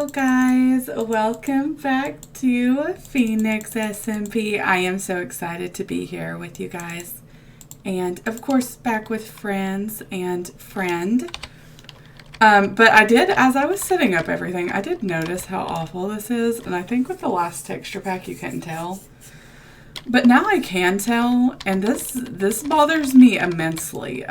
Hello guys, welcome back to Phoenix SMP. I am so excited to be here with you guys. And of course back with friends and friend. But I did, as I was setting up everything, I did notice how awful this is. And I think with the last texture pack you couldn't tell. But now I can tell, and this bothers me immensely.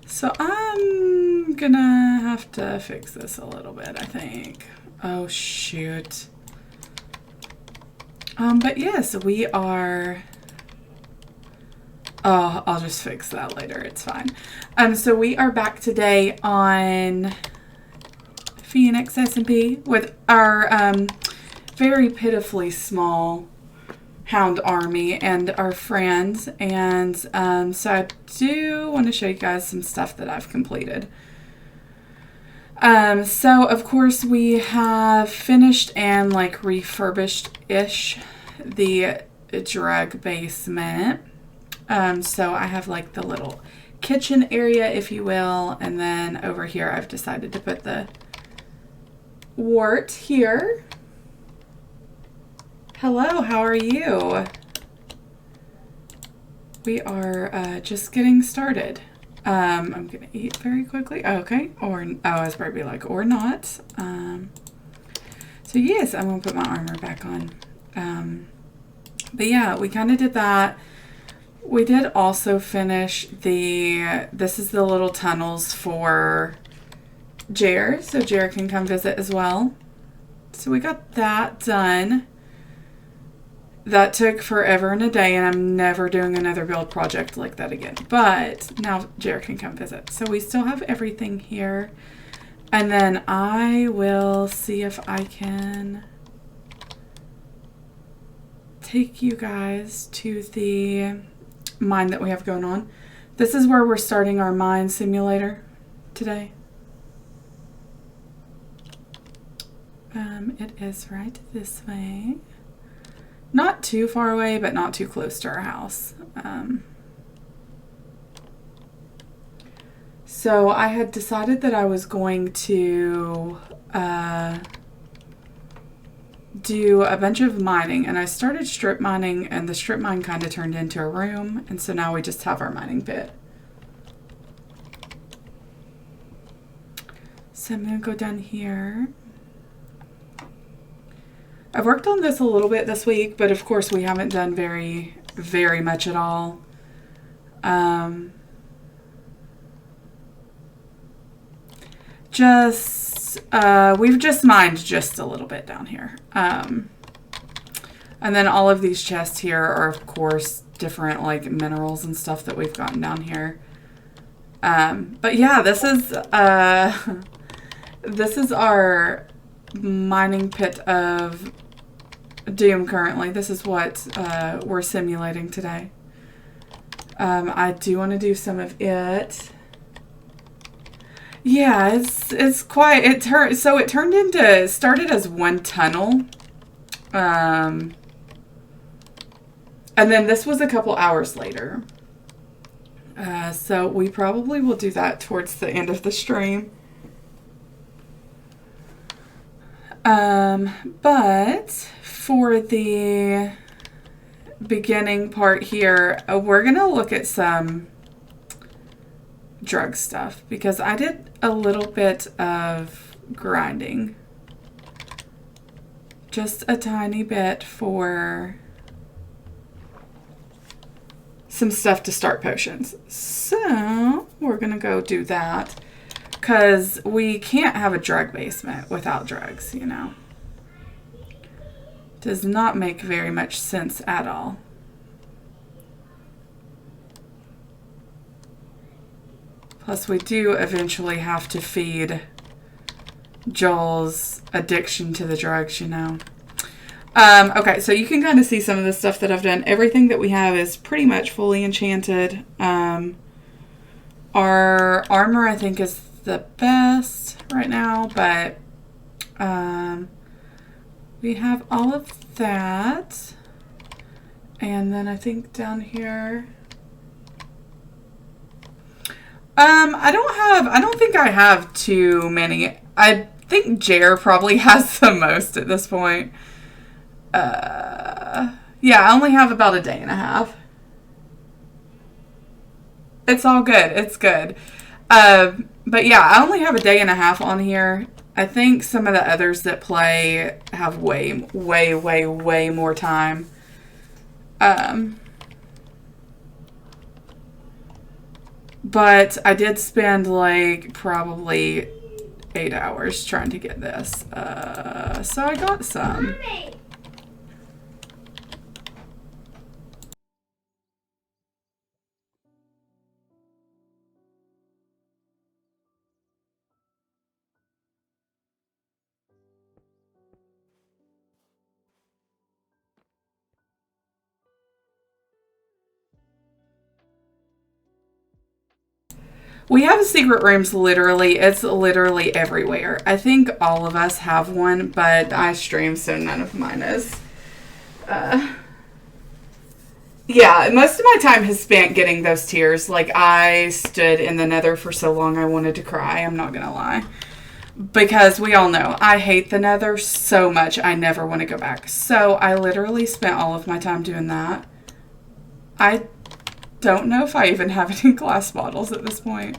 So I'm gonna have to fix this a little bit, I think. Oh, shoot. But yes, we are... Oh, I'll just fix that later. It's fine. So we are back today on Phoenix SMP with our very pitifully small hound army and our friends, and so I do want to show you guys some stuff that I've completed. So of course we have finished and like refurbished-ish the drug basement. So I have like the little kitchen area, if you will, and then over here I've decided to put the wart here. Hello, how are you? We are just getting started. I'm gonna eat very quickly. Okay, or I was probably like, or not. So yes, I'm gonna put my armor back on. But yeah, we kind of did that. We did also finish this is the little tunnels for Jer, so Jer can come visit as well. So we got that done. That took forever and a day, and I'm never doing another build project like that again. But now Jared can come visit. So we still have everything here. And then I will see if I can take you guys to the mine that we have going on. This is where we're starting our mine simulator today. It is right this way. Not too far away, but not too close to our house. So I had decided that I was going to do a bunch of mining, and I started strip mining, and the strip mine kind of turned into a room, and so now we just have our mining pit. So I'm going to go down here. I've worked on this a little bit this week, but of course we haven't done very much at all. We've just mined just a little bit down here. And then all of these chests here are of course different like minerals and stuff that we've gotten down here. But yeah, this is our mining pit of doom currently. This is what we're simulating today. I do want to do some of it. Yeah, it's quite, it started as one tunnel. And then this was a couple hours later. So we probably will do that towards the end of the stream. But for the beginning part here, we're going to look at some drug stuff because I did a little bit of grinding. Just a tiny bit for some stuff to start potions. So we're going to go do that. Because we can't have a drug basement without drugs, you know. Does not make very much sense at all. Plus, we do eventually have to feed Joel's addiction to the drugs, you know. Okay, so you can kind of see some of the stuff that I've done. Everything that we have is pretty much fully enchanted. Our armor, I think, is the best right now, but we have all of that, and then I think down here I don't think I have too many I think Jer probably has the most at this point. Yeah, I only have about a day and a half. It's all good. It's good. But yeah, I only have a day and a half on here. I think some of the others that play have way, way, way, way more time. But I did spend like probably 8 hours trying to get this. So I got some. We have secret rooms it's literally everywhere. I think all of us have one, but I stream, so none of mine is. Yeah, most of my time has spent getting those tears. Like, I stood in the nether for so long I wanted to cry, I'm not gonna lie. Because we all know, I hate the nether so much, I never want to go back. So, I literally spent all of my time doing that. I don't know if I even have any glass bottles at this point.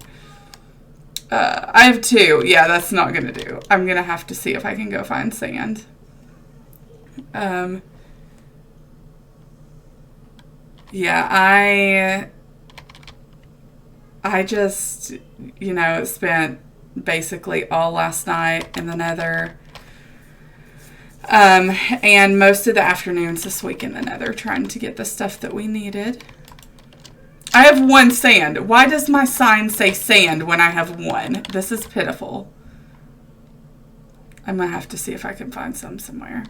I have 2. Yeah, that's not going to do. I'm going to have to see if I can go find sand. Yeah, I just, spent basically all last night in the nether. And most of the afternoons this week in the nether trying to get the stuff that we needed. I have 1 sand. Why does my sign say sand when I have 1? This is pitiful. I'm going to have to see if I can find some somewhere.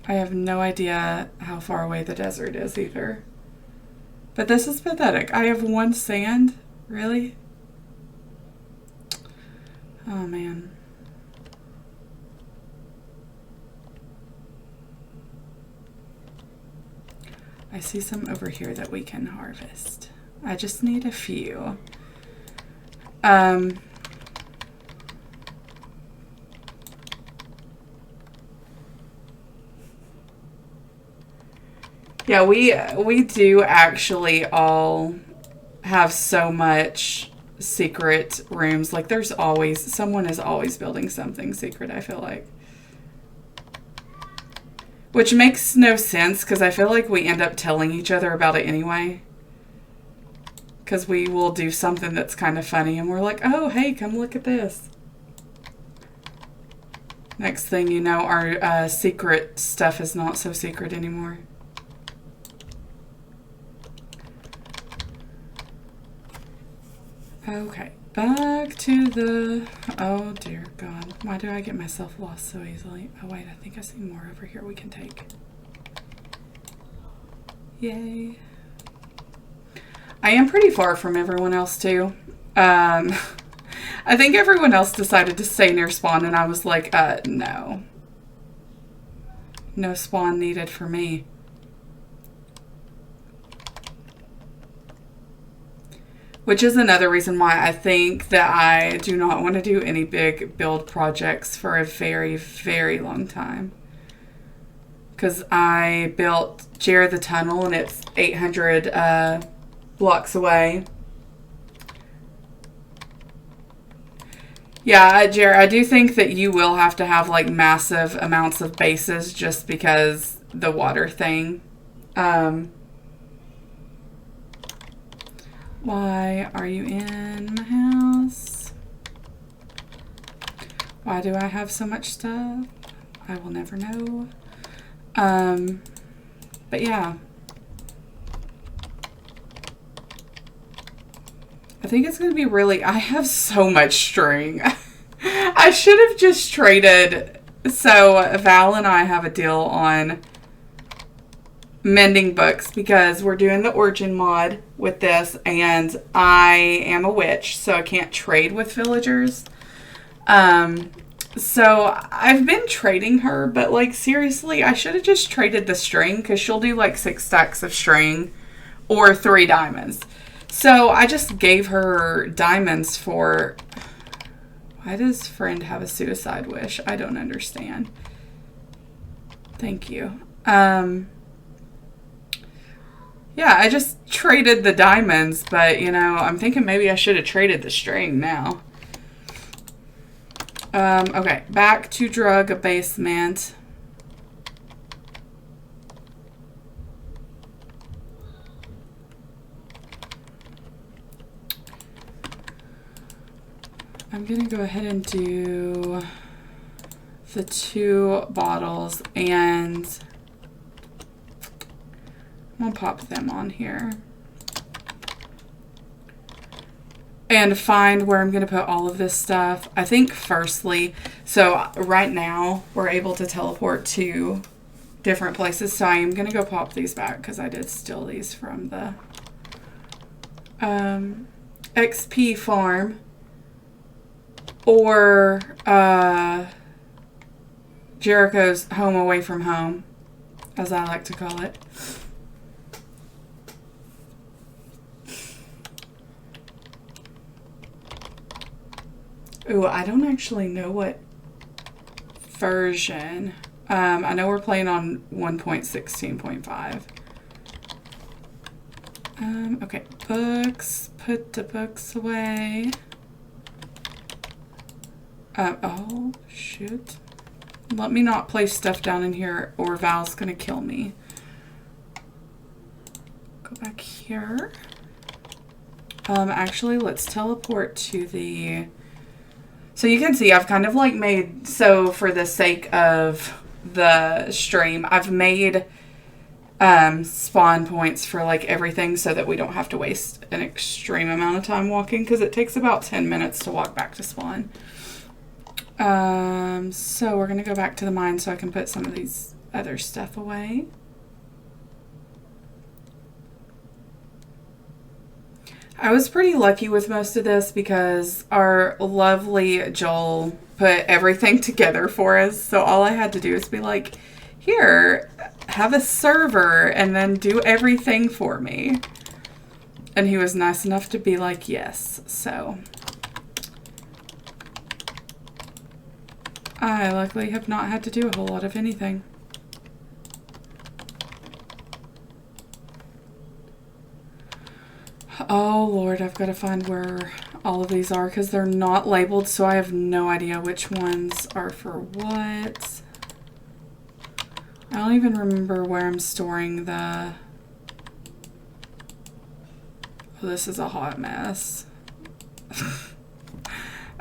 I have no idea how far away the desert is either. But this is pathetic. I have 1 sand? Really? Oh, man. I see some over here that we can harvest. I just need a few. Yeah, we do actually all have so much secret rooms. Like, someone is always building something secret, I feel like. Which makes no sense, because I feel like we end up telling each other about it anyway. Because we will do something that's kind of funny, and we're like, oh, hey, come look at this. Next thing you know, our secret stuff is not so secret anymore. Okay, back to the... Oh, dear God. Why do I get myself lost so easily? Oh, wait, I think I see more over here we can take. Yay. I am pretty far from everyone else, too. I think everyone else decided to stay near spawn, and I was like, no. No spawn needed for me. Which is another reason why I think that I do not want to do any big build projects for a very, very long time. Because I built Jer the tunnel and it's 800 blocks away. Yeah, Jer, I do think that you will have to have like massive amounts of bases just because the water thing. Why are you in my house? Why do I have so much stuff? I will never know. But yeah. I think it's going to be really... I have so much string. I should have just traded. So Val and I have a deal on mending books because we're doing the origin mod with this, and I am a witch, so I can't trade with villagers. So I've been trading her, but like seriously, I should have just traded the string because she'll do like 6 stacks of string or 3 diamonds. So I just gave her diamonds for... Why does friend have a suicide wish? I don't understand. Thank you. Yeah, I just traded the diamonds, but, you know, I'm thinking maybe I should have traded the string now. Okay, back to drug abasement. I'm going to go ahead and do the 2 bottles, and I'm going to pop them on here. And find where I'm going to put all of this stuff. I think firstly, so right now we're able to teleport to different places. So I am going to go pop these back because I did steal these from the XP farm. Or Jericho's home away from home, as I like to call it. Ooh, I don't actually know what version. I know we're playing on 1.16.5. Okay, books. Put the books away. Oh, shoot. Let me not place stuff down in here or Val's going to kill me. Go back here. Actually, let's teleport to the... So you can see I've kind of like made... So for the sake of the stream, I've made spawn points for like everything so that we don't have to waste an extreme amount of time walking, because it takes about 10 minutes to walk back to spawn. So we're going to go back to the mine so I can put some of these other stuff away. I was pretty lucky with most of this because our lovely Joel put everything together for us. So all I had to do is be like, here, have a server and then do everything for me. And he was nice enough to be like, yes. So I luckily have not had to do a whole lot of anything. Oh Lord, I've got to find where all of these are because they're not labeled, so I have no idea which ones are for what. I don't even remember where I'm storing the... Oh, this is a hot mess.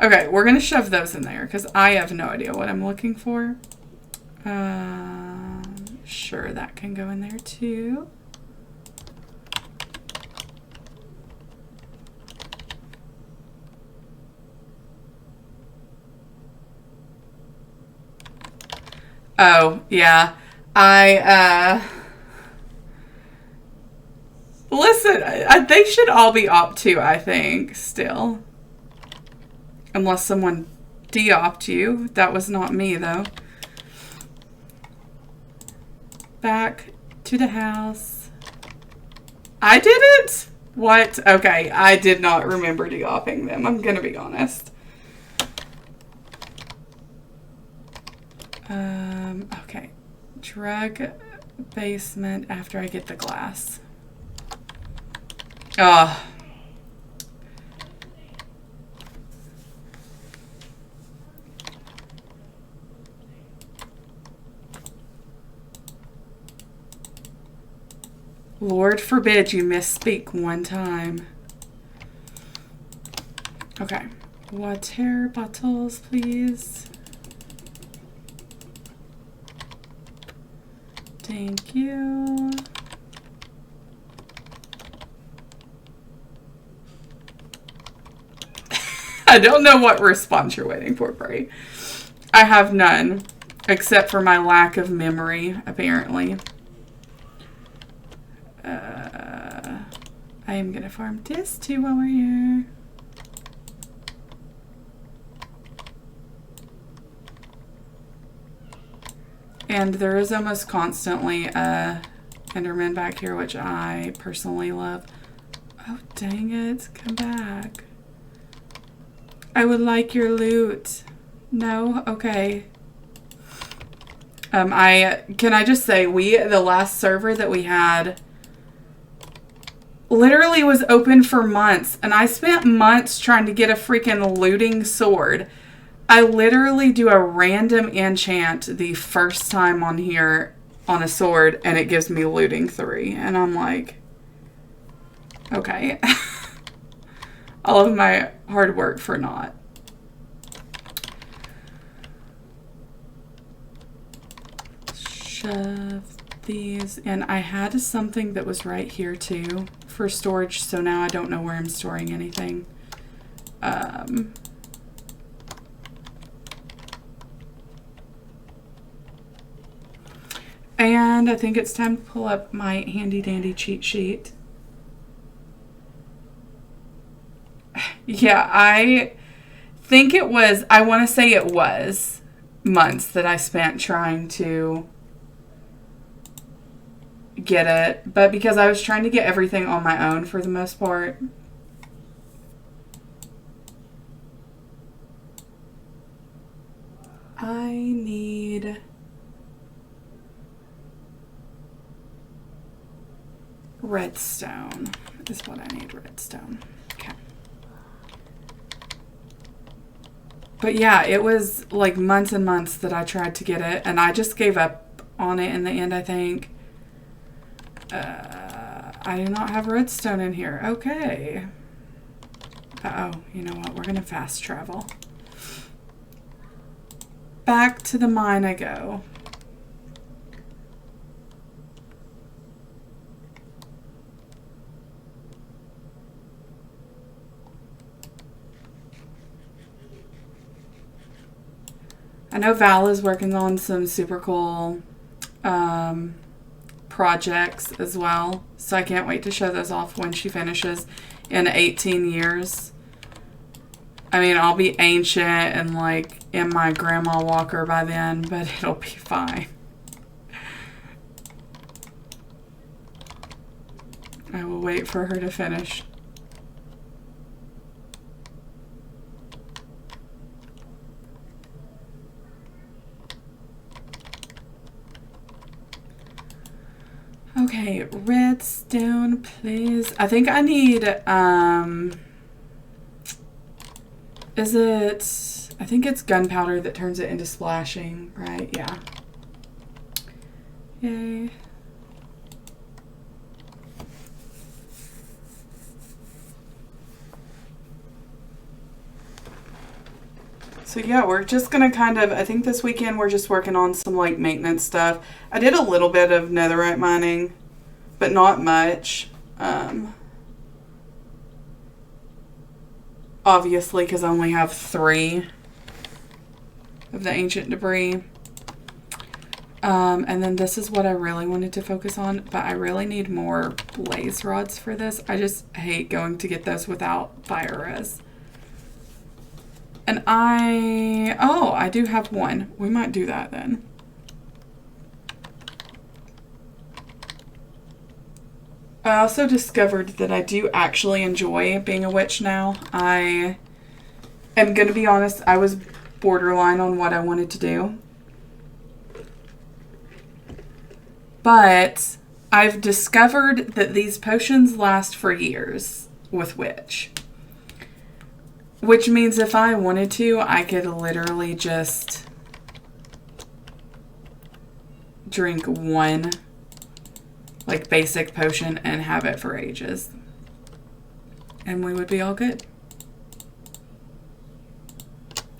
Okay, we're going to shove those in there because I have no idea what I'm looking for. Sure, that can go in there too. Oh, yeah. Listen, they should all be op 2, I think, still. Unless someone de-opt you. That was not me, though. Back to the house. I did it? What? Okay, I did not remember de-opping them. I'm gonna be honest. Okay. Drug basement after I get the glass. Oh. Lord forbid you misspeak one time. Okay. Water bottles, please. Thank you. I don't know what response you're waiting for, Bray. I have none, except for my lack of memory, apparently. I am going to farm this too while we're here. And there is almost constantly a Enderman back here, which I personally love. Oh, dang it. Come back. I would like your loot. No? Okay. Can I just say, the last server that we had literally was open for months, and I spent months trying to get a freaking looting sword. I literally do a random enchant the first time on here on a sword, and it gives me looting 3, and I'm like, okay. All of my hard work for naught. Shove these, and I had something that was right here too for storage, so now I don't know where I'm storing anything. And I think it's time to pull up my handy dandy cheat sheet. Yeah, I think it was, I want to say it was months that I spent trying to get it, but because I was trying to get everything on my own for the most part. I need redstone is what I need. Redstone. Okay. But yeah, it was like months and months that I tried to get it, and I just gave up on it in the end, I think. I do not have redstone in here. Okay. Uh-oh, you know what? We're going to fast travel. Back to the mine I go. I know Val is working on some super cool projects as well, so I can't wait to show those off when she finishes in 18 years. I mean, I'll be ancient and like in my grandma walker by then, but it'll be fine. I will wait for her to finish. Okay, redstone, please. I think I need, is it, I think it's gunpowder that turns it into splashing, right? Yeah. Yay. So yeah, we're just going to kind of, I think this weekend we're just working on some like maintenance stuff. I did a little bit of netherite mining, but not much. Obviously, because I only have 3 of the ancient debris. And then this is what I really wanted to focus on, but I really need more blaze rods for this. I just hate going to get those without fire res. And I do have 1. We might do that then. I also discovered that I do actually enjoy being a witch now. I am going to be honest, I was borderline on what I wanted to do. But I've discovered that these potions last for years with witch. Which means if I wanted to, I could literally just drink 1 like basic potion and have it for ages. And we would be all good.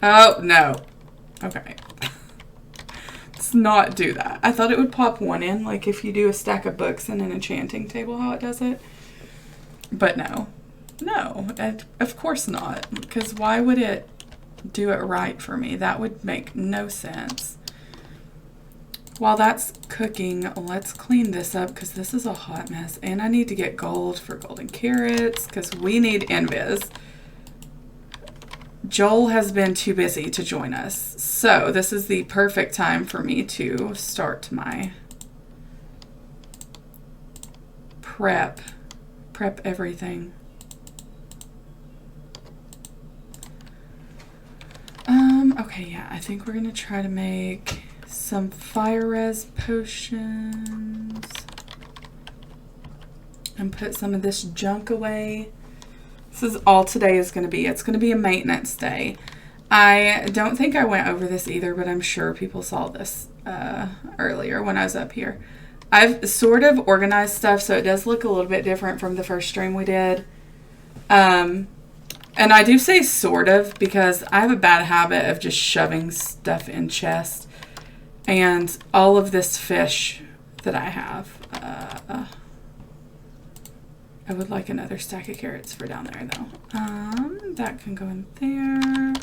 Oh, no. Okay. Let's not do that. I thought it would pop 1 in, like if you do a stack of books and an enchanting table, how it does it. But no. No, of course not. Because why would it do it right for me? That would make no sense. While that's cooking, let's clean this up because this is a hot mess. And I need to get gold for golden carrots because we need invis. Joel has been too busy to join us. So this is the perfect time for me to start my prep prep everything. Okay, yeah, I think we're gonna try to make some fire res potions and put some of this junk away. This is all today is gonna be. It's gonna be a maintenance day. I don't think I went over this either, but I'm sure people saw this earlier when I was up here. I've sort of organized stuff so it does look a little bit different from the first stream we did. And I do say sort of because I have a bad habit of just shoving stuff in chests. And all of this fish that I have, I would like another stack of carrots for down there though. That can go in there.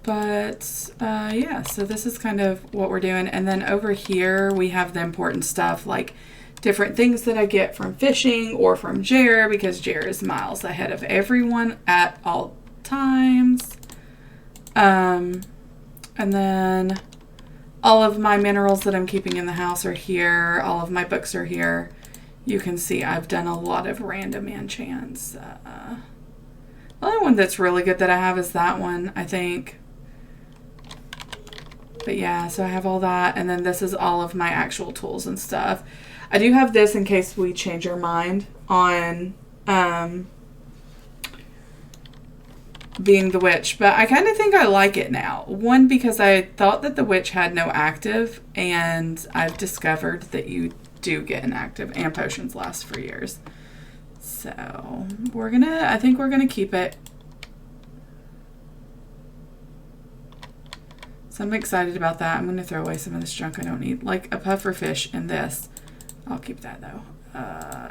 But yeah, so this is kind of what we're doing. And then over here we have the important stuff like different things that I get from fishing or from Jer, because Jer is miles ahead of everyone at all times. And then all of my minerals that I'm keeping in the house are here. All of my books are here. You can see I've done a lot of random enchants. The only one that's really good that I have is that one, I think. But yeah, so I have all that. And then this is all of my actual tools and stuff. I do have this in case we change our mind on being the witch. But I kind of think I like it now. One, because I thought that the witch had no active. And I've discovered that you do get an active. And potions last for years. So I think we're going to keep it. So I'm excited about that. I'm going to throw away some of this junk I don't need. Like a puffer fish and this. I'll keep that though.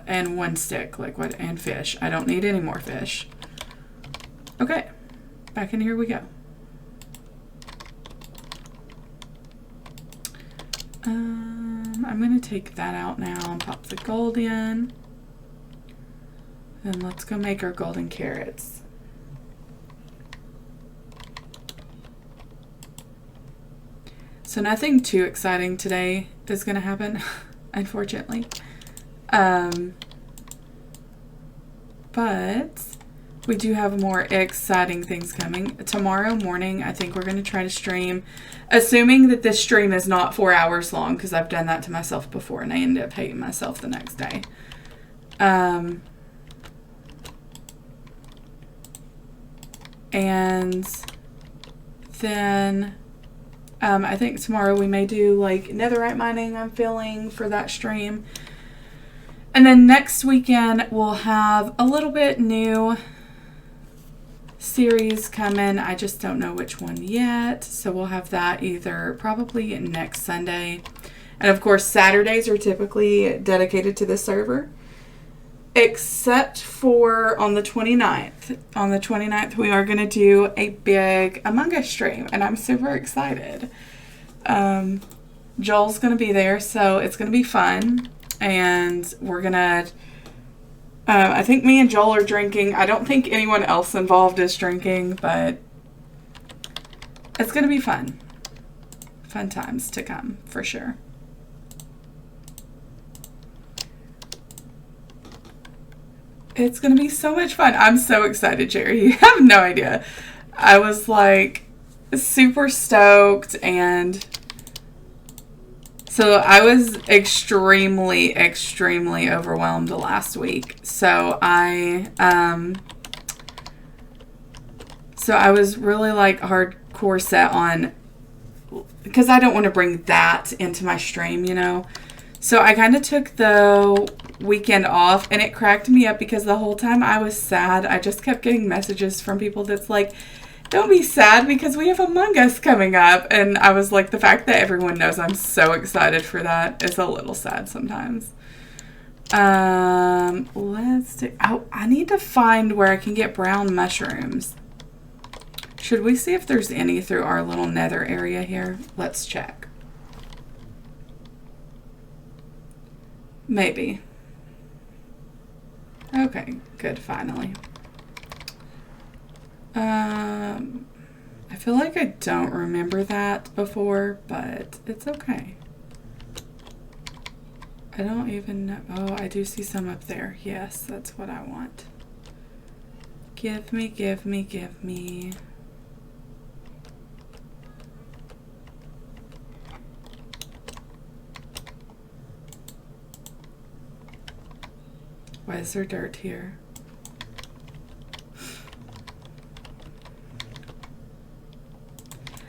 And one stick, like what? And fish. I don't need any more fish. Okay, back in here we go. I'm gonna take that out now and pop the gold in. And let's go make our golden carrots. So nothing too exciting today is gonna happen. Unfortunately. But we do have more exciting things coming. Tomorrow morning, I think we're going to try to stream, assuming that this stream is not 4 hours long, because I've done that to myself before and I ended up hating myself the next day. And then I think tomorrow we may do like netherite mining, I'm feeling, for that stream. And then next weekend we'll have a little bit new series coming. I just don't know which one yet. So we'll have that either probably next Sunday. And of course Saturdays are typically dedicated to the server. Except for on the 29th. On the 29th, we are going to do a big Among Us stream. And I'm super excited. Joel's going to be there, so it's going to be fun. And we're going to... I think me and Joel are drinking. I don't think anyone else involved is drinking, but it's going to be fun. Fun times to come, for sure. It's going to be so much fun. I'm so excited, Jerry. You have no idea. I was like super stoked, and so I was extremely, extremely overwhelmed last week. So I was really like hardcore set on, because I don't want to bring that into my stream, you know. So I kind of took the weekend off, and it cracked me up because the whole time I was sad, I just kept getting messages from people that's like, don't be sad because we have Among Us coming up. And I was like, the fact that everyone knows I'm so excited for that is a little sad sometimes. Let's do, oh, I need to find where I can get brown mushrooms. Should we see if there's any through our little nether area here? Let's check. Maybe. Okay, good, finally. I feel like I don't remember that before, but it's okay. I don't even know. Oh, I do see some up there. Yes, that's what I want. Give me, give me, give me. Why is there dirt here?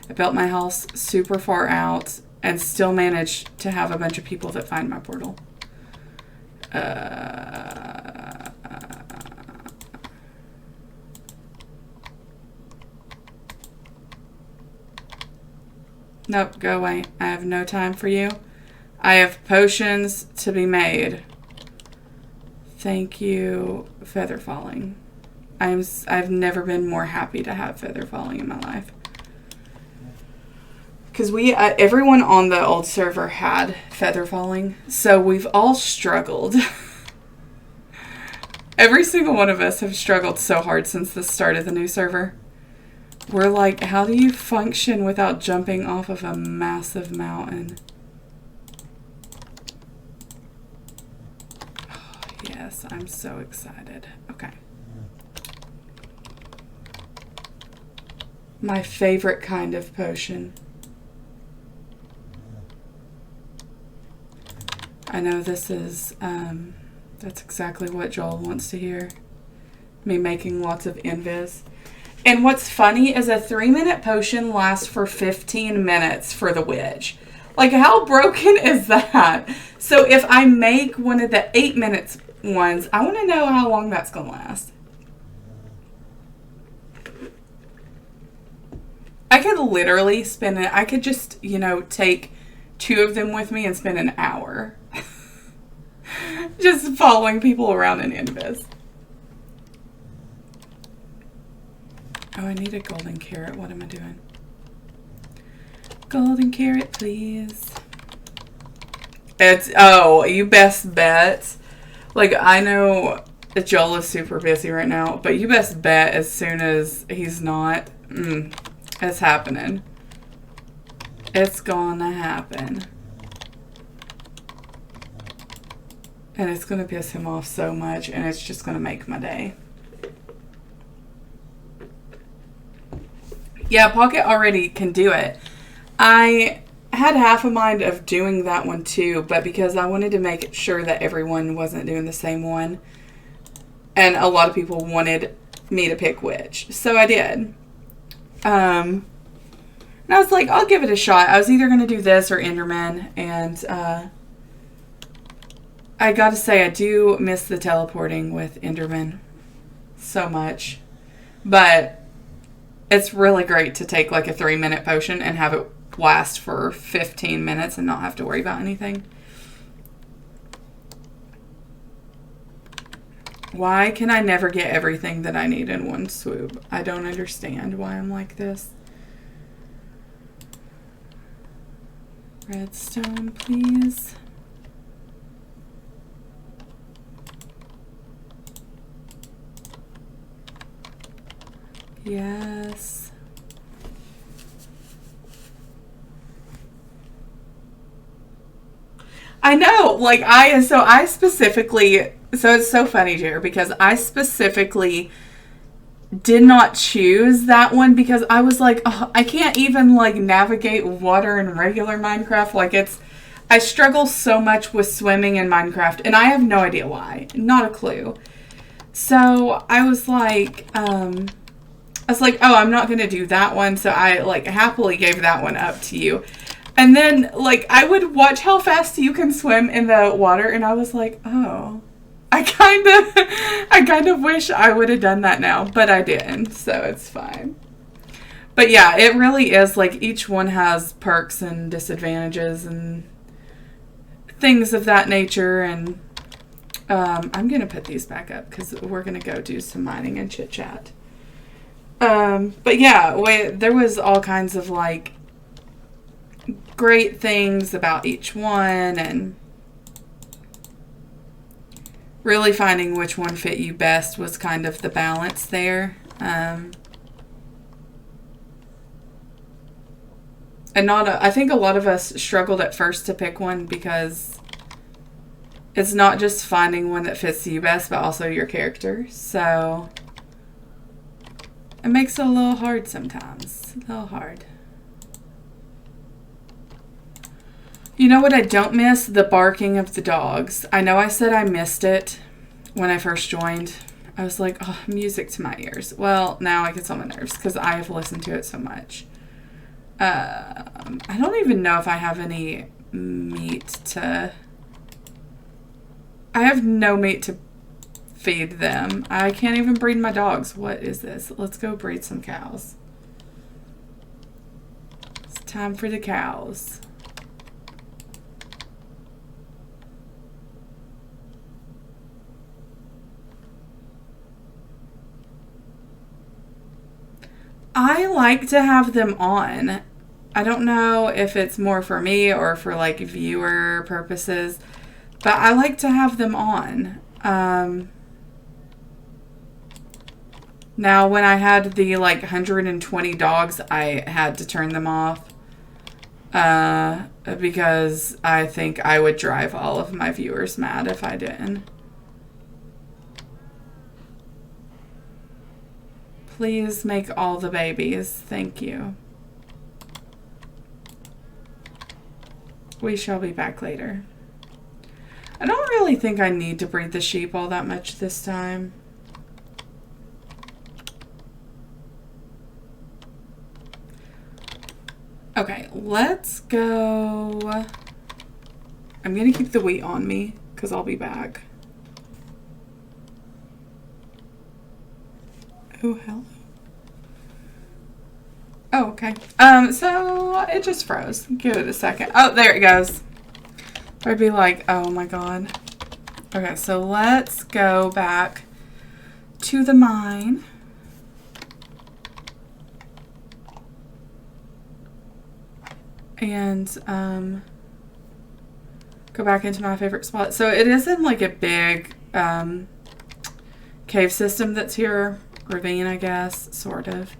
I built my house super far out and still managed to have a bunch of people that find my portal. Nope, go away. I have no time for you. I have potions to be made. Thank you, feather falling. I've never been more happy to have feather falling in my life. Because everyone on the old server had feather falling, so we've all struggled. Every single one of us have struggled so hard since the start of the new server. We're like, how do you function without jumping off of a massive mountain? Oh, yes, I'm so excited. Okay. My favorite kind of potion. I know this is, that's exactly what Joel wants to hear. Me making lots of invis. And what's funny is a 3-minute potion lasts for 15 minutes for the witch. Like, how broken is that? So if I make one of the 8 minutes ones, I want to know how long that's going to last. I could literally spend it. I could just, you know, take 2 of them with me and spend an hour. Just following people around in Invis. Oh, I need a golden carrot. What am I doing? Golden carrot, please. Oh, you best bet. Like, I know that Joel is super busy right now, but you best bet as soon as he's not, it's happening. It's gonna happen. And it's gonna piss him off so much, and it's just gonna make my day. Yeah, Pocket already can do it. I had half a mind of doing that one too, but because I wanted to make sure that everyone wasn't doing the same one, and a lot of people wanted me to pick which, so I did. And I was like, I'll give it a shot. I was either going to do this or Enderman, and I gotta say, I do miss the teleporting with Enderman so much, but it's really great to take like a 3-minute potion and have it last for 15 minutes and not have to worry about anything. Why can I never get everything that I need in one swoop? I don't understand why I'm like this. Redstone, please. Yes. I know, like, I specifically, so it's so funny, Jer, because I specifically did not choose that one because I was like, oh, I can't even, like, navigate water in regular Minecraft. Like, I struggle so much with swimming in Minecraft, and I have no idea why. Not a clue. So, I was like, oh, I'm not going to do that one, so I, like, happily gave that one up to you. And then, like, I would watch how fast you can swim in the water, and I was like, oh, I kind of wish I would have done that now, but I didn't, so it's fine. But yeah, it really is, like, each one has perks and disadvantages and things of that nature, and I'm going to put these back up because we're going to go do some mining and chit-chat. But yeah, there was all kinds of, like, great things about each one, and really finding which one fit you best was kind of the balance there. And I think a lot of us struggled at first to pick one because it's not just finding one that fits you best, but also your character. So it makes it a little hard sometimes. A little hard. You know what I don't miss? The barking of the dogs. I know I said I missed it when I first joined. I was like, oh, music to my ears. Well, now it gets on my nerves because I have listened to it so much. I don't even know if I have any meat to... I have no meat to feed them. I can't even breed my dogs. What is this? Let's go breed some cows. It's time for the cows. I like to have them on. I don't know if it's more for me or for like viewer purposes, but I like to have them on. Now, when I had the like 120 dogs, I had to turn them off because I think I would drive all of my viewers mad if I didn't. Please make all the babies. Thank you. We shall be back later. I don't really think I need to breed the sheep all that much this time. Okay, let's go. I'm going to keep the wheat on me because I'll be back. Oh, hello. Oh, okay. So it just froze. Give it a second. Oh, there it goes. I'd be like, oh my god. Okay, so let's go back to the mine. And go back into my favorite spot. So it is in like a big cave system that's here. Ravine, I guess, sort of.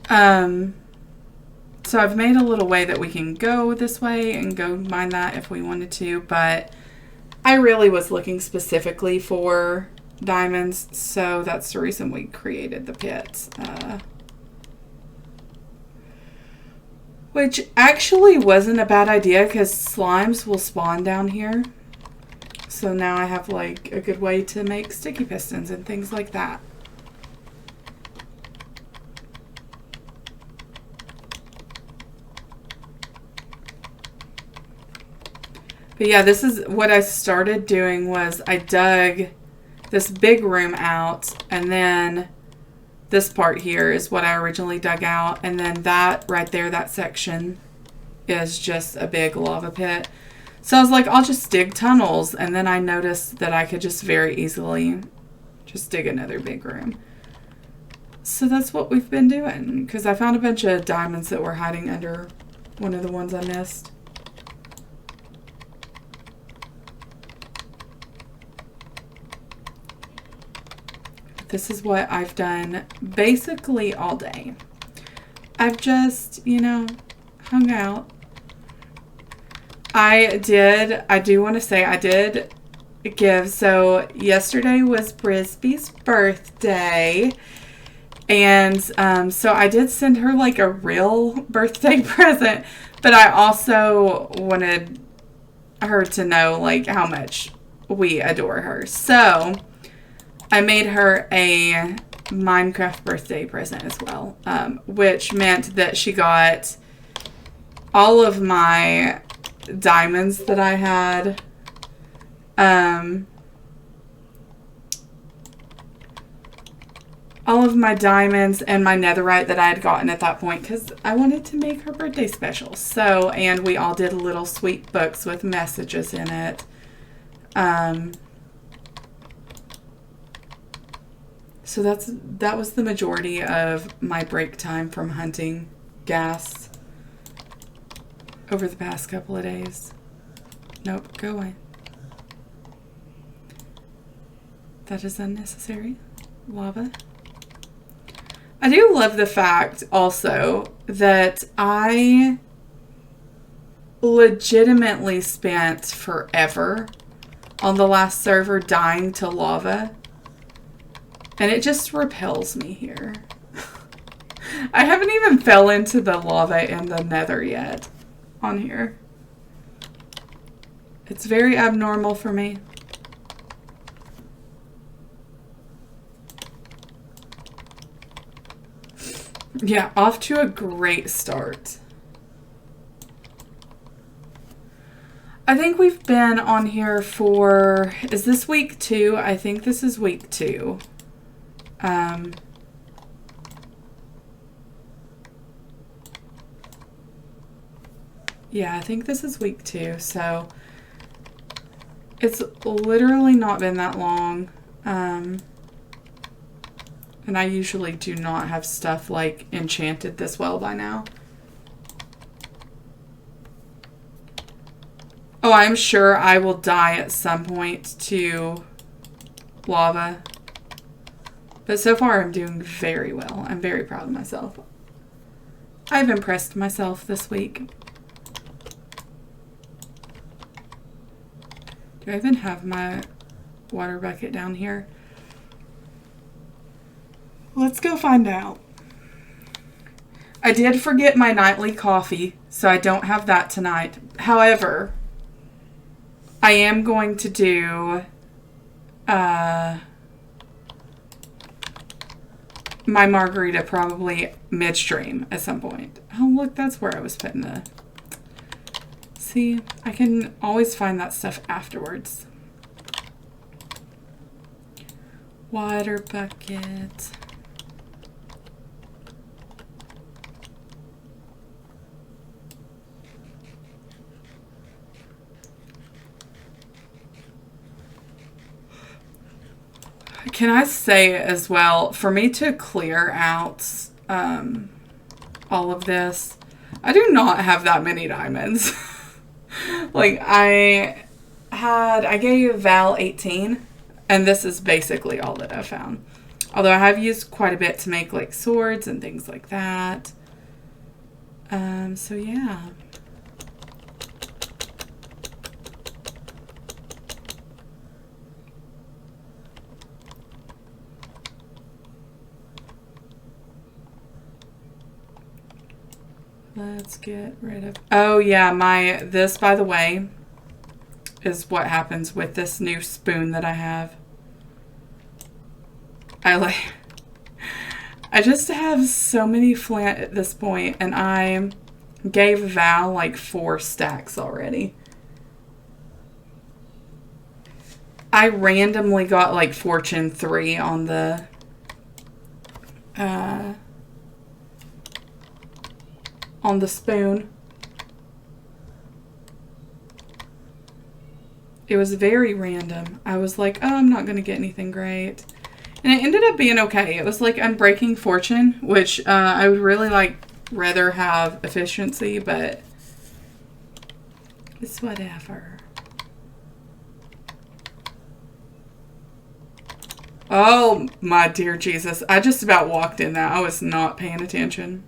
So I've made a little way that we can go this way and go mine that if we wanted to, but I really was looking specifically for diamonds, so that's the reason we created the pits. Which actually wasn't a bad idea because slimes will spawn down here. So now I have like a good way to make sticky pistons and things like that. But yeah, this is what I started doing was I dug this big room out, and then this part here is what I originally dug out, and then that right there, that section is just a big lava pit. So I was like, I'll just dig tunnels, and then I noticed that I could just very easily just dig another big room. So that's what we've been doing, because I found a bunch of diamonds that were hiding under one of the ones I missed. This is what I've done basically all day. I've just, you know, hung out. I do want to say I did give, so yesterday was Brisby's birthday. And so I did send her like a real birthday present, but I also wanted her to know like how much we adore her. So I made her a Minecraft birthday present as well, which meant that she got all of my diamonds that I had. All of my diamonds and my netherite that I had gotten at that point because I wanted to make her birthday special. So, and we all did little sweet books with messages in it. So that was the majority of my break time from hunting gas over the past couple of days. Nope, go away. That is unnecessary. Lava. I do love the fact also that I legitimately spent forever on the last server dying to lava. And it just repels me here. I haven't even fell into the lava in the nether yet on here. It's very abnormal for me. Yeah, off to a great start. I think we've been on here for, is this week 2? I think this is week 2. Yeah, I think this is week 2, so it's literally not been that long. And I usually do not have stuff like enchanted this well by now. Oh, I'm sure I will die at some point to lava. But so far I'm doing very well. I'm very proud of myself. I've impressed myself this week. Do I even have my water bucket down here? Let's go find out. I did forget my nightly coffee, so I don't have that tonight. However, I am going to do my margarita probably midstream at some point. Oh, look, that's where I was putting the... See, I can always find that stuff afterwards. Water bucket. Can I say as well, for me to clear out all of this, I do not have that many diamonds. Like, I gave Val 18, and this is basically all that I found. Although I have used quite a bit to make, like, swords and things like that. So yeah. Let's get rid of... Oh, yeah, this, by the way, is what happens with this new spoon that I have. I just have so many flint at this point, and I gave Val, like, 4 stacks already. I randomly got, like, Fortune 3 on the... on the spoon. It was very random. I was like, oh, I'm not going to get anything great. And it ended up being okay. It was like Unbreaking Fortune, which I would really rather have efficiency, but it's whatever. Oh, my dear Jesus. I just about walked in that. I was not paying attention.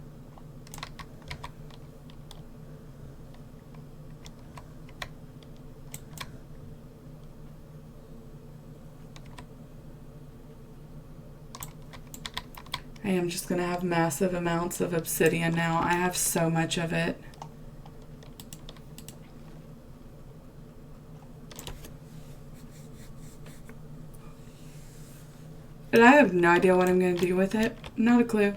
I am just going to have massive amounts of obsidian now. I have so much of it. And I have no idea what I'm going to do with it. Not a clue.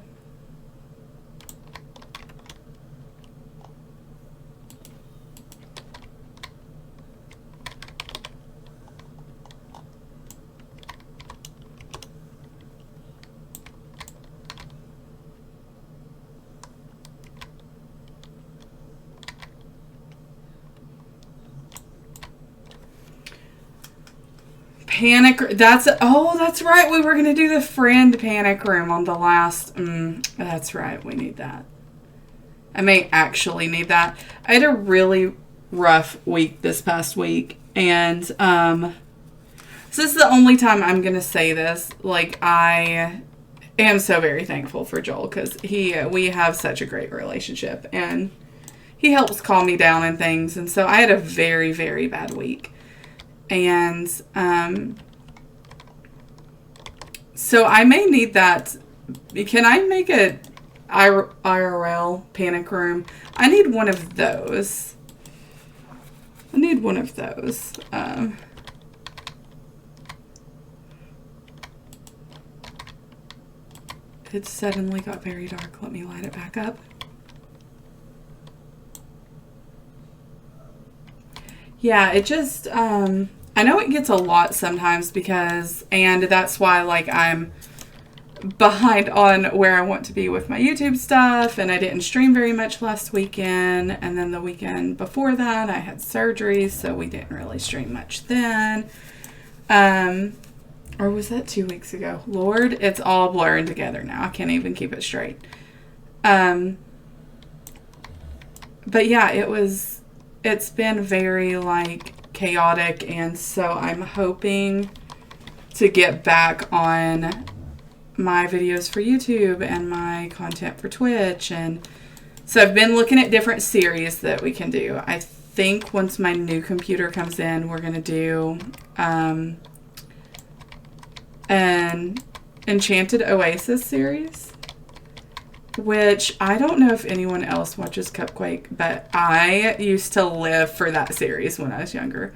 Panic, that's right, we were going to do the friend panic room on the last, that's right, we need that. I may actually need that. I had a really rough week this past week, and, this is the only time I'm going to say this, like, I am so very thankful for Joel, because we have such a great relationship, and he helps calm me down and things, and so I had a very, very bad week. And so I may need that. Can I make a IRL panic room? I need one of those. I need one of those. It suddenly got very dark. Let me light it back up. Yeah, it just, I know it gets a lot sometimes because, and that's why, like, I'm behind on where I want to be with my YouTube stuff, and I didn't stream very much last weekend, and then the weekend before that, I had surgery, so we didn't really stream much then. Or was that 2 weeks ago? Lord, it's all blurring together now. I can't even keep it straight. But yeah, it's been very, like, chaotic, and so I'm hoping to get back on my videos for YouTube and my content for Twitch. And so I've been looking at different series that we can do. I think once my new computer comes in, we're going to do an Enchanted Oasis series, which I don't know if anyone else watches Cupquake, but I used to live for that series when I was younger.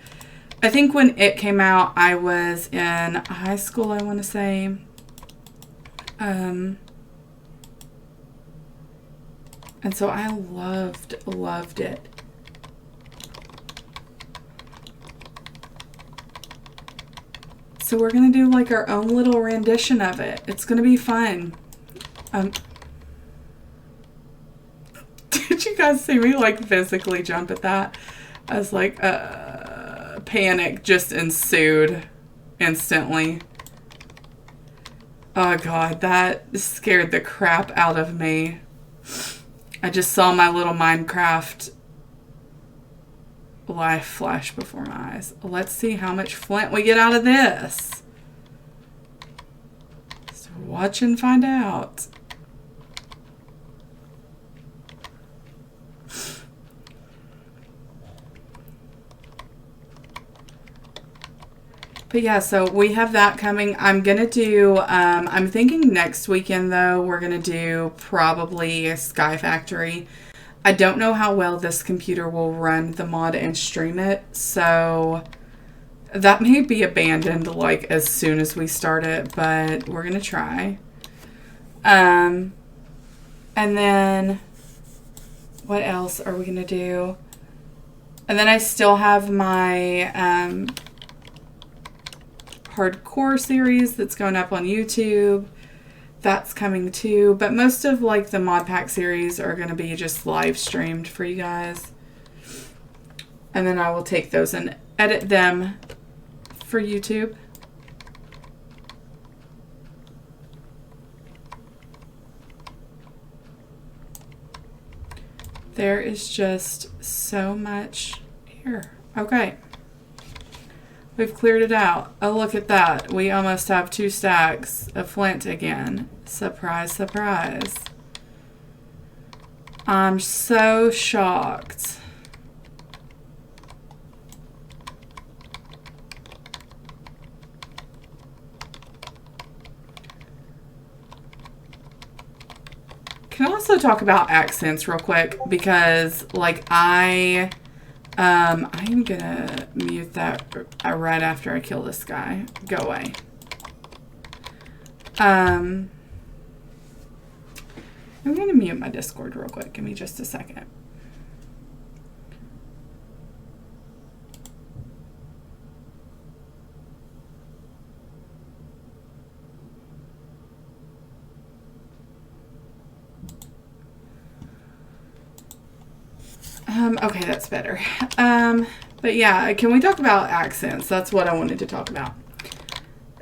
I think when it came out, I was in high school, I want to say. And so I loved it. So we're going to do like our own little rendition of it. It's going to be fun. Did you guys see me like physically jump at that? I was like, panic just ensued instantly. Oh God, that scared the crap out of me. I just saw my little Minecraft life flash before my eyes. Let's see how much flint we get out of this. So watch and find out. But yeah, so we have that coming. I'm going to do, I'm thinking next weekend though, we're going to do probably Sky Factory. I don't know how well this computer will run the mod and stream it, so that may be abandoned like as soon as we start it, but we're going to try. And then what else are we going to do? And then I still have my hardcore series that's going up on YouTube. That's coming too, but most of like the mod pack series are going to be just live streamed for you guys, and then I will take those and edit them for YouTube. There is just so much here. Okay. We've cleared it out. Oh, look at that. We almost have 2 stacks of flint again. Surprise, surprise. I'm so shocked. Can I also talk about accents real quick? Because, like, I'm gonna mute that right after I kill this guy. Go away. I'm gonna mute my Discord real quick. Give me just a second. Okay, that's better. But yeah, can we talk about accents? That's what I wanted to talk about.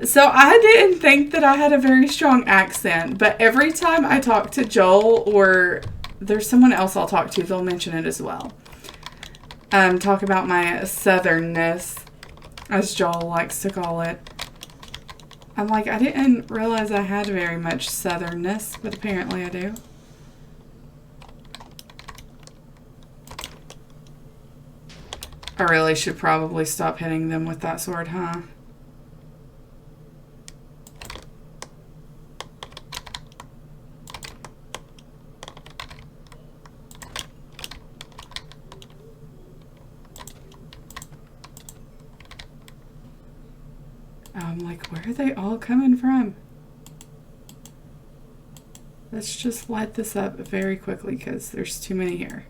So I didn't think that I had a very strong accent, but every time I talk to Joel, or there's someone else I'll talk to, they'll mention it as well. Talk about my southernness, as Joel likes to call it. I'm like, I didn't realize I had very much southernness, but apparently I do. I really should probably stop hitting them with that sword, huh? I'm like, where are they all coming from? Let's just light this up very quickly because there's too many here.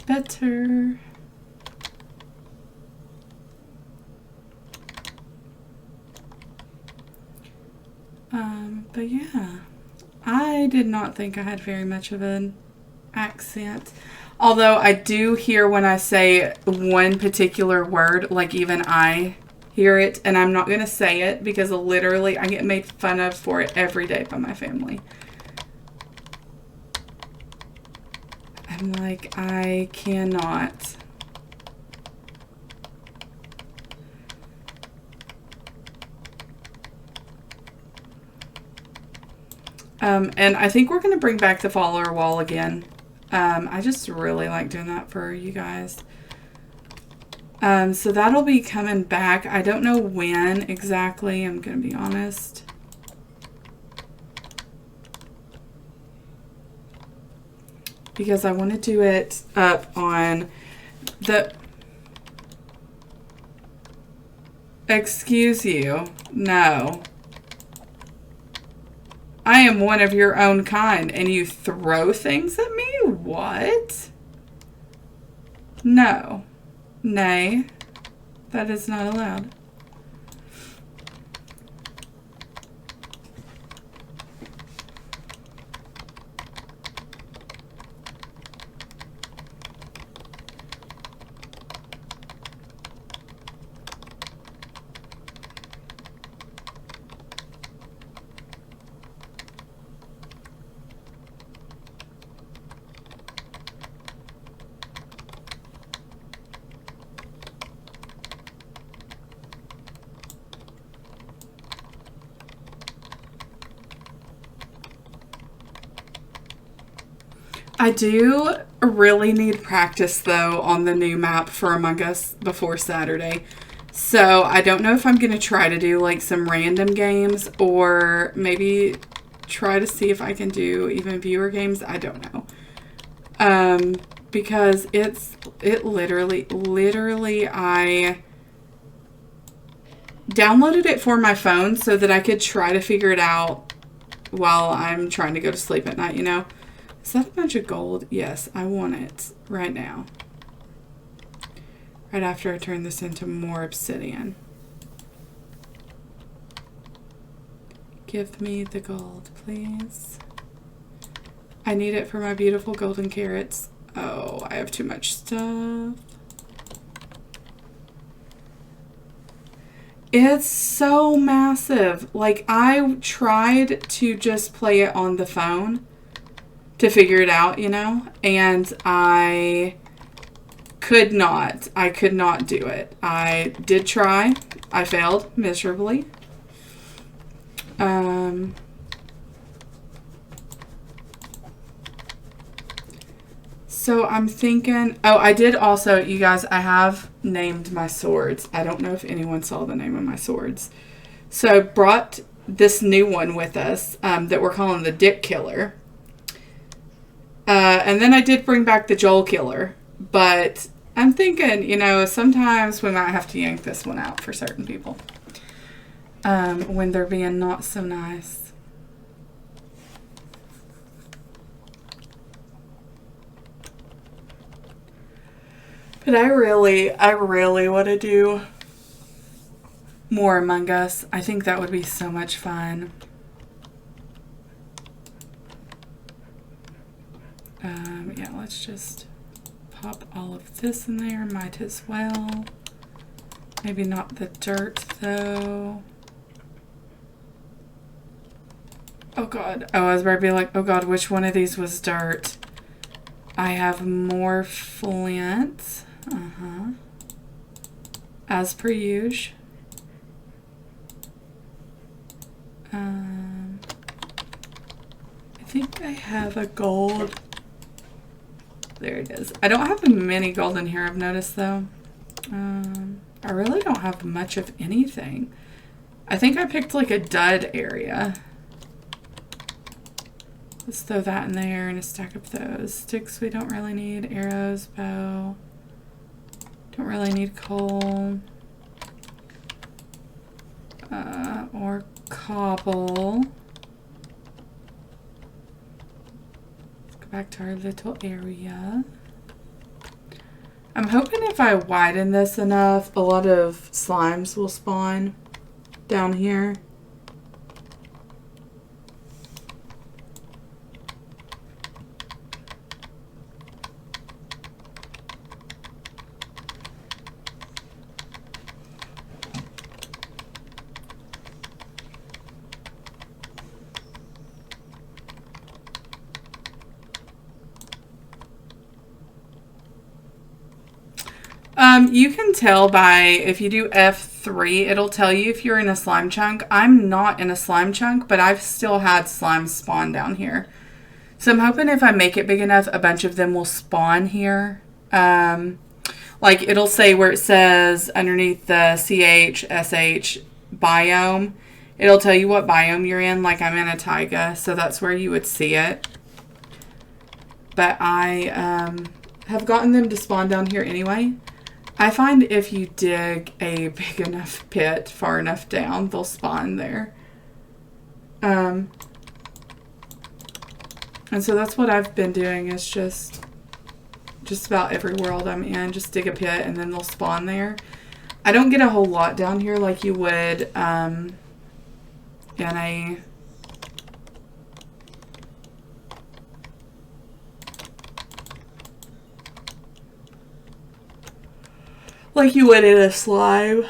Better. But yeah, I did not think I had very much of an accent. Although I do hear when I say one particular word, like even I hear it, and I'm not going to say it because literally I get made fun of for it every day by my family. I'm like, I cannot. And I think we're going to bring back the follower wall again. I just really like doing that for you guys. So that'll be coming back. I don't know when exactly, I'm going to be honest. Because I want to do it up on the... Excuse you. No. I am one of your own kind, and you throw things at me? What? No. Nay. That is not allowed. I do really need practice, though, on the new map for Among Us before Saturday. So I don't know if I'm going to try to do, like, some random games or maybe try to see if I can do even viewer games. I don't know. Because it literally, I downloaded it for my phone so that I could try to figure it out while I'm trying to go to sleep at night, you know? Is that a bunch of gold? Yes, I want it right now. Right after I turn this into more obsidian. Give me the gold, please. I need it for my beautiful golden carrots. Oh, I have too much stuff. It's so massive. Like, I tried to just play it on the phone to figure it out, you know, and I could not do it. I did try. I failed miserably. So I'm thinking, oh, I did also, you guys, I have named my swords. I don't know if anyone saw the name of my swords. So I brought this new one with us that we're calling the Dick Killer. And then I did bring back the Joel Killer, but I'm thinking, you know, sometimes we might have to yank this one out for certain people when they're being not so nice. But I really want to do more Among Us. I think that would be so much fun. Yeah, let's just pop all of this in there. Might as well. Maybe not the dirt, though. Oh, God. Oh, I was about to be like, oh, God, which one of these was dirt? I have more flint. As per usual. I think I have a gold. There it is. I don't have many gold in here, I've noticed, though. I really don't have much of anything. I think I picked like a dud area. Let's throw that in there and a stack of those. Sticks we don't really need. Arrows, bow. Don't really need coal. Or cobble. Let's go back to our little area. I'm hoping if I widen this enough, a lot of slimes will spawn down here. You can tell by, if you do F3, it'll tell you if you're in a slime chunk. I'm not in a slime chunk, but I've still had slime spawn down here. So I'm hoping if I make it big enough, a bunch of them will spawn here. Like it'll say where it says underneath the CHSH biome, it'll tell you what biome you're in. Like I'm in a taiga, so that's where you would see it. But I have gotten them to spawn down here anyway. I find if you dig a big enough pit far enough down, they'll spawn there. And so that's what I've been doing, is just about every world I'm in, just dig a pit and then they'll spawn there. I don't get a whole lot down here like you would in a... like you would in a slime.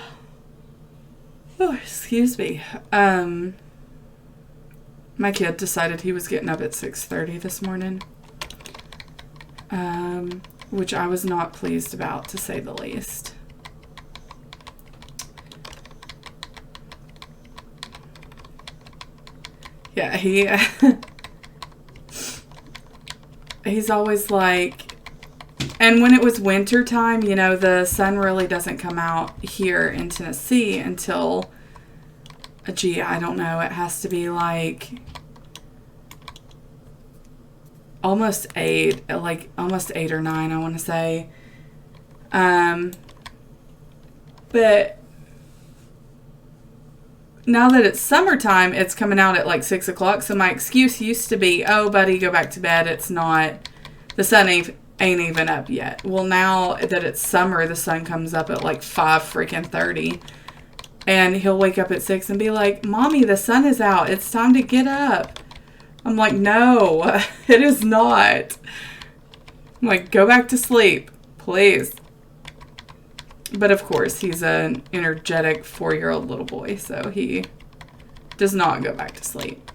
Oh, excuse me. My kid decided he was getting up at 6:30 this morning. Which I was not pleased about, to say the least. Yeah, he's always like... And when it was winter time, you know, the sun really doesn't come out here in Tennessee until, gee, I don't know, it has to be like almost 8 or 9, I want to say. But now that it's summertime, it's coming out at like 6 o'clock. So my excuse used to be, oh, buddy, go back to bed. It's not, the sun ain't even up yet. Well, now that it's summer, the sun comes up at like 5:30. And he'll wake up at 6 and be like, Mommy, the sun is out. It's time to get up. I'm like, no, it is not. I'm like, go back to sleep, please. But of course, he's an energetic 4-year-old little boy, so he does not go back to sleep.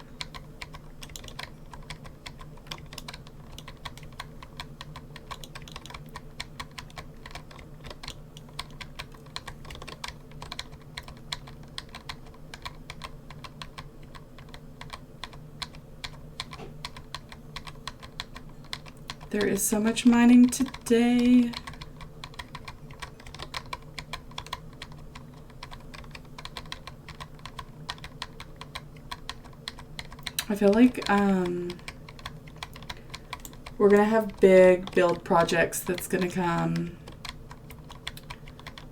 There is so much mining today. I feel like we're gonna have big build projects that's gonna come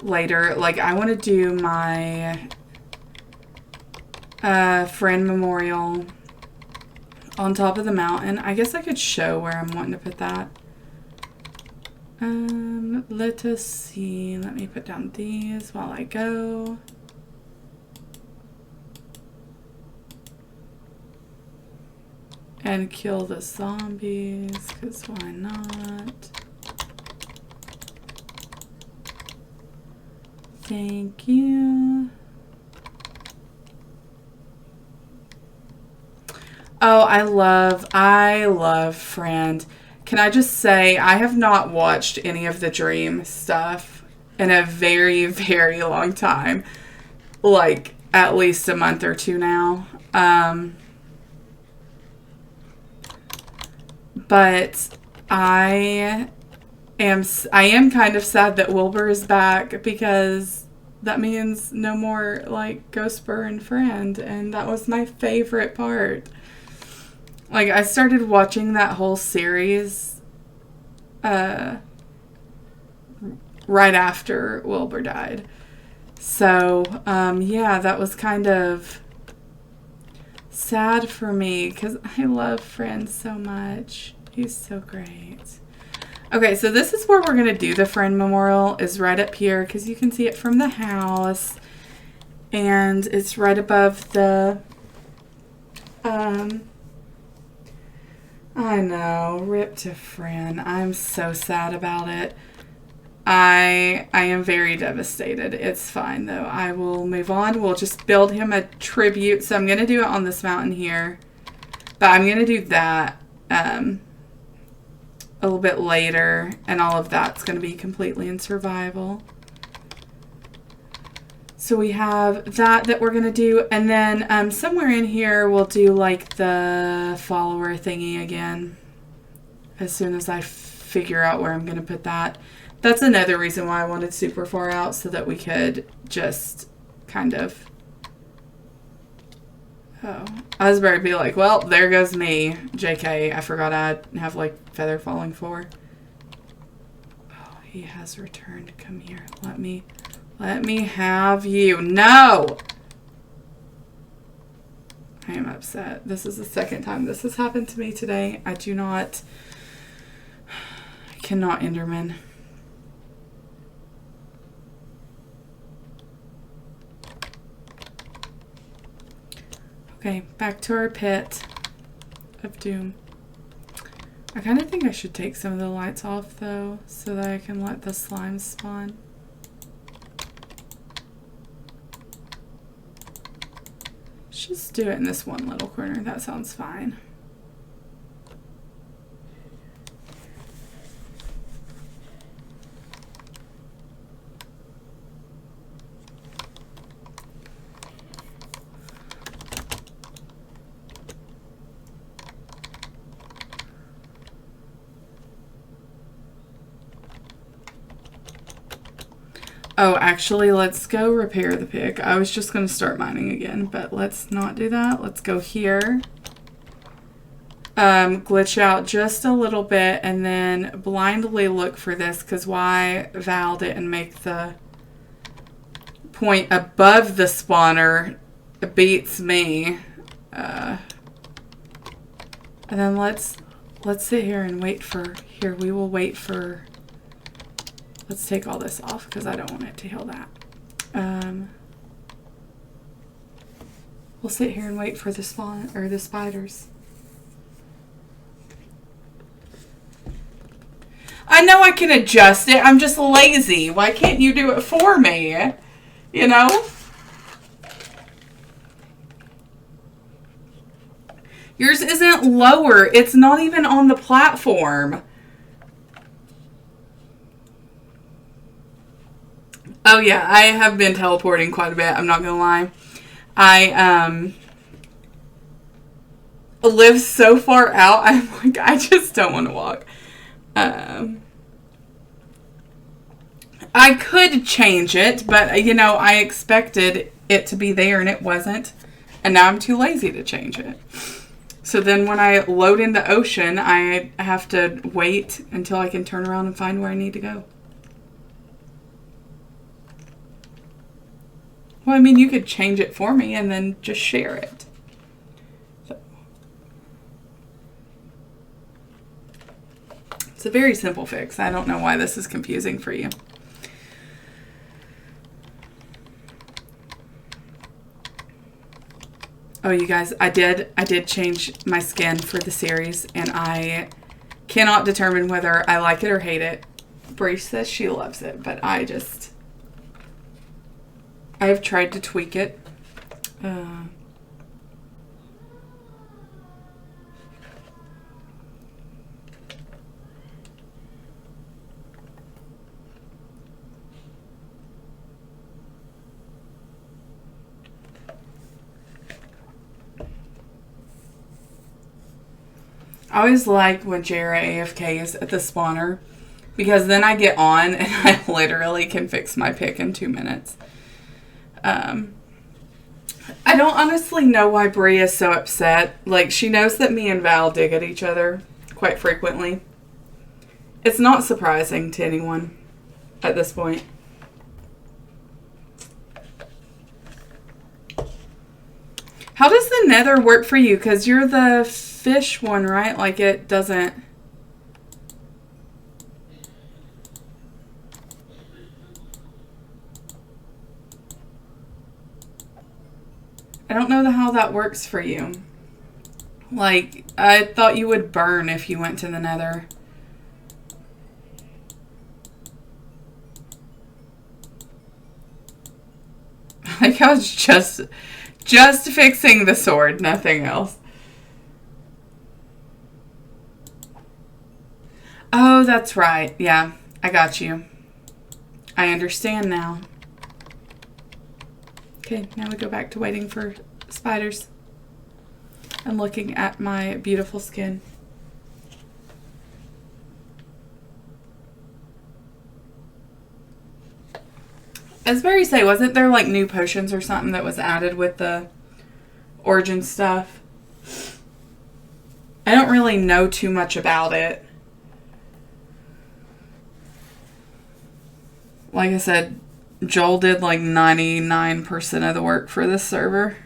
later. Like I want to do my friend memorial on top of the mountain. I guess I could show where I'm wanting to put that. Let us see. Let me put down these while I go. And kill the zombies, because why not? Thank you. Oh, I love friend. can I just say, I have not watched any of the Dream stuff in a very, very long time. Like, at least a month or two now. But I am kind of sad that Wilbur is back, because that means no more, like, Ghost and Friend, and that was my favorite part. Like, I started watching that whole series right after Wilbur died. So, yeah, that was kind of sad for me, because I love Friend so much. He's so great. Okay, so this is where we're going to do the Friend Memorial, is right up here, because you can see it from the house. And it's right above the, I know, rip to Friend. I'm so sad about it. I am very devastated. It's fine, though. I will move on. We'll just build him a tribute. So I'm going to do it on this mountain here. But I'm going to do that a little bit later, and all of that's going to be completely in survival. So we have that we're going to do, and then somewhere in here we'll do like the follower thingy again as soon as I figure out where I'm going to put that. That's another reason why I wanted super far out, so that we could just kind of... Oh, I was about to be like, well, there goes me. JK, I forgot I have, like, feather falling 4. Oh, he has returned. Come here. Let me have you. No! I am upset. This is the second time this has happened to me today. I cannot Enderman. Okay, back to our pit of doom. I kind of think I should take some of the lights off, though, so that I can let the slime spawn. Just do it in this one little corner. That sounds fine. Oh, actually, let's go repair the pick. I was just going to start mining again, but let's not do that. Let's go here. Glitch out just a little bit, and then blindly look for this, because why Val didn't make the point above the spawner beats me. And then let's sit here and wait for... Here, we will wait for... Let's take all this off, because I don't want it to heal that. We'll sit here and wait for the spawn, or the spiders. I know I can adjust it. I'm just lazy. Why can't you do it for me? You know? Yours isn't lower. It's not even on the platform. Oh yeah, I have been teleporting quite a bit. I'm not gonna lie. I live so far out. I'm like, I just don't want to walk. I could change it, but you know, I expected it to be there and it wasn't, and now I'm too lazy to change it. So then when I load in the ocean, I have to wait until I can turn around and find where I need to go. Well, I mean, you could change it for me and then just share it. So. It's a very simple fix. I don't know why this is confusing for you. Oh, you guys, I did change my skin for the series, and I cannot determine whether I like it or hate it. Bree says she loves it, but I've tried to tweak it. I always like when Jara AFKs at the spawner, because then I get on and I literally can fix my pick in 2 minutes. I don't honestly know why Bria is so upset. Like, she knows that me and Val dig at each other quite frequently. It's not surprising to anyone at this point. How does the nether work for you? Because you're the fish one, right? Like, it doesn't... I don't know how that works for you. Like, I thought you would burn if you went to the nether. Like, I was just fixing the sword, nothing else. Oh, that's right. Yeah, I got you. I understand now. Okay, now we go back to waiting for spiders and looking at my beautiful skin. As Barry say, wasn't there like new potions or something that was added with the origin stuff? I don't really know too much about it. Like I said, Joel did like 99% of the work for this server.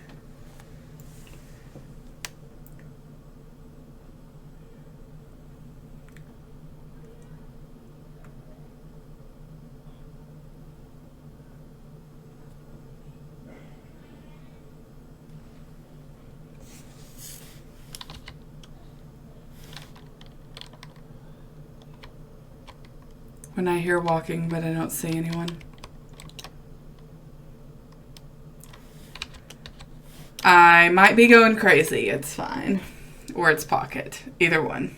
When I hear walking, but I don't see anyone. I might be going crazy. It's fine. Or it's Pocket. Either one.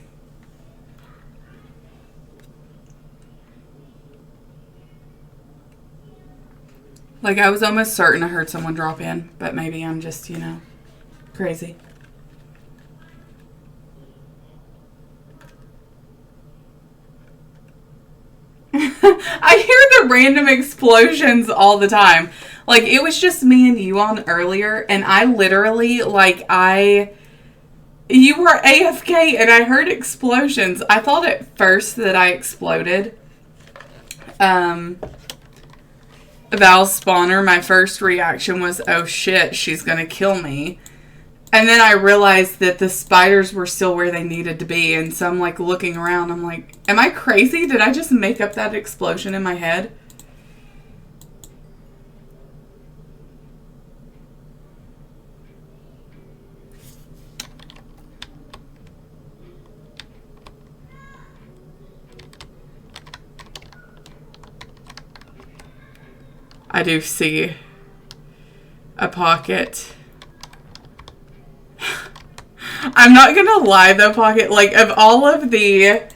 Like, I was almost certain I heard someone drop in, but maybe I'm just, you know, crazy. I hear the random explosions all the time. Like, it was just me and you on earlier, and I literally, like, you were AFK, and I heard explosions. I thought at first that I exploded. Val's spawner, my first reaction was, oh shit, she's gonna kill me. And then I realized that the spiders were still where they needed to be, and so I'm, like, looking around, I'm like, am I crazy? Did I just make up that explosion in my head? I do see a Pocket. I'm not gonna lie though, Pocket, like, of all of the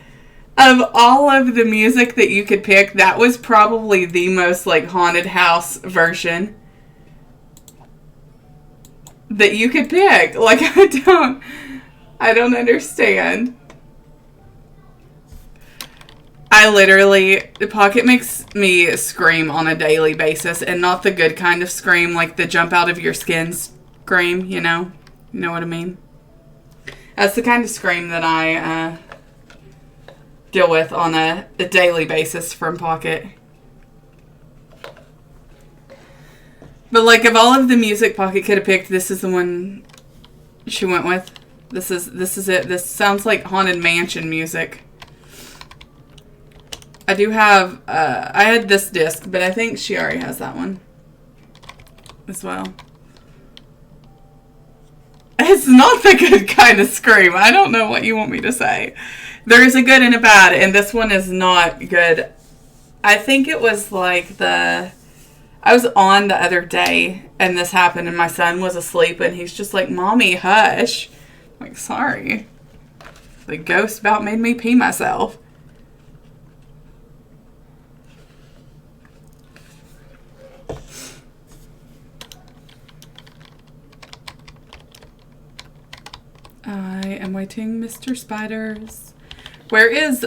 music that you could pick, that was probably the most, like, haunted house version that you could pick. Like, I don't understand. I literally, the Pocket makes me scream on a daily basis, and not the good kind of scream, like the jump out of your skin scream, you know? You know what I mean? That's the kind of scream that I deal with on a daily basis from Pocket. But, like, of all of the music Pocket could have picked, this is the one she went with. This is it. This sounds like Haunted Mansion music. I do have, I had this disc, but I think she already has that one as well. It's not the good kind of scream. I don't know what you want me to say. There is a good and a bad, and this one is not good. I think it was like I was on the other day, and this happened, and my son was asleep, and he's just like, Mommy, hush. I'm like, sorry. The ghost about made me pee myself. I am waiting, Mr. Spiders. Where is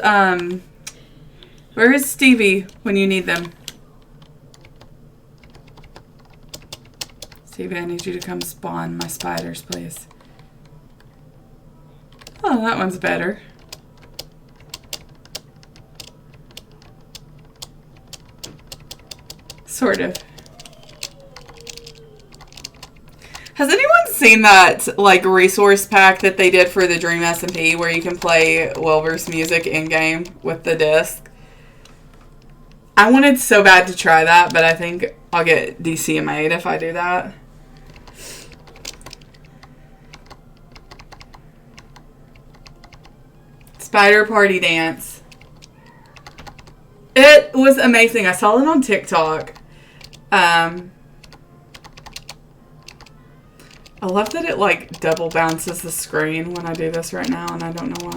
Stevie when you need them? Stevie, I need you to come spawn my spiders, please. Oh, that one's better. Sort of. Has anyone seen that, like, resource pack that they did for the Dream SMP where you can play Wilbur's music in-game with the disc? I wanted so bad to try that, but I think I'll get DCMA'd if I do that. Spider Party Dance. It was amazing. I saw it on TikTok. I love that it, like, double bounces the screen when I do this right now, and I don't know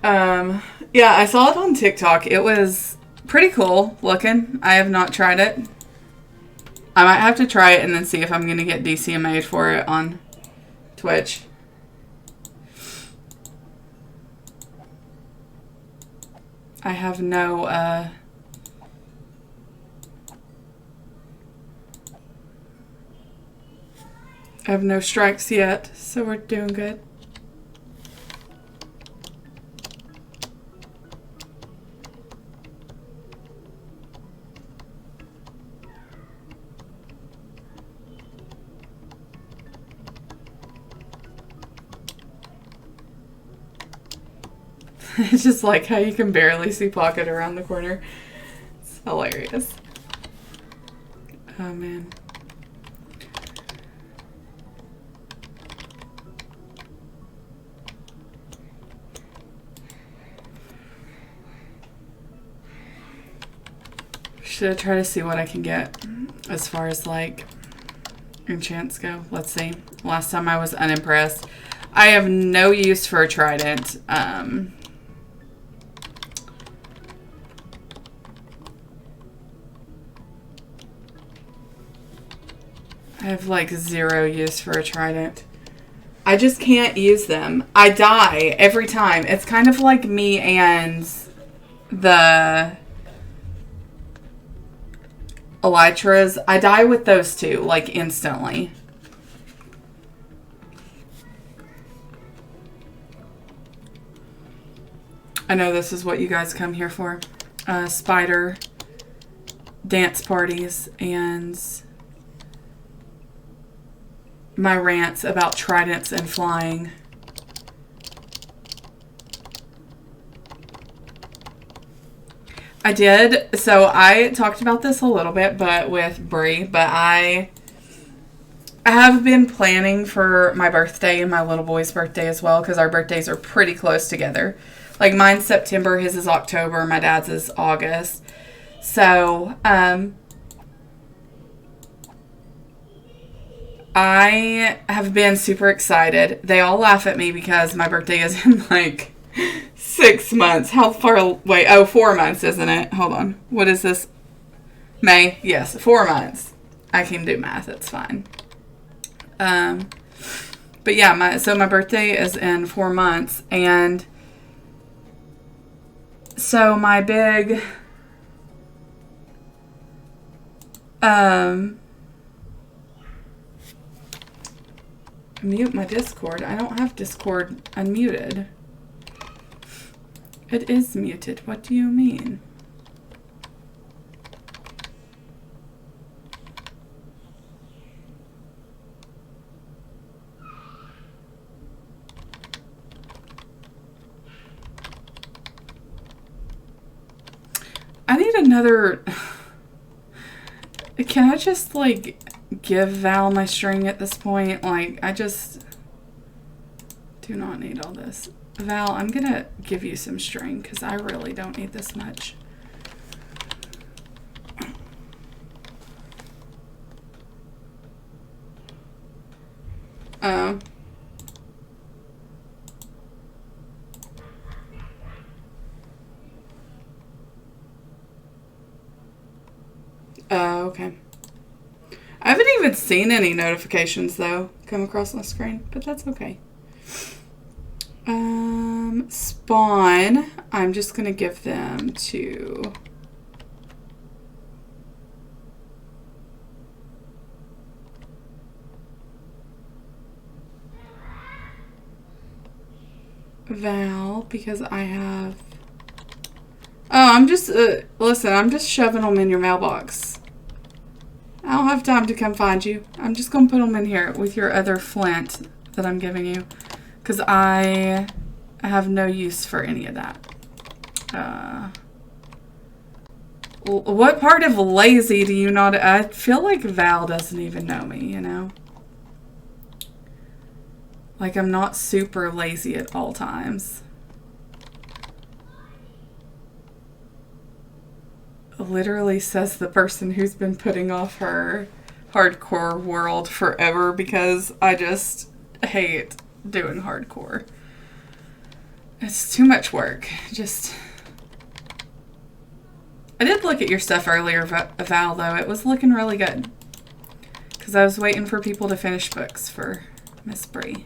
why. Yeah, I saw it on TikTok. It was pretty cool looking. I have not tried it. I might have to try it and then see if I'm going to get DCMA'd for it on Twitch. I have no, I have no strikes yet, so we're doing good. It's just like how you can barely see Pocket around the corner. It's hilarious. Oh, man. Should I try to see what I can get as far as, like, enchants go? Let's see. Last time I was unimpressed. I have no use for a trident. I have, like, zero use for a trident. I just can't use them. I die every time. It's kind of like me and the elytras. I die with those two, like, instantly. I know this is what you guys come here for. Spider dance parties and my rants about tridents and flying. I did. So I talked about this a little bit, but with Brie, but I have been planning for my birthday and my little boy's birthday as well, because our birthdays are pretty close together. Like, mine's September, his is October, my dad's is August. So, I have been super excited. They all laugh at me because my birthday is in, like, 6 months. How far away? Oh, 4 months, isn't it? Hold on. What is this? May? Yes, 4 months. I can do math. It's fine. But yeah, my birthday is in 4 months, and so my big mute my Discord. I don't have Discord unmuted. It is muted. What do you mean? I need another... Can I just, like, give Val my string at this point? Like, I just do not need all this. Val, I'm gonna give you some string because I really don't need this much. Oh. Oh, okay. I haven't even seen any notifications, though, come across my screen, but that's okay. Spawn, I'm just going to give them to... Val, because I have... Oh, I'm just... listen, I'm just shoving them in your mailbox. I don't have time to come find you. I'm just going to put them in here with your other flint that I'm giving you. Because I have no use for any of that. What part of lazy do you not... I feel like Val doesn't even know me, you know? Like, I'm not super lazy at all times. Literally says the person who's been putting off her hardcore world forever because I just hate doing hardcore. It's too much work. Just... I did look at your stuff earlier, Val, though. It was looking really good. Because I was waiting for people to finish books for Miss Bree.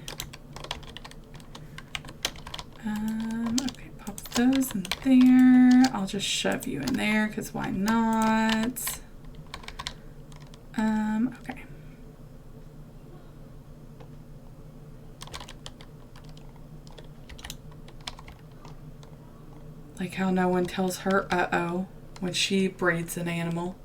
Okay, pop those in there. I'll just shove you in there, because why not? Okay. Like how no one tells her uh-oh when she breeds an animal.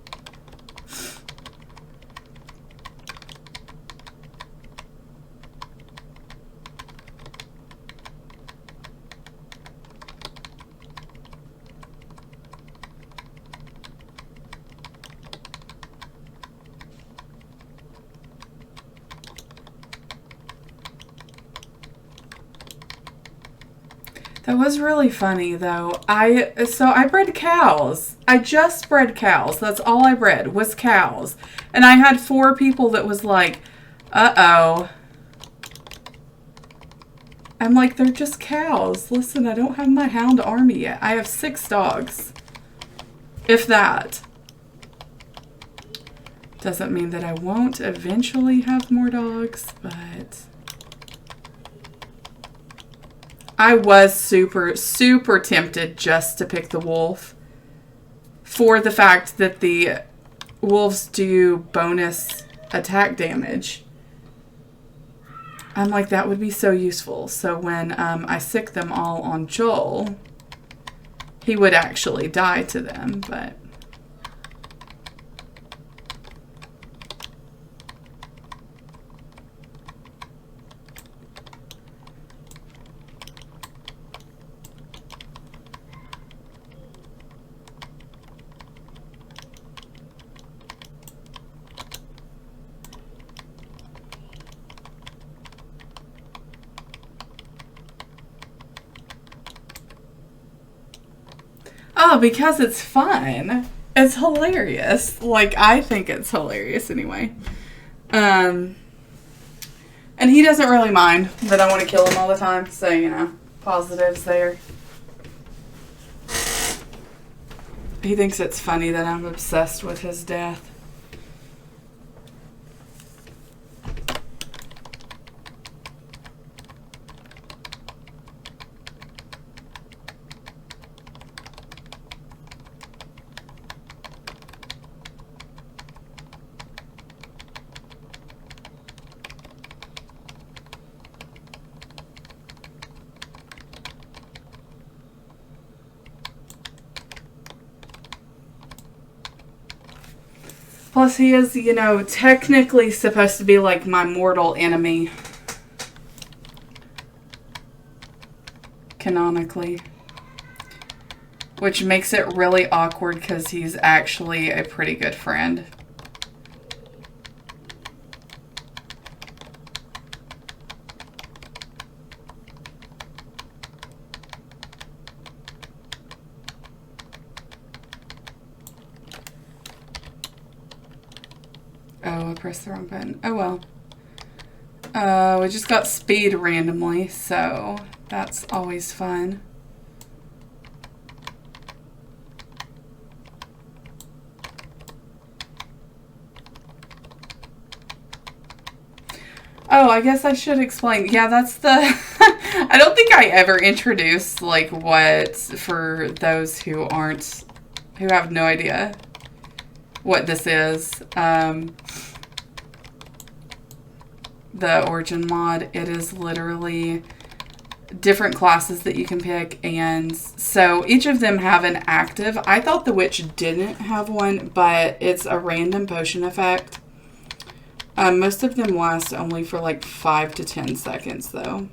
That was really funny, though. So I bred cows. I just bred cows. That's all I bred was cows. And I had 4 people that was like, uh-oh. I'm like, they're just cows. Listen, I don't have my hound army yet. I have 6 dogs. If that. Doesn't mean that I won't eventually have more dogs, but... I was super, super tempted just to pick the wolf for the fact that the wolves do bonus attack damage. I'm like, that would be so useful. So when I sick them all on Joel, he would actually die to them, but... Oh, because it's fun. It's hilarious. Like, I think it's hilarious anyway. And he doesn't really mind that I want to kill him all the time. So, you know, positives there. He thinks it's funny that I'm obsessed with his death. Plus, he is, you know, technically supposed to be like my mortal enemy. Canonically. Which makes it really awkward because he's actually a pretty good friend. Oh, I pressed the wrong button. Oh, well. We just got speed randomly, so that's always fun. Oh, I guess I should explain. Yeah, that's the... I don't think I ever introduced, like, what, for those who aren't, who have no idea what this is. The Origin mod, it is literally different classes that you can pick, and so each of them have an active. I thought the witch didn't have one, but it's a random potion effect. Most of them last only for like 5 to 10 seconds though.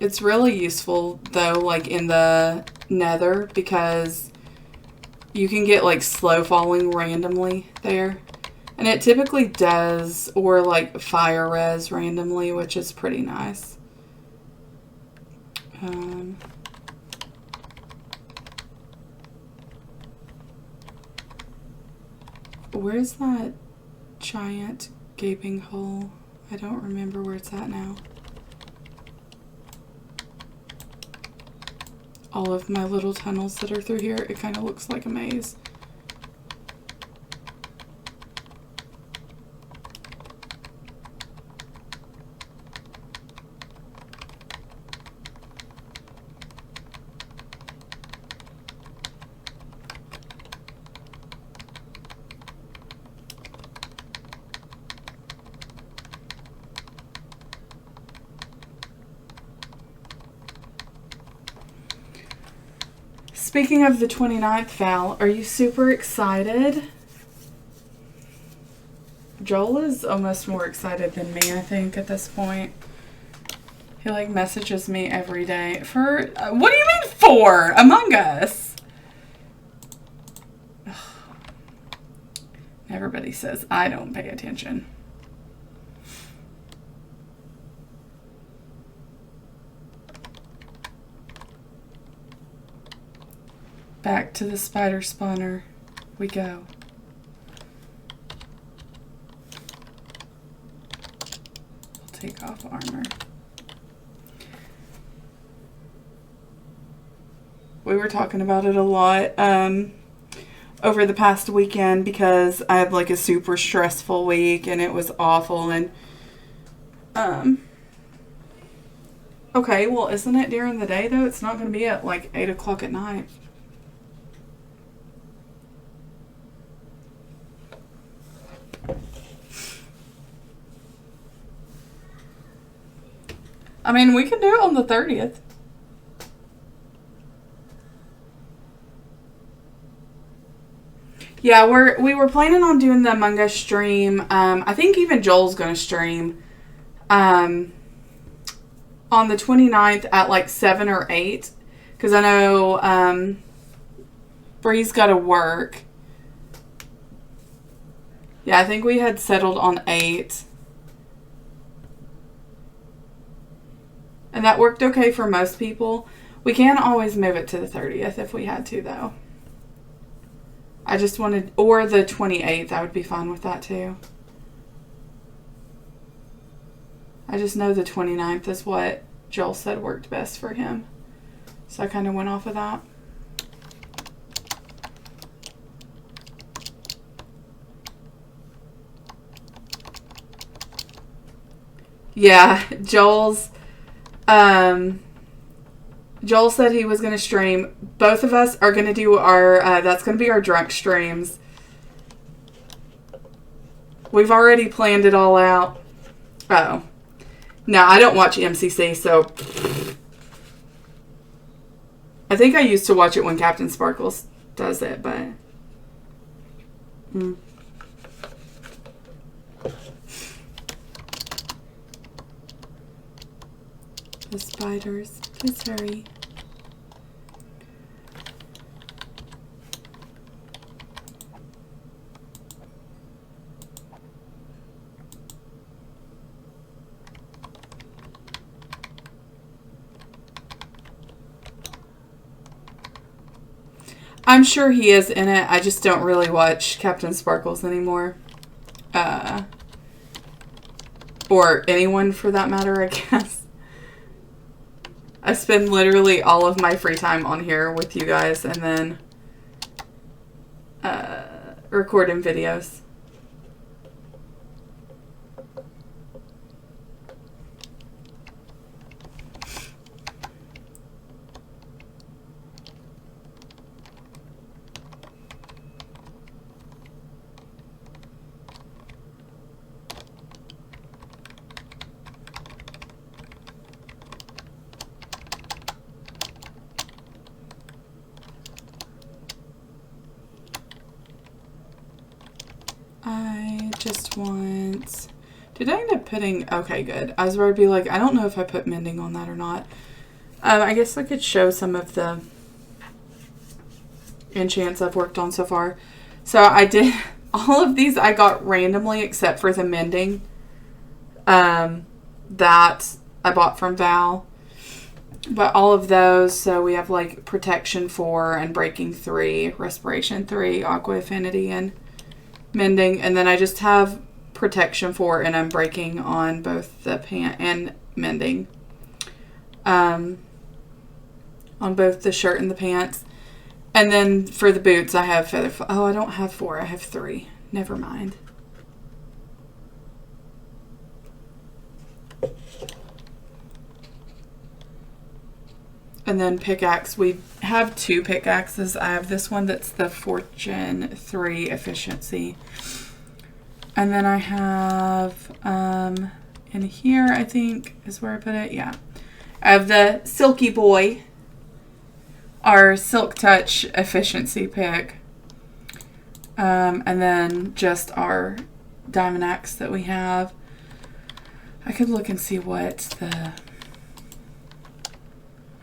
It's really useful though, like in the Nether, because you can get like slow falling randomly there. And it typically does, or like fire res randomly, which is pretty nice. Where's that giant gaping hole? I don't remember where it's at now. All of my little tunnels that are through here, it kind of looks like a maze. Speaking of the 29th, Val, are you super excited? Joel is almost more excited than me, I think, at this point. He, like, messages me every day. For, what do you mean for? Among Us. Ugh. Everybody says I don't pay attention. Back to the spider spawner we go. We'll take off armor. We were talking about it a lot over the past weekend because I had like a super stressful week and it was awful. And okay, well, isn't it during the day though? It's not going to be at like 8 o'clock at night. I mean, we can do it on the 30th. Yeah, we were planning on doing the Among Us stream. I think even Joel's going to stream on the 29th at like 7 or 8. Because I know Bree's got to work. Yeah, I think we had settled on 8. And that worked okay for most people. We can always move it to the 30th if we had to, though. I just wanted... Or the 28th, I would be fine with that, too. I just know the 29th is what Joel said worked best for him. So I kind of went off of that. Yeah, Joel said he was going to stream. Both of us are going to do our, that's going to be our drunk streams. We've already planned it all out. Oh. No, I don't watch MCC, so. I think I used to watch it when Captain Sparkles does it, but. The spiders. Please hurry. I'm sure he is in it. I just don't really watch Captain Sparkles anymore. Or anyone for that matter, I guess. I spend literally all of my free time on here with you guys, and then recording videos. I just want... Did I end up putting... Okay, good. I was about to be like, I don't know if I put mending on that or not. I guess I could show some of the enchants I've worked on so far. So I did... All of these I got randomly except for the mending. That I bought from Val. But all of those, so we have like Protection 4 and Breaking 3, Respiration 3, Aqua Affinity, and mending. And then I just have Protection 4 and I'm breaking on both the pant and mending. On both the shirt and the pants. And then for the boots I have Feather... Oh, I don't have 4. I have 3. Never mind. And then pickaxe. We have 2 pickaxes. I have this one that's the Fortune 3 efficiency. And then I have, in here, I think, is where I put it. Yeah. I have the Silky Boy, our Silk Touch efficiency pick. And then just our Diamond Axe that we have. I could look and see what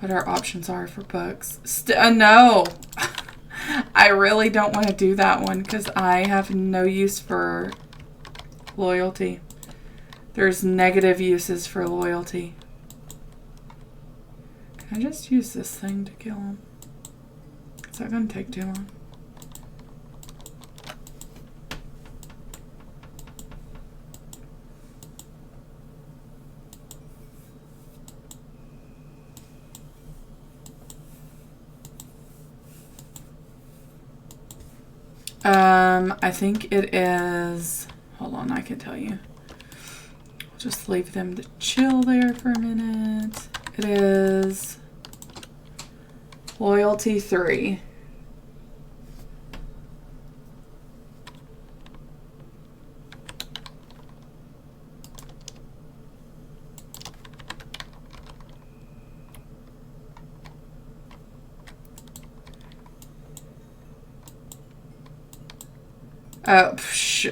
our options are for books. No! I really don't want to do that one because I have no use for loyalty. There's negative uses for loyalty. Can I just use this thing to kill him? Is that going to take too long? I think it is... Hold on, I can tell you. I'll just leave them to chill there for a minute. It is... Loyalty 3.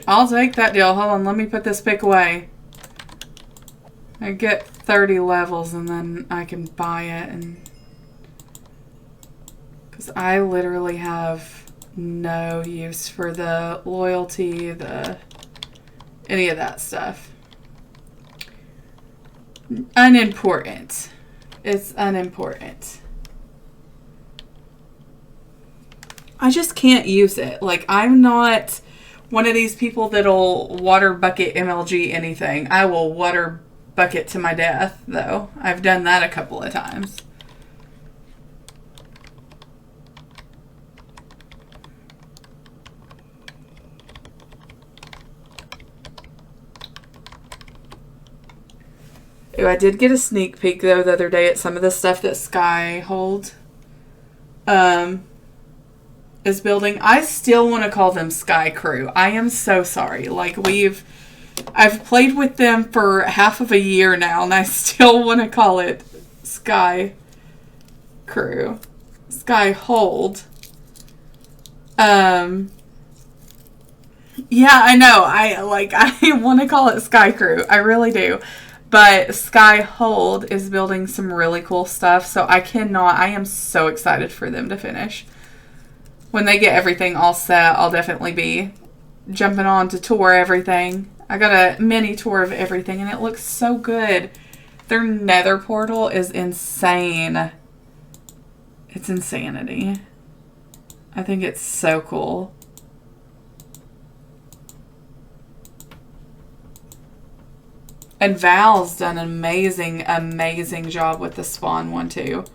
I'll take that deal. Hold on, let me put this pick away. I get 30 levels and then I can buy it. And because I literally have no use for the loyalty, any of that stuff. Unimportant. It's unimportant. I just can't use it. Like, I'm not one of these people that'll water bucket MLG anything. I will water bucket to my death, though. I've done that a couple of times. Ooh, I did get a sneak peek, though, the other day at some of the stuff that Skyhold is building. I still want to call them Sky Crew. I am so sorry. Like, I've played with them for half of a year now, and I still want to call it Sky Crew. Skyhold. Yeah, I know. I want to call it Sky Crew. I really do. But Skyhold is building some really cool stuff, so I am so excited for them to finish. When they get everything all set, I'll definitely be jumping on to tour everything. I got a mini tour of everything, and it looks so good. Their nether portal is insane. It's insanity. I think it's so cool. And Val's done an amazing, amazing job with the Spawn one, too.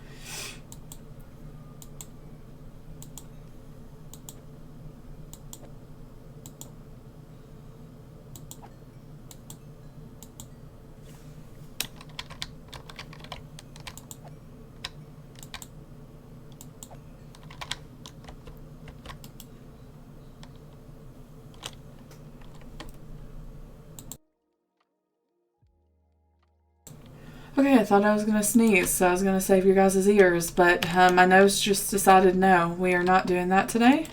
Okay, I thought I was going to sneeze, so I was going to save your guys' ears, but my nose just decided no, we are not doing that today.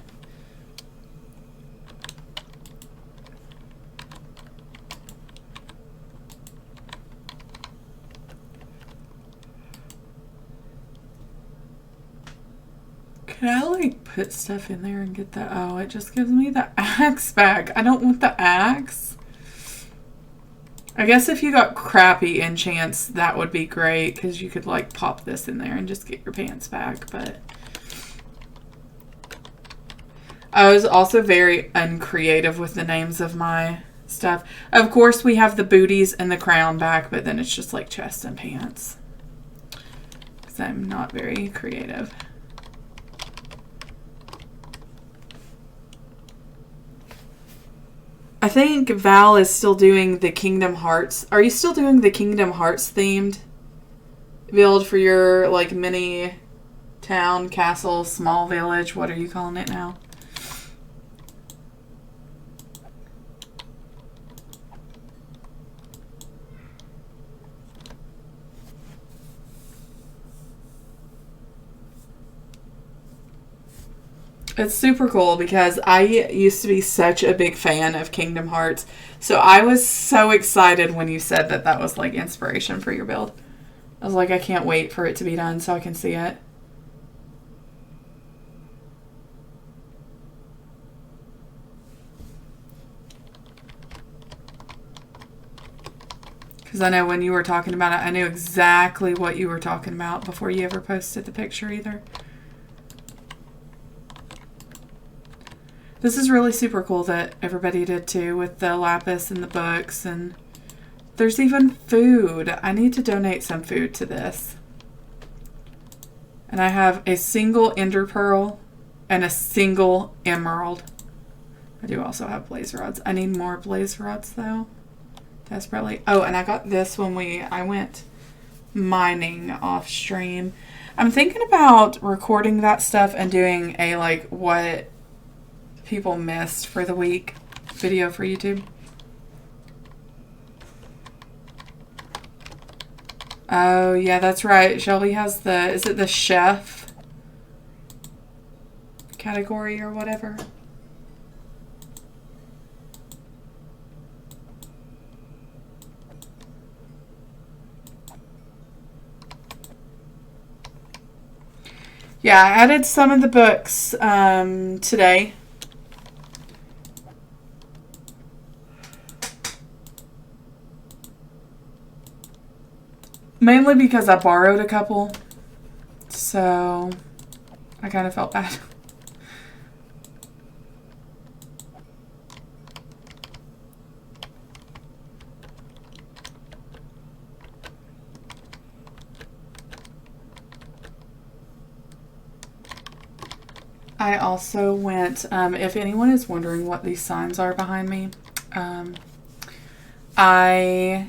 Can I, like, put stuff in there and get the... Oh, it just gives me the axe back. I don't want the axe. I guess if you got crappy enchants, that would be great, because you could, like, pop this in there and just get your pants back, but... I was also very uncreative with the names of my stuff. Of course, we have the booties and the crown back, but then it's just, like, chest and pants. Because I'm not very creative. I think Val is still doing the Kingdom Hearts. Are you still doing the Kingdom Hearts themed build for your, like, mini town, castle, small village? What are you calling it now? It's super cool because I used to be such a big fan of Kingdom Hearts. So I was so excited when you said that that was like inspiration for your build. I was like, I can't wait for it to be done so I can see it. Because I know when you were talking about it, I knew exactly what you were talking about before you ever posted the picture either. This is really super cool that everybody did too with the lapis and the books, and there's even food. I need to donate some food to this. And I have a single ender pearl and a single emerald. I do also have blaze rods. I need more blaze rods though. Desperately. Oh, and I got this when I went mining off stream. I'm thinking about recording that stuff and doing a like what people missed for the week video for YouTube. Oh, yeah, that's right. Shelby has the, is it the chef category or whatever? Yeah, I added some of the books today. Mainly because I borrowed a couple, so I kind of felt bad. I also went, if anyone is wondering what these signs are behind me, I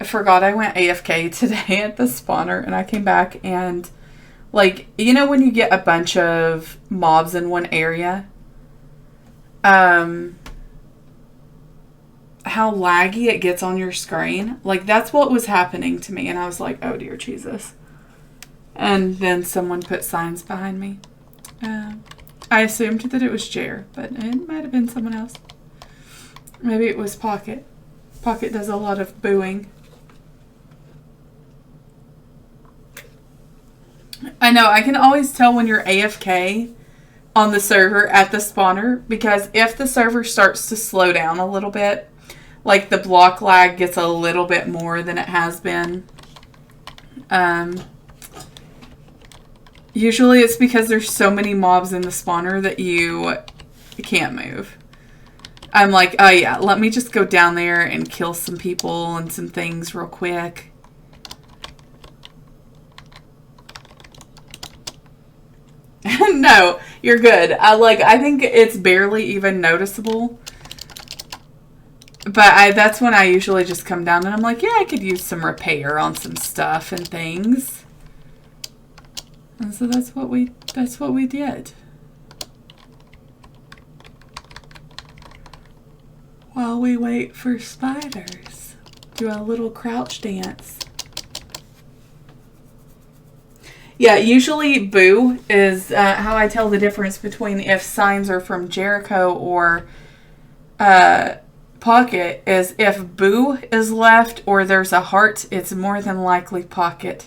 forgot I went AFK today at the spawner, and I came back and, like, you know when you get a bunch of mobs in one area? How laggy it gets on your screen. Like, that's what was happening to me, and I was like, oh dear Jesus. And then someone put signs behind me. I assumed that it was Jer, but it might have been someone else. Maybe it was Pocket. Pocket does a lot of booing. I know, I can always tell when you're AFK on the server at the spawner, because if the server starts to slow down a little bit, like the block lag gets a little bit more than it has been. Usually it's because there's so many mobs in the spawner that you can't move. I'm like, oh yeah, let me just go down there and kill some people and some things real quick. No, you're good. I think it's barely even noticeable. But that's when I usually just come down and I'm like, yeah, I could use some repair on some stuff and things. And so that's what we did. While we wait for spiders. Do a little crouch dance. Yeah, usually boo is how I tell the difference between if signs are from Jericho or Pocket is if boo is left or there's a heart, it's more than likely Pocket.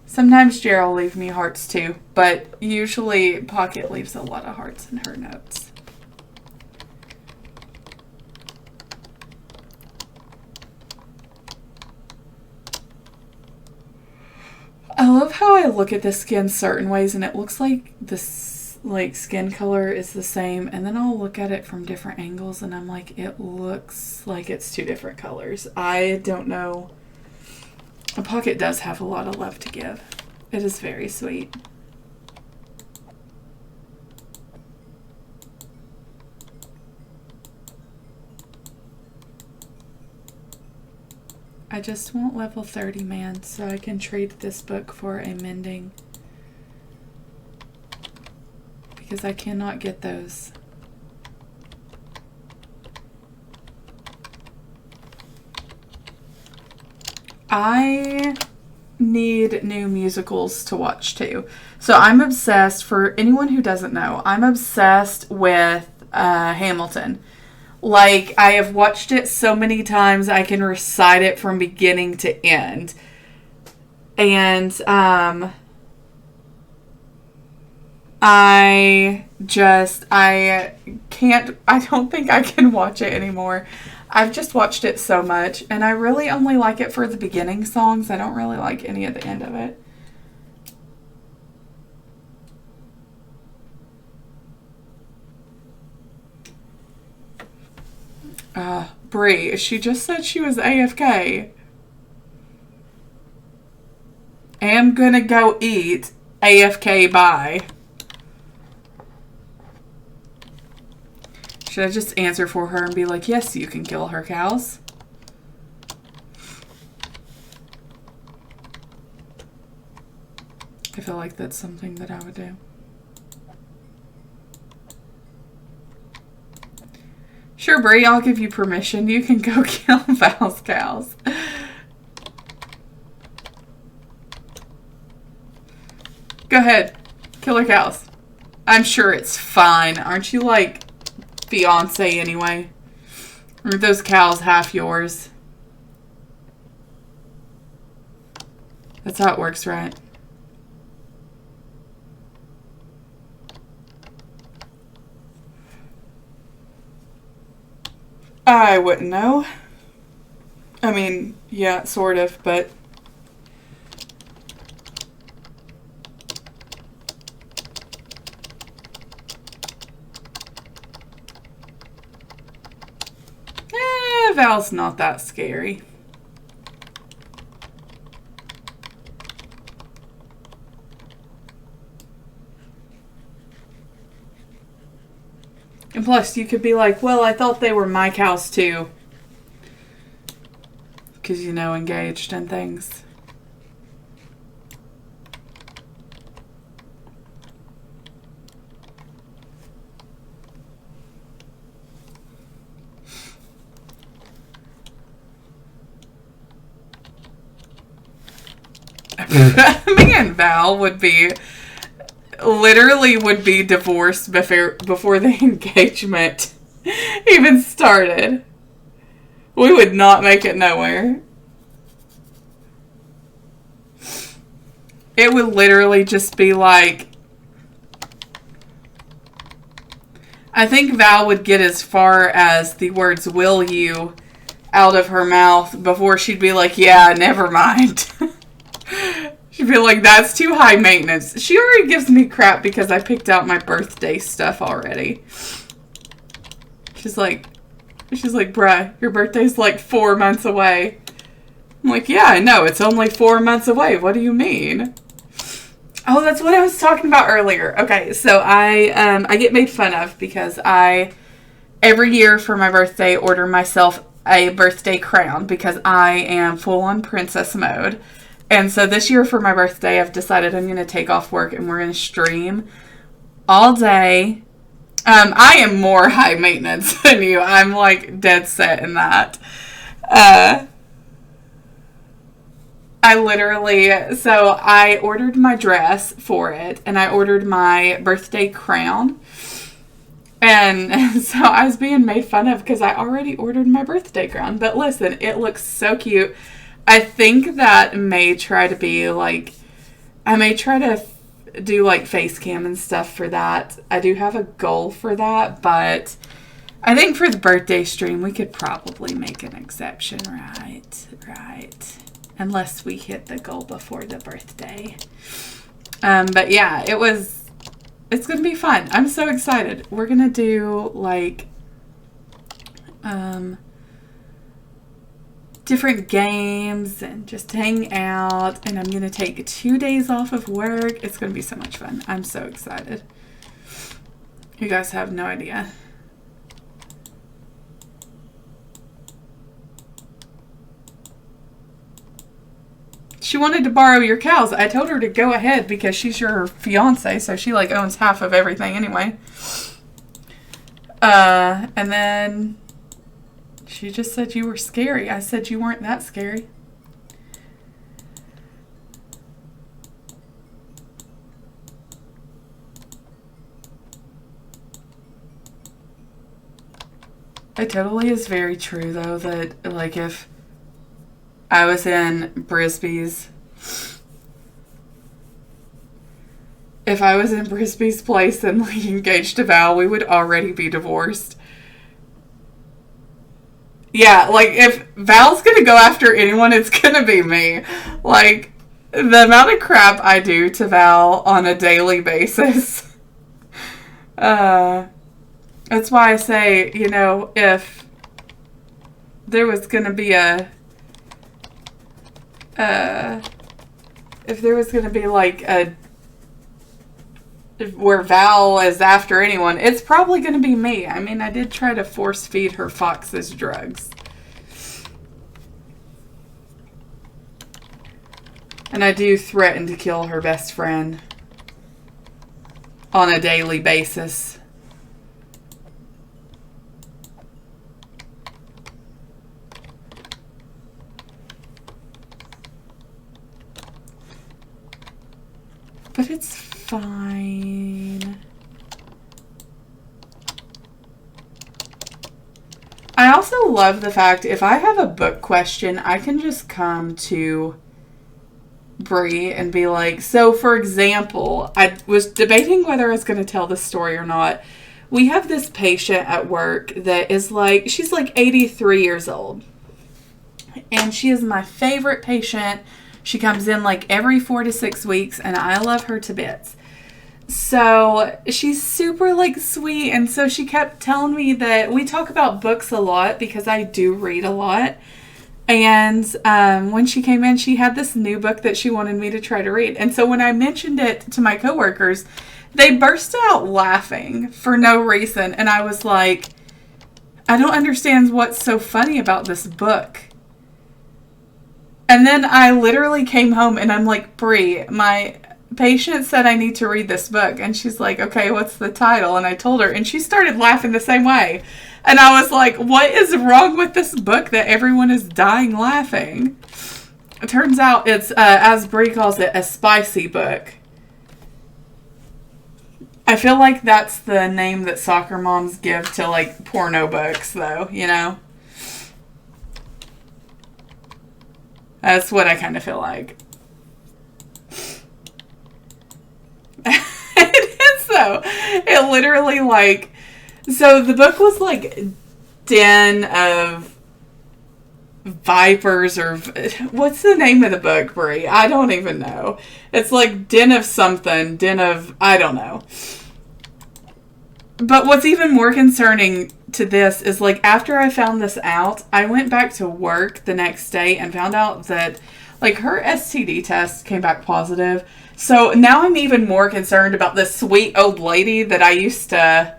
Sometimes Jer will leave me hearts too, but usually Pocket leaves a lot of hearts in her notes. I love how I look at the skin certain ways and it looks like this skin color is the same, and then I'll look at it from different angles and I'm like, it looks like it's two different colors. I don't know. A Pocket does have a lot of love to give. It is very sweet. I just want level 30, man, so I can trade this book for a mending. Because I cannot get those. I need new musicals to watch too. So I'm obsessed, for anyone who doesn't know, I'm obsessed with Hamilton. Like, I have watched it so many times, I can recite it from beginning to end. And, I don't think I can watch it anymore. I've just watched it so much, and I really only like it for the beginning songs. I don't really like any at the end of it. Brie, she just said she was AFK. Am gonna go eat. AFK, bye. Should I just answer for her and be like, yes, you can kill her cows? I feel like that's something that I would do. Sure, Brie, I'll give you permission. You can go kill Val's cows. Go ahead. Kill her cows. I'm sure it's fine. Aren't you like fiance anyway? Or are those cows half yours? That's how it works, right? I wouldn't know. I mean, yeah, sort of, but... Val's not that scary. And plus, you could be like, well, I thought they were my cows too. Because, you know, engaged and things. Me and Val would be... literally would be divorced before the engagement even started. We would not make it nowhere. It would literally just be like... I think Val would get as far as the words, will you, out of her mouth before she'd be like, yeah, never mind. She'd be like, that's too high maintenance. She already gives me crap because I picked out my birthday stuff already. She's like, bruh, your birthday's like 4 months away. I'm like, yeah, I know. It's only 4 months away. What do you mean? Oh, that's what I was talking about earlier. Okay, so I get made fun of because I, every year for my birthday, order myself a birthday crown because I am full on princess mode. And so this year for my birthday, I've decided I'm going to take off work and we're going to stream all day. I am more high maintenance than you. I'm, like, dead set in that. I literally, so I ordered my dress for it, and I ordered my birthday crown. And so I was being made fun of because I already ordered my birthday crown. But listen, it looks so cute. I think that may try to be like, I may try to do like face cam and stuff for that. I do have a goal for that, but I think for the birthday stream, we could probably make an exception, right? Right. Unless we hit the goal before the birthday. But yeah, it's going to be fun. I'm so excited. We're going to do like different games and just hang out. And I'm going to take 2 days off of work. It's going to be so much fun. I'm so excited. You guys have no idea. She wanted to borrow your cows. I told her to go ahead because she's your fiance, so she like owns half of everything anyway. And then she just said you were scary. I said you weren't that scary. It totally is very true though that like if I was in Brisby's. If I was in Brisby's place and like engaged to Val, we would already be divorced. Yeah, like if Val's gonna go after anyone, it's gonna be me. Like the amount of crap I do to Val on a daily basis. That's why I say, you know, if there was gonna be if there was going to be like where Val is after anyone, it's probably going to be me. I mean, I did try to force feed her foxes drugs. And I do threaten to kill her best friend on a daily basis. But it's fine. I also love the fact if I have a book question, I can just come to Brie and be like, so for example, I was debating whether I was going to tell this story or not. We have this patient at work that is like, she's like 83 years old. And she is my favorite patient. She comes in like every 4 to 6 weeks, and I love her to bits. So she's super like sweet, and so she kept telling me that we talk about books a lot because I do read a lot. And when she came in, she had this new book that she wanted me to try to read. And so when I mentioned it to my coworkers, they burst out laughing for no reason. And I was like, I don't understand what's so funny about this book. And then I literally came home and I'm like, Brie, my patient said I need to read this book. And she's like, okay, what's the title? And I told her, and she started laughing the same way. And I was like, what is wrong with this book that everyone is dying laughing? It turns out it's, as Brie calls it, a spicy book. I feel like that's the name that soccer moms give to like porno books though, you know? That's what I kind of feel like. It is though. It literally like, so the book was like Den of Vipers or what's the name of the book, Brie? I don't even know. It's like Den of something, Den of, I don't know. But what's even more concerning to this is like after I found this out, I went back to work the next day and found out that like her STD test came back positive. So now I'm even more concerned about this sweet old lady that I used to,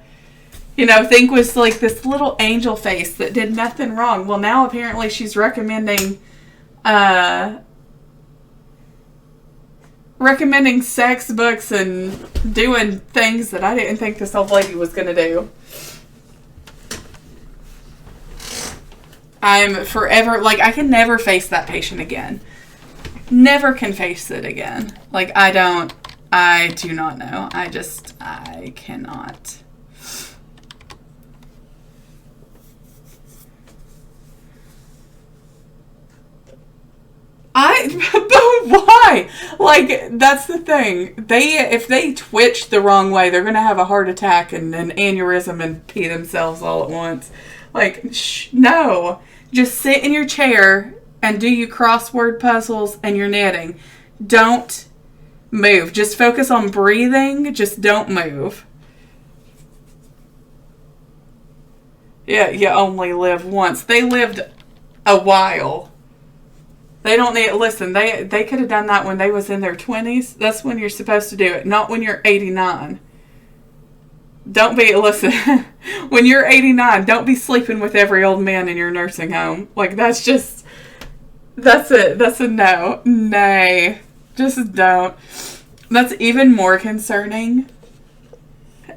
you know, think was like this little angel face that did nothing wrong. Well, now apparently she's recommending sex books and doing things that I didn't think this old lady was going to do. I'm forever, like, I can never face that patient again. never can face it again. Like, I do not know. I cannot. But why? Like, that's the thing. If they twitch the wrong way, they're gonna have a heart attack and an aneurysm and pee themselves all at once. Like, no. Just sit in your chair and do your crossword puzzles and your knitting. Don't move. Just focus on breathing. Just don't move. Yeah, you only live once. They lived a while. They don't need, listen, they could have done that when they was in their 20s. That's when you're supposed to do it, not when you're 89. Listen, when you're 89, don't be sleeping with every old man in your nursing home. Like, that's a no. Nay. Just don't. That's even more concerning.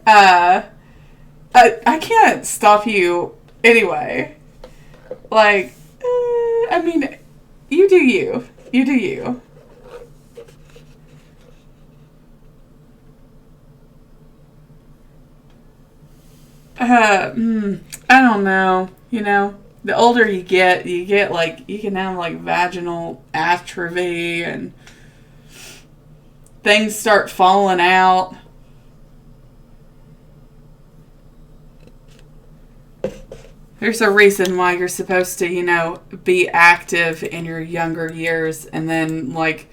I can't stop you anyway. Like, I mean, you do you. You do you. I don't know. You know, the older you get like, you can have like vaginal atrophy and things start falling out. There's a reason why you're supposed to, you know, be active in your younger years, and then, like,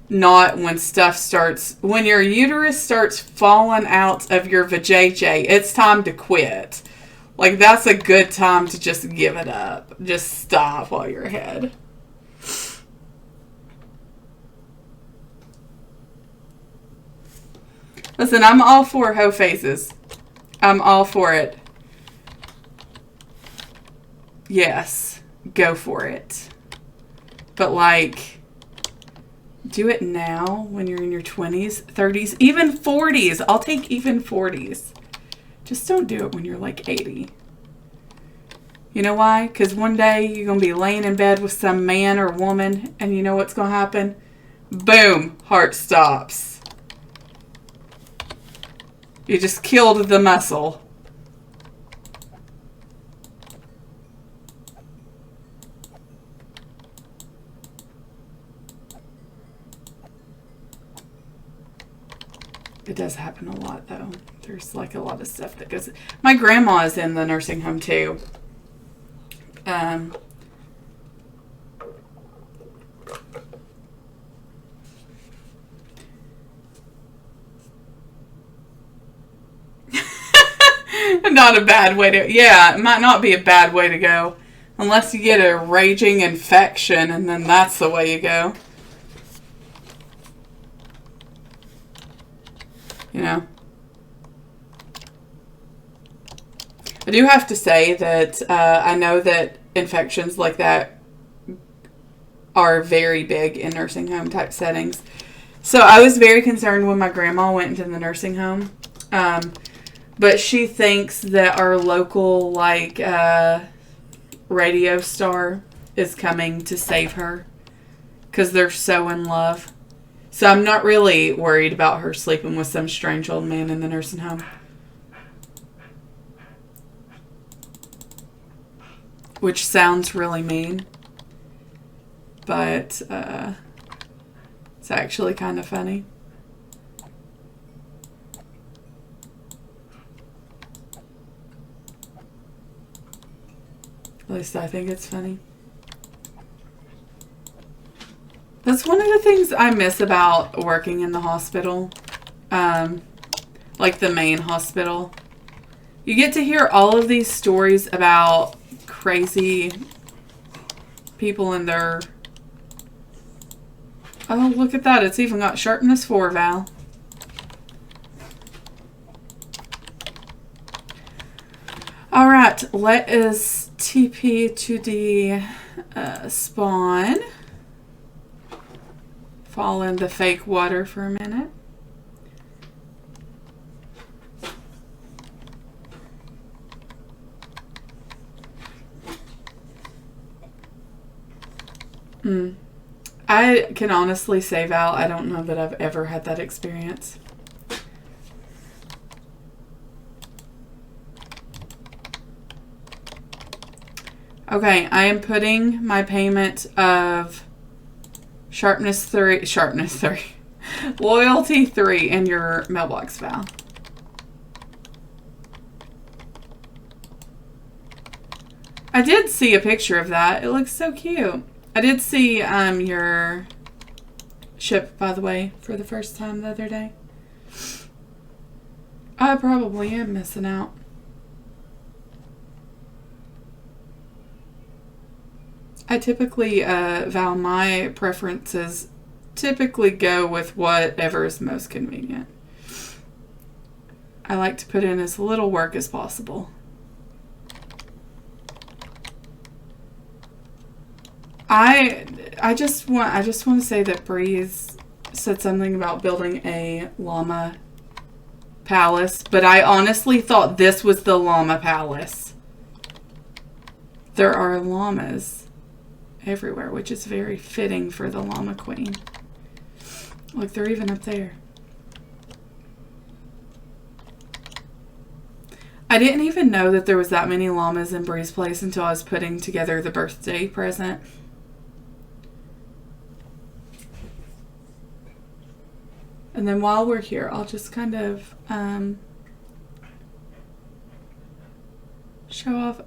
not when your uterus starts falling out of your vajayjay, it's time to quit. Like, that's a good time to just give it up. Just stop while you're ahead. Listen, I'm all for hoe phases. I'm all for it. Yes, go for it. But, like, do it now when you're in your 20s, 30s, even 40s. I'll take even 40s. Just don't do it when you're like 80. You know why? Because one day you're going to be laying in bed with some man or woman, and you know what's going to happen? Boom, heart stops. You just killed the muscle. It does happen a lot, though. There's, like, a lot of stuff that goes... My grandma is in the nursing home, too. Not a bad way to... Yeah, it might not be a bad way to go. Unless you get a raging infection, and then that's the way you go. You know? I do have to say that I know that infections like that are very big in nursing home type settings. So I was very concerned when my grandma went into the nursing home. But she thinks that our local, like, radio star is coming to save her. Because they're so in love. So I'm not really worried about her sleeping with some strange old man in the nursing home. Which sounds really mean. But it's actually kind of funny. At least I think it's funny. That's one of the things I miss about working in the hospital. Like the main hospital. You get to hear all of these stories about crazy people in their... Oh, look at that. It's even got sharpness 4, Val. Alright, let us TP to the spawn. Fall in the fake water for a minute. I can honestly say, Val, I don't know that I've ever had that experience. Okay, I am putting my payment of sharpness 3, loyalty 3 in your mailbox, Val. I did see a picture of that. It looks so cute. I did see your ship, by the way, for the first time the other day. I probably am missing out. I typically, Val, my preferences typically go with whatever is most convenient. I like to put in as little work as possible. I just want to say that Breeze said something about building a llama palace, but I honestly thought this was the llama palace. There are llamas everywhere, which is very fitting for the llama queen. Look, they're even up there. I didn't even know that there was that many llamas in Bree's place until I was putting together the birthday present. And then while we're here, I'll just kind of show off.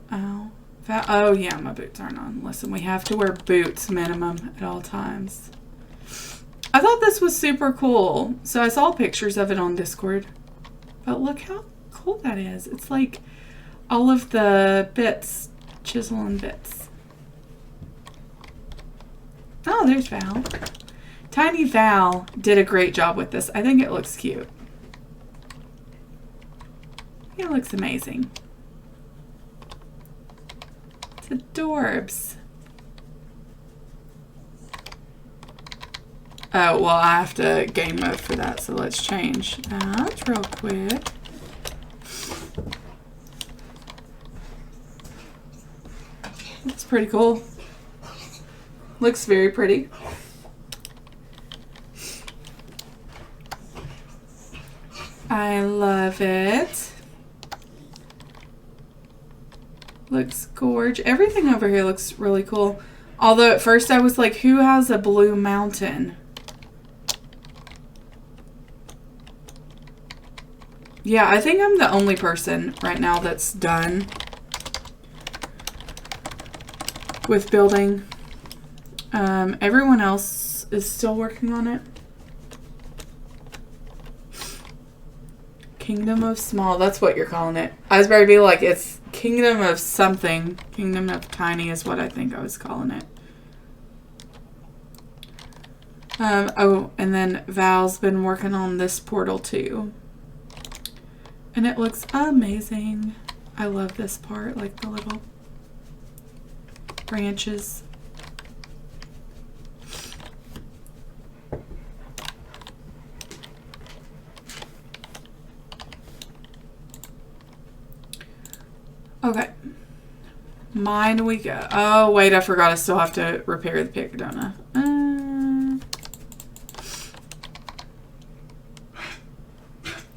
Oh yeah, my boots aren't on. Listen, we have to wear boots minimum at all times. I thought this was super cool. So I saw pictures of it on Discord. But look how cool that is. It's like all of the bits, chisel and bits. Oh, there's Val. Tiny Val did a great job with this. I think it looks cute. It looks amazing. It's adorbs. Oh, well, I have to game mode for that, so let's change that real quick. It's pretty cool. Looks very pretty. I love it. Looks gorgeous. Everything over here looks really cool. Although at first I was like, who has a blue mountain? Yeah, I think I'm the only person right now that's done with building. Everyone else is still working on it. Kingdom of Small, that's what you're calling it. I was about to be like, it's Kingdom of something. Kingdom of Tiny is what I think I was calling it. Oh, and then Val's been working on this portal too. And it looks amazing. I love this part, like the little branches. Okay. Mine we go. Oh, wait, I forgot I still have to repair the pick, don't I?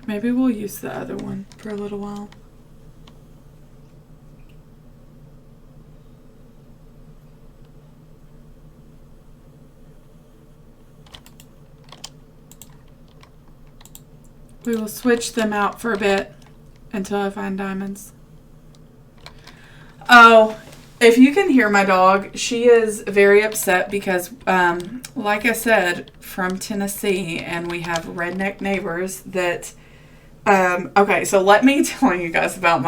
Maybe we'll use the other one for a little while. We will switch them out for a bit until I find diamonds. Oh, if you can hear my dog, she is very upset because, like I said, from Tennessee, and we have redneck neighbors that, okay, so let me tell you guys about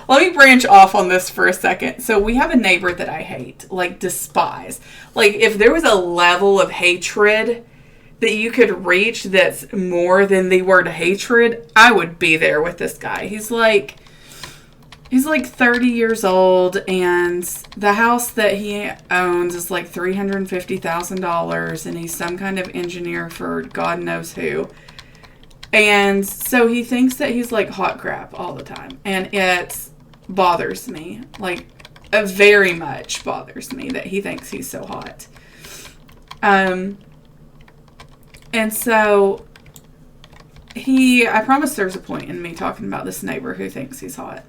let me branch off on this for a second. So we have a neighbor that I hate, like despise. Like if there was a level of hatred that you could reach that's more than the word hatred, I would be there with this guy. He's like 30 years old, and the house that he owns is like $350,000, and he's some kind of engineer for God knows who. And so he thinks that he's like hot crap all the time, and it bothers me, like very much bothers me that he thinks he's so hot. And so I promise there's a point in me talking about this neighbor who thinks he's hot.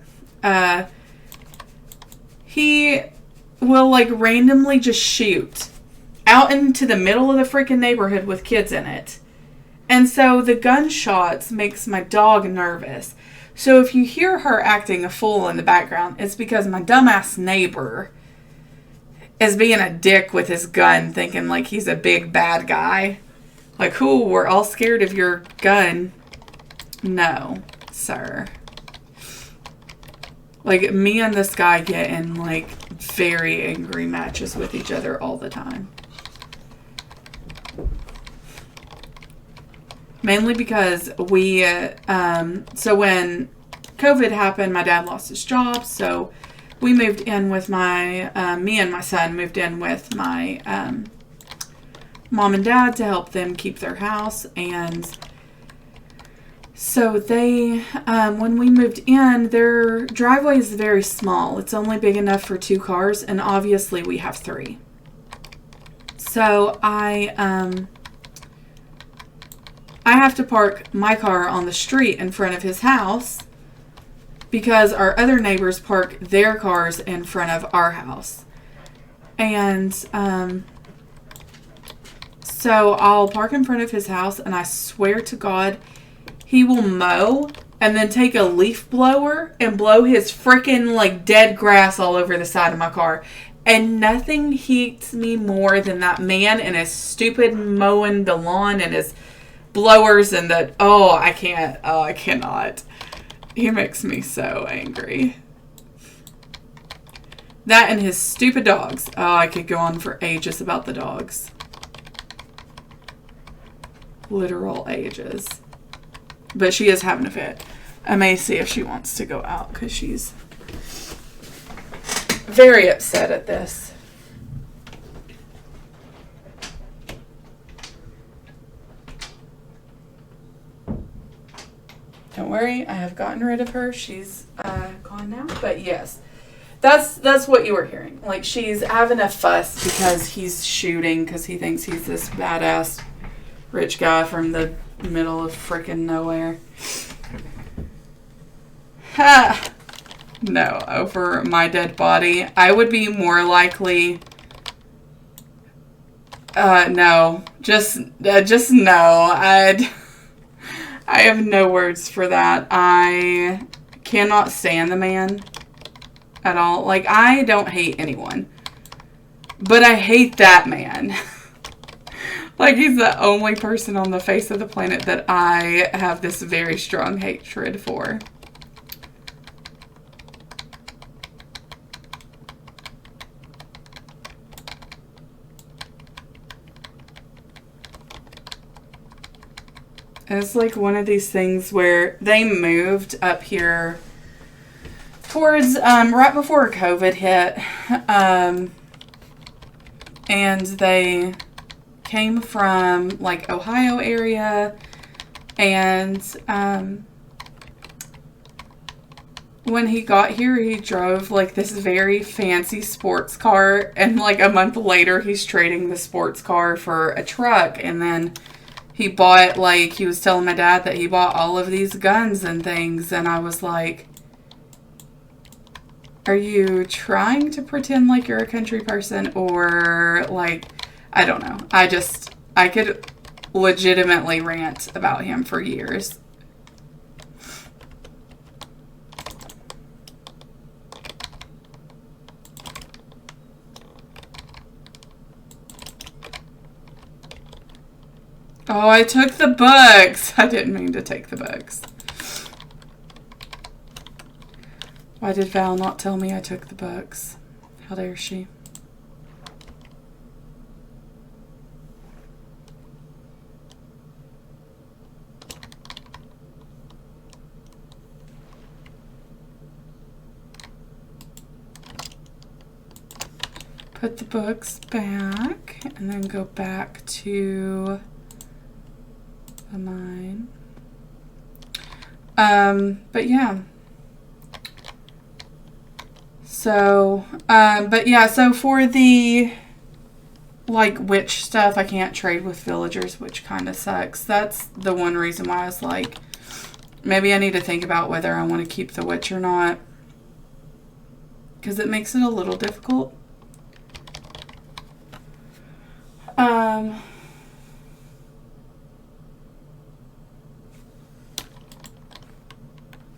He will like randomly just shoot out into the middle of the freaking neighborhood with kids in it. And so the gunshots makes my dog nervous. So if you hear her acting a fool in the background, it's because my dumbass neighbor is being a dick with his gun, thinking like he's a big bad guy. Like, cool, we're all scared of your gun. No, sir. Like, me and this guy get in, like, very angry matches with each other all the time. Mainly because so when COVID happened, my dad lost his job, so we moved in with me and my son moved in with my mom and dad to help them keep their house. And so when we moved in, their driveway is very small. It's only big enough for 2 cars, and obviously we have 3. So I have to park my car on the street in front of his house because our other neighbors park their cars in front of our house. And so I'll park in front of his house, and I swear to God, he will mow and then take a leaf blower and blow his freaking like dead grass all over the side of my car. And nothing heats me more than that man and his stupid mowing the lawn and his blowers and I cannot. He makes me so angry. That and his stupid dogs. Oh, I could go on for ages about the dogs. Literal ages. But she is having a fit. I may see if she wants to go out because she's very upset at this. Don't worry, I have gotten rid of her. She's gone now. But yes, that's what you were hearing. Like, she's having a fuss because he's shooting because he thinks he's this badass rich guy from the middle of freaking nowhere. Ha! No, over my dead body. I would be more likely... no. Just no. I have no words for that. I cannot stand the man at all. Like, I don't hate anyone. But I hate that man. Like, he's the only person on the face of the planet that I have this very strong hatred for. It's like one of these things where they moved up here towards right before COVID hit, and they came from like Ohio area, and when he got here, he drove like this very fancy sports car, and like a month later, he's trading the sports car for a truck, and then he bought, like, he was telling my dad that he bought all of these guns and things, and I was like, are you trying to pretend like you're a country person, or, like, I don't know. I could legitimately rant about him for years. Oh, I took the books. I didn't mean to take the books. Why did Val not tell me I took the books? How dare she? Put the books back and then go back to mine. But yeah. So, but yeah, so for the like witch stuff. I can't trade with villagers, which kind of sucks. That's the one reason why I was like, maybe I need to think about whether I want to keep the witch or not. Because it makes it a little difficult.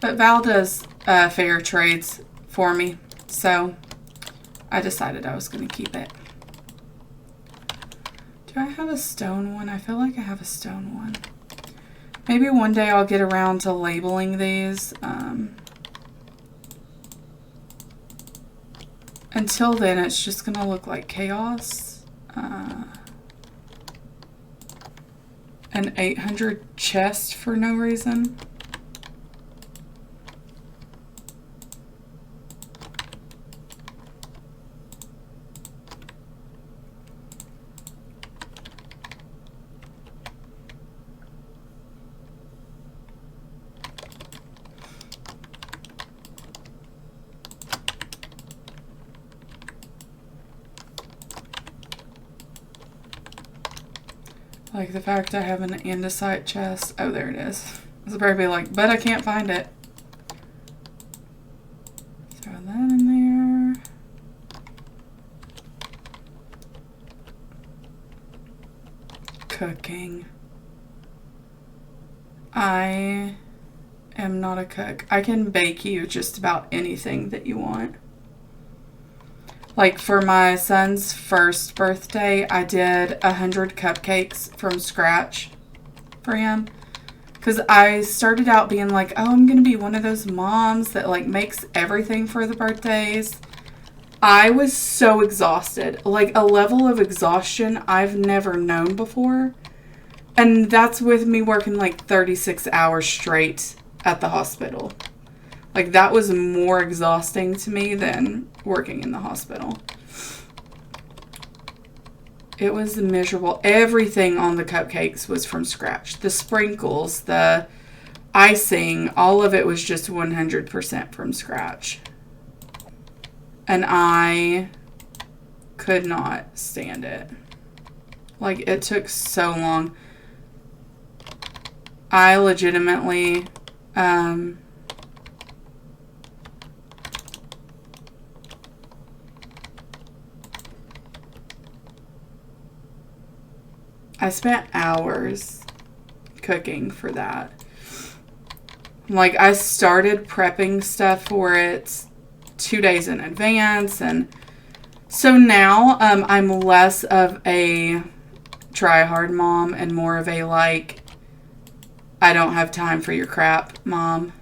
But Val does fair trades for me, so I decided I was going to keep it. Do I have a stone one? I feel like I have a stone one. Maybe one day I'll get around to labeling these. Until then, it's just going to look like chaos. An 800 chest for no reason. Like the fact I have an andesite chest. Oh, there it is. I was probably like, but I can't find it. Throw that in there. Cooking. I am not a cook. I can bake you just about anything that you want. Like for my son's first birthday, I did 100 cupcakes from scratch for him. Because I started out being like, oh, I'm going to be one of those moms that like makes everything for the birthdays. I was so exhausted. Like a level of exhaustion I've never known before. And that's with me working like 36 hours straight at the hospital. Like, that was more exhausting to me than working in the hospital. It was miserable. Everything on the cupcakes was from scratch. The sprinkles, the icing, all of it was just 100% from scratch. And I could not stand it. Like, it took so long. I legitimately... I spent hours cooking for that. Like, I started prepping stuff for it 2 days in advance. And so now I'm less of a try-hard mom and more of a, like, I don't have time for your crap mom.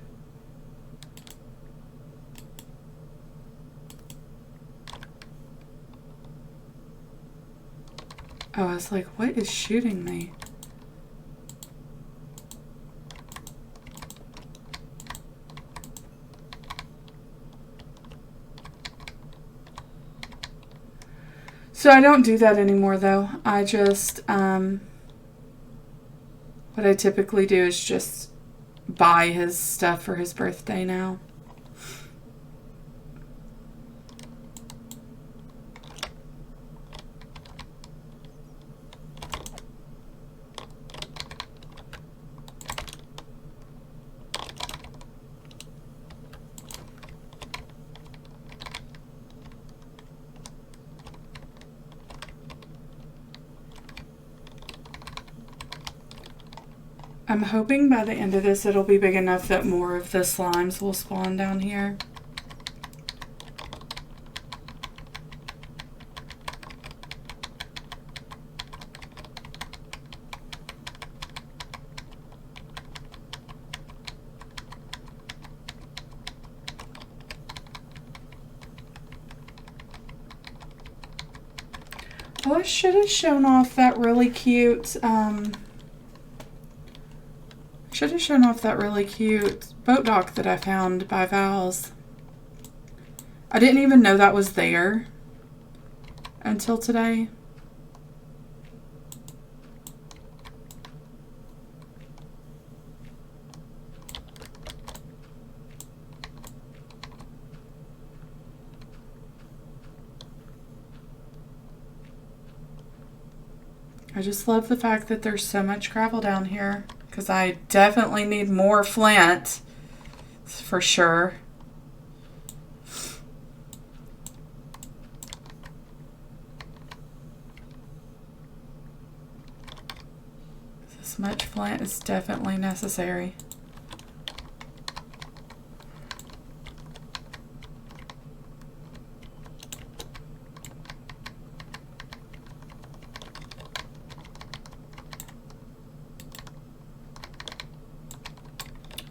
Oh, I was like, what is shooting me? So I don't do that anymore, though. I just, what I typically do is just buy his stuff for his birthday now. I'm hoping by the end of this it'll be big enough that more of the slimes will spawn down here. Oh, I should have shown off that really cute, boat dock that I found by Val's. I didn't even know that was there until today. I just love the fact that there's so much gravel down here, because I definitely need more flint, for sure. This much flint is definitely necessary.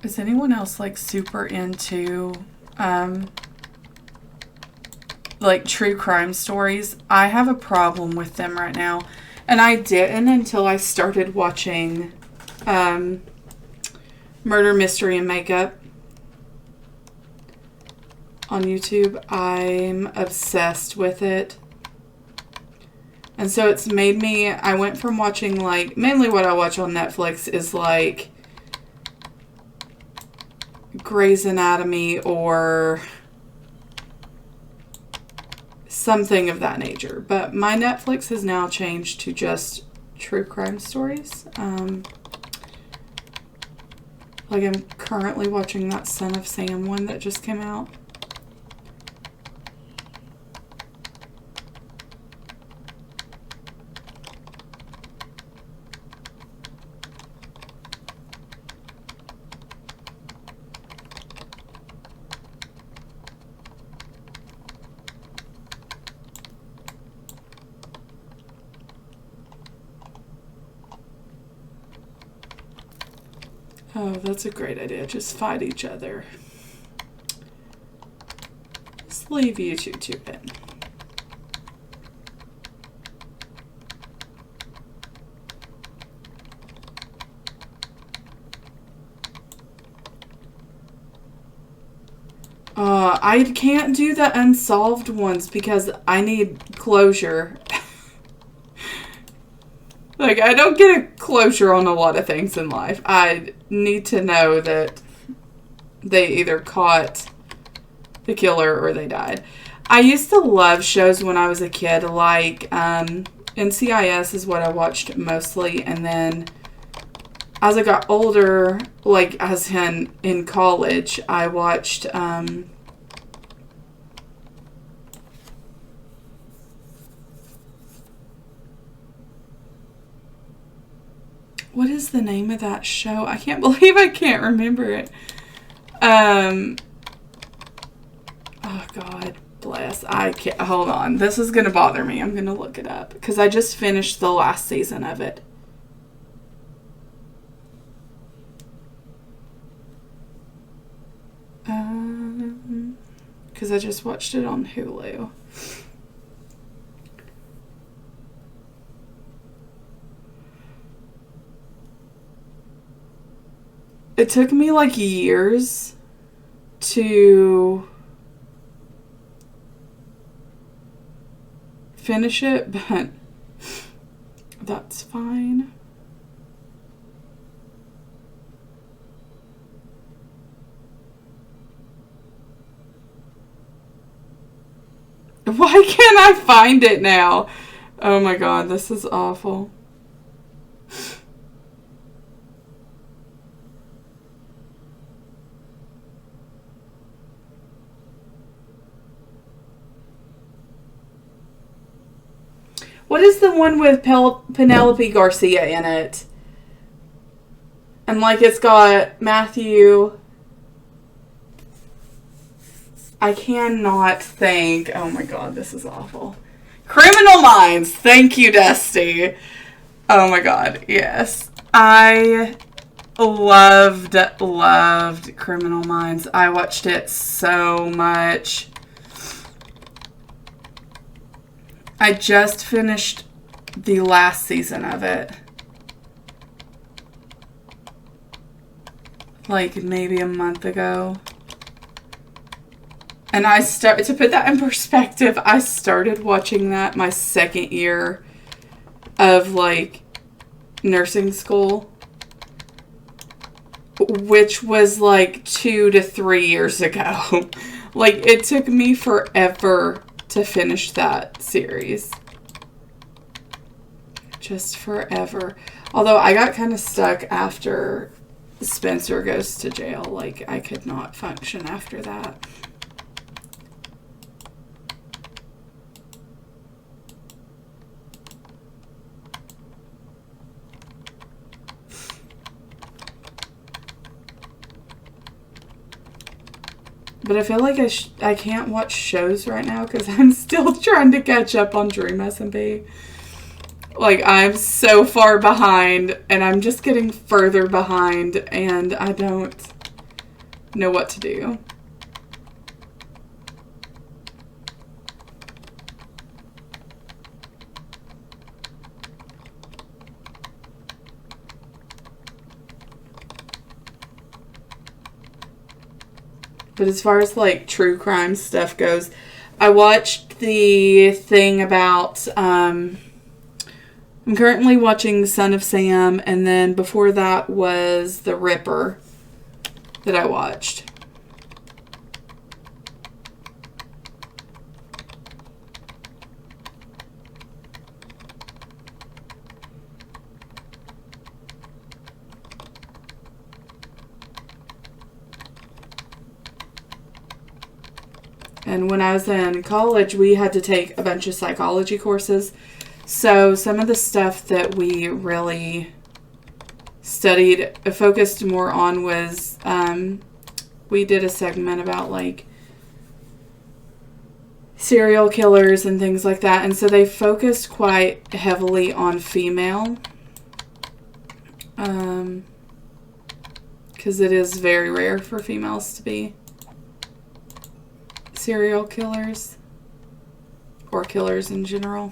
Is anyone else like super into like true crime stories? I have a problem with them right now. And I didn't until I started watching Murder, Mystery, and Makeup on YouTube. I'm obsessed with it. And so it's made me, I went from watching like, mainly what I watch on Netflix is like Grey's Anatomy or something of that nature. But my Netflix has now changed to just true crime stories. Like I'm currently watching that Son of Sam one that just came out. Oh, that's a great idea. Just fight each other. Just leave you two in. I can't do the unsolved ones because I need closure. Like, I don't get a closure on a lot of things in life. I need to know that they either caught the killer or they died. I used to love shows when I was a kid, like NCIS is what I watched mostly. And then as I got older, like as in college, I watched... what is the name of that show? I can't believe I can't remember it. Oh, God bless. I can't. Hold on. This is going to bother me. I'm going to look it up. Because I just finished the last season of it. Because I just watched it on Hulu. It took me like years to finish it, but that's fine. Why can't I find it now? Oh my God, this is awful. What is the one with Penelope Garcia in it? And like it's got Matthew... I cannot think. Oh my God, this is awful. Criminal Minds. Thank you, Dusty. Oh my God, yes. I loved Criminal Minds. I watched it so much. I just finished the last season of it. Like maybe a month ago. And to put that in perspective, I started watching that my second year of like nursing school, which was like 2 to 3 years ago. Like it took me forever to finish that series. just forever. Although I got kind of stuck after Spencer goes to jail. Like, I could not function after that. But I feel like I can't watch shows right now because I'm still trying to catch up on Dream SMP. Like, I'm so far behind, and I'm just getting further behind, and I don't know what to do. But as far as, like, true crime stuff goes, I watched the thing about, I'm currently watching Son of Sam, and then before that was The Ripper that I watched. And when I was in college, we had to take a bunch of psychology courses. So some of the stuff that we really studied, focused more on was, we did a segment about, like, serial killers and things like that. And so they focused quite heavily on female. Because it is very rare for females to be serial killers or killers in general.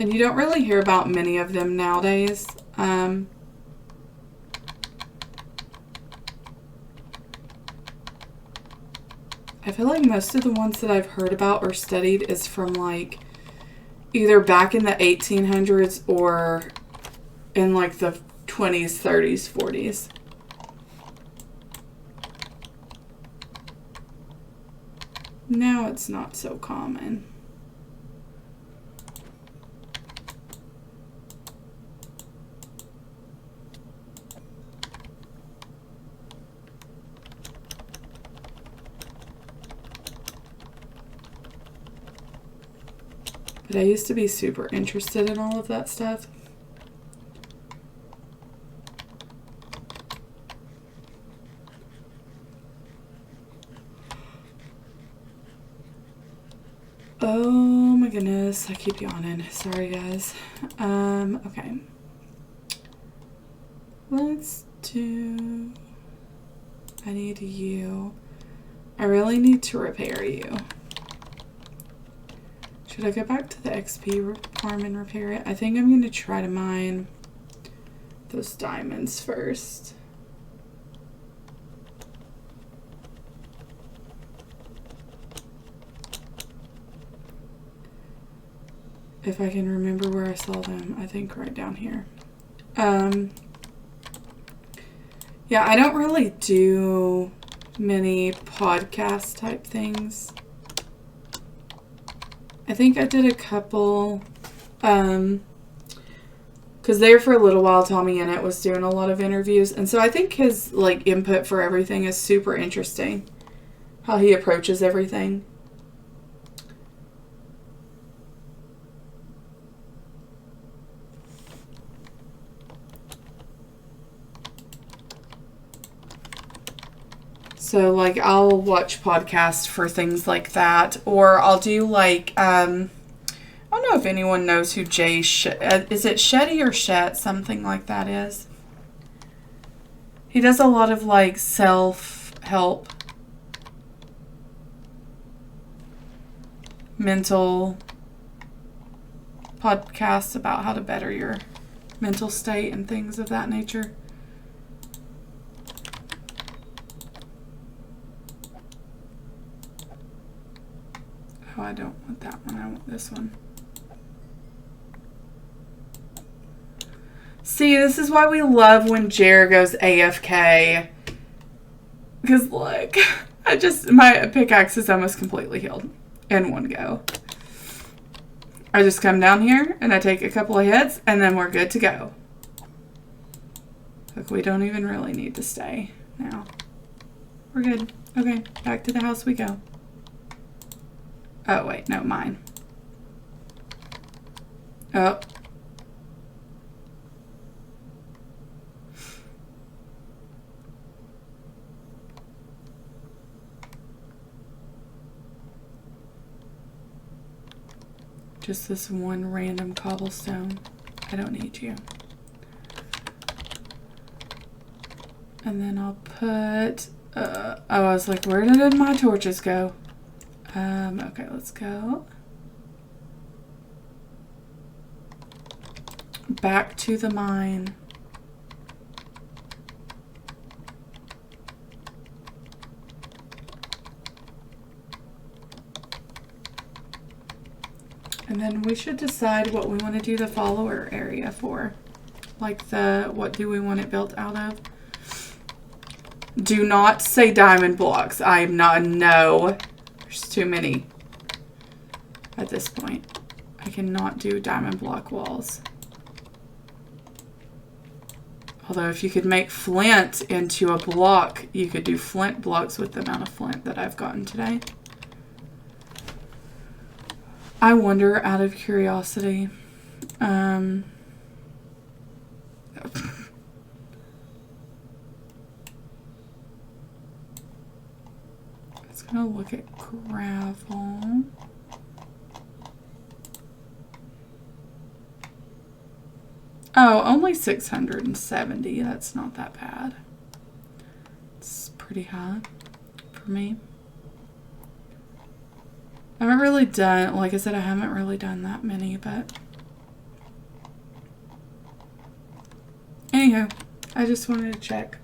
And you don't really hear about many of them nowadays. I feel like most of the ones that I've heard about or studied is from, like, either back in the 1800s or in, like, the 20s, 30s, 40s. Now it's not so common. But I used to be super interested in all of that stuff. Oh my goodness, I keep yawning. Sorry, guys. Okay. Let's do... I need you. I really need to repair you. Should I go back to the XP farm and repair it? I think I'm going to try to mine those diamonds first. If I can remember where I saw them, I think right down here. Yeah, I don't really do many podcast type things. I think I did a couple, because there for a little while, Tommy Innit was doing a lot of interviews. And so I think his, like, input for everything is super interesting. How he approaches everything. So, like, I'll watch podcasts for things like that. Or I'll do, like, I don't know if anyone knows who Jay... is it Shetty or Shet? Something like that is. He does a lot of, like, self-help. Mental podcasts about how to better your mental state and things of that nature. Oh, I don't want that one. I want this one. See, this is why we love when Jer goes AFK. Because, look, My pickaxe is almost completely healed in one go. I just come down here and I take a couple of hits and then we're good to go. Look, we don't even really need to stay now. We're good. Okay, back to the house we go. Oh, wait, no, mine. Oh. Just this one random cobblestone. I don't need you. And then I'll put... oh, I was like, where did my torches go? Okay, let's go. Back to the mine. And then we should decide what we want to do the follower area for. Like what do we want it built out of? Do not say diamond blocks. I am not, no. There's too many at this point. I cannot do diamond block walls. Although if you could make flint into a block, you could do flint blocks with the amount of flint that I've gotten today. I wonder, out of curiosity, let's go look at gravel. Oh, only 670. That's not that bad. It's pretty high for me. I haven't really done, like I said, I haven't really done that many, but anyhow, I just wanted to check.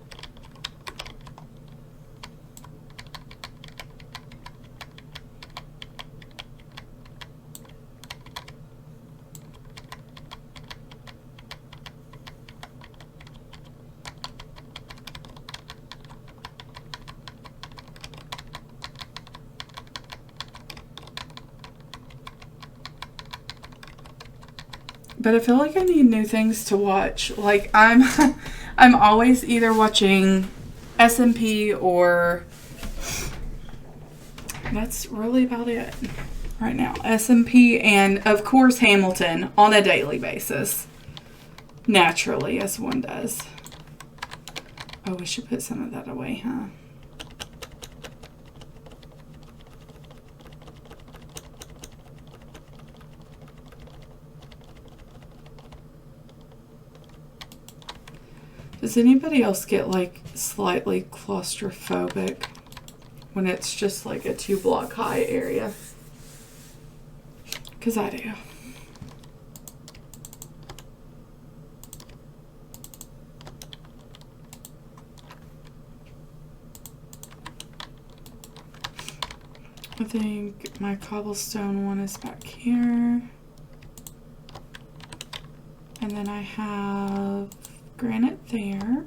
But I feel like I need new things to watch. Like I'm always either watching SMP or that's really about it right now. SMP and of course Hamilton on a daily basis. Naturally, as one does. Oh, we should put some of that away, huh? Does anybody else get like slightly claustrophobic when it's just like a 2-block high area? Because I do. I think my cobblestone one is back here. And then I have granite there.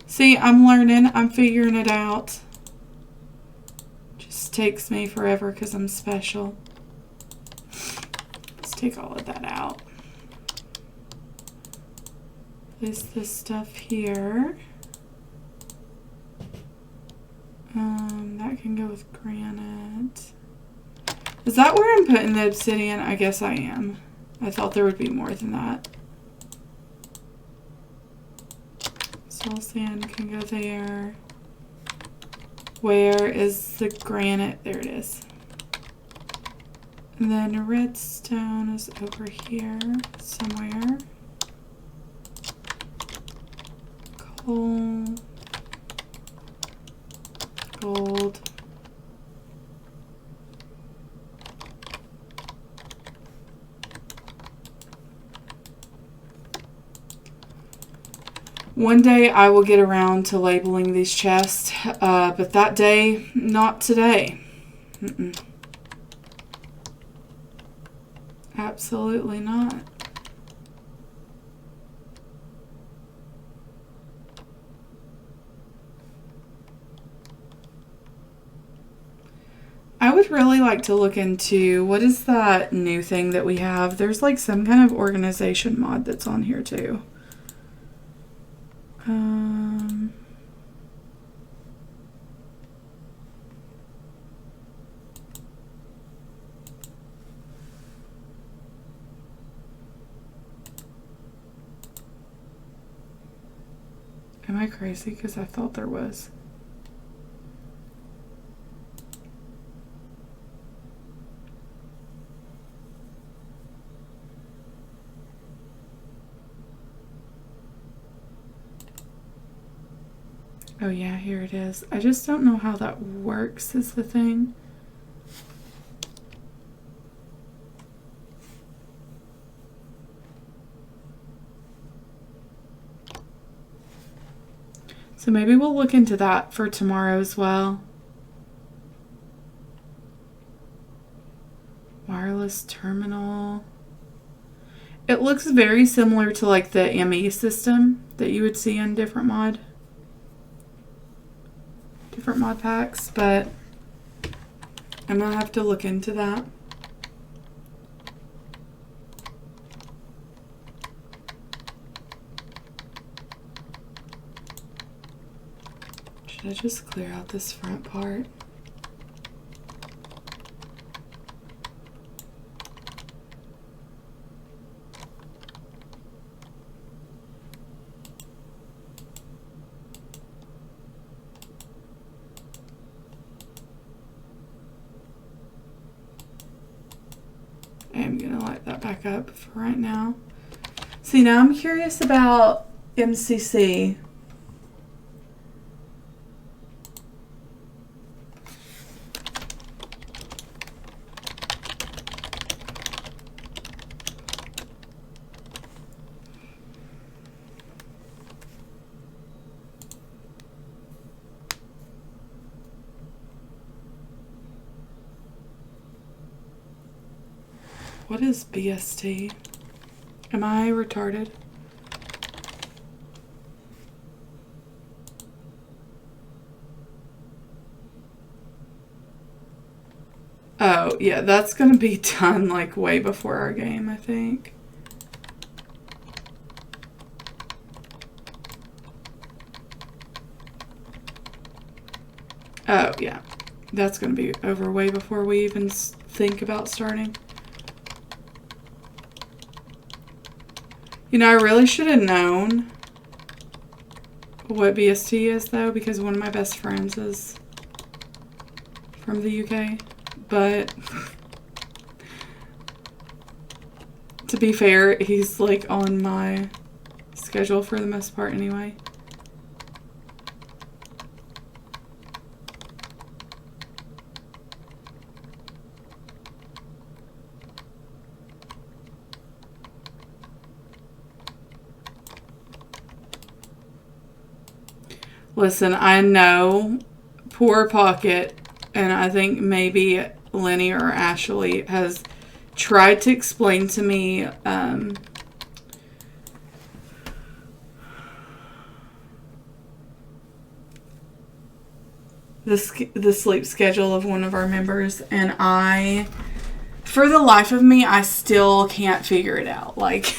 See, I'm learning. I'm figuring it out. Just takes me forever because I'm special. Let's take all of that out. Place this stuff here. That can go with granite. Is that where I'm putting the obsidian? I guess I am. I thought there would be more than that. Soul sand can go there. Where is the granite? There it is. And then redstone is over here somewhere. Coal. Gold. One day I will get around to labeling these chests, but that day, not today. Absolutely not. would really like to look into, what is that new thing that we have? There's like some kind of organization mod that's on here too. Am I crazy? Because I thought there was. Oh yeah, here it is. I just don't know how that works is the thing. So maybe we'll look into that for tomorrow as well. Wireless terminal. It looks very similar to like the ME system that you would see in different mod packs, but I'm gonna have to look into that. Should I just clear out this front part? I'm gonna light that back up for right now. See, now I'm curious about MCC. What is BST? Am I retarded? Oh, yeah, that's gonna be done like way before our game, I think. Oh, yeah. That's gonna be over way before we even think about starting. You know, I really should have known what BST is, though, because one of my best friends is from the UK. But to be fair, he's like on my schedule for the most part anyway. Listen, I know poor Pocket, and I think maybe Lenny or Ashley has tried to explain to me the sleep schedule of one of our members, and I, for the life of me, I still can't figure it out. Like,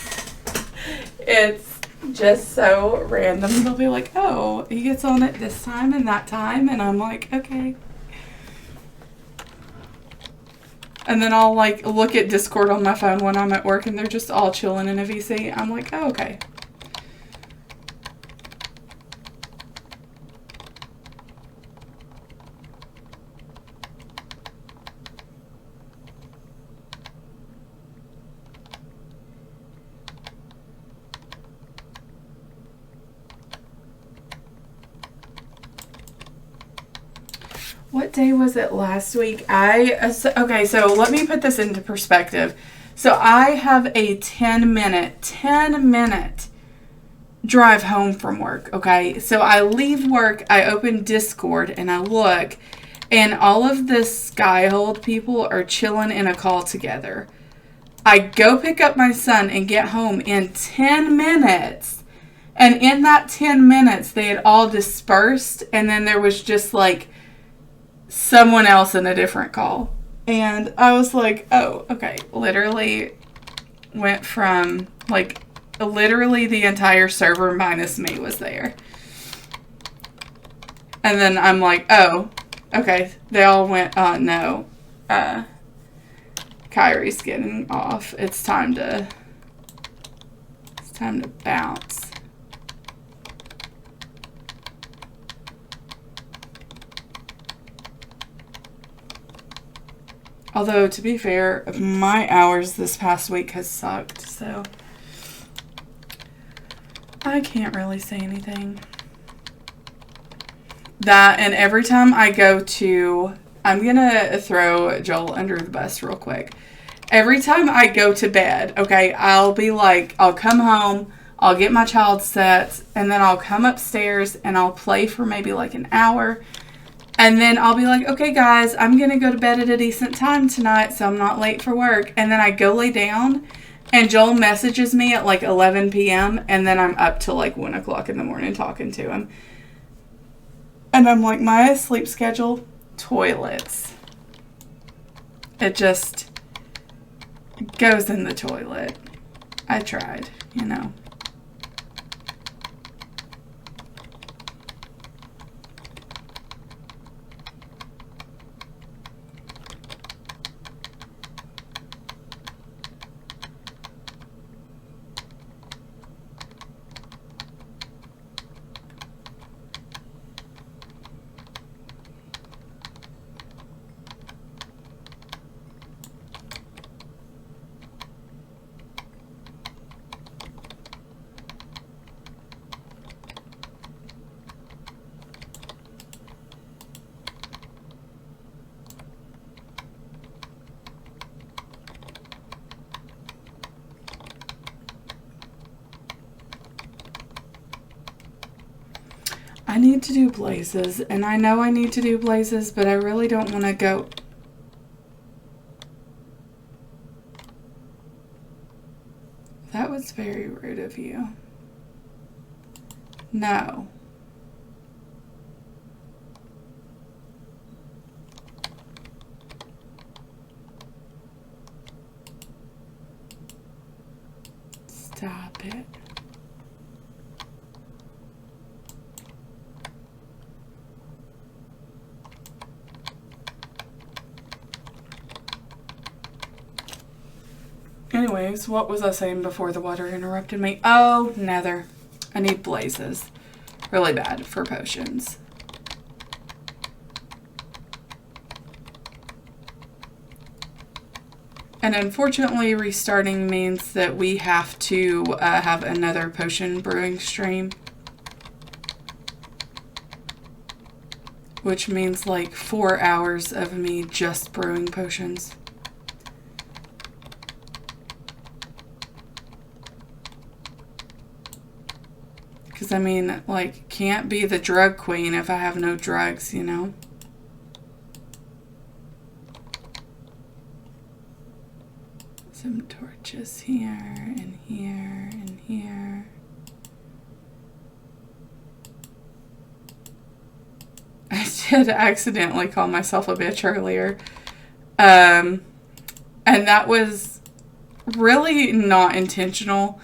it's just so random. They'll be like, oh, he gets on at this time and that time, and I'm like, okay. And then I'll like look at Discord on my phone when I'm at work and they're just all chilling in a VC. I'm like, oh, okay. What day was it last week? Okay, so let me put this into perspective. So I have a 10 minute drive home from work, okay? So I leave work, I open Discord, and I look, and all of the Skyhold people are chilling in a call together. I go pick up my son and get home in 10 minutes. And in that 10 minutes, they had all dispersed, and then there was just like someone else in a different call. And I was like, oh, okay. Literally went from, like, literally the entire server minus me was there. And then I'm like, oh, okay. They all went, no. Kyrie's getting off. It's time to bounce. Although, to be fair, my hours this past week has sucked, so I can't really say anything. That, and every time I go to, I'm gonna throw Joel under the bus real quick. Every time I go to bed, okay, I'll be like, I'll come home, I'll get my child set, and then I'll come upstairs and I'll play for maybe like an hour. And then I'll be like, okay, guys, I'm going to go to bed at a decent time tonight so I'm not late for work. And then I go lay down, and Joel messages me at like 11 p.m., and then I'm up till like 1 o'clock in the morning talking to him. And I'm like, my sleep schedule, toilets. It just goes in the toilet. I tried, you know. I need to do blazes, and I know I need to do blazes, but I really don't want to go. That was very rude of you. No. Stop it. Anyways, what was I saying before the water interrupted me? Oh, nether. I need blazes. Really bad for potions. And unfortunately, restarting means that we have to have another potion brewing stream. Which means like 4 hours of me just brewing potions. Because, I mean, like, can't be the drug queen if I have no drugs, you know? Some torches here and here and here. I did accidentally call myself a bitch earlier. And that was really not intentional.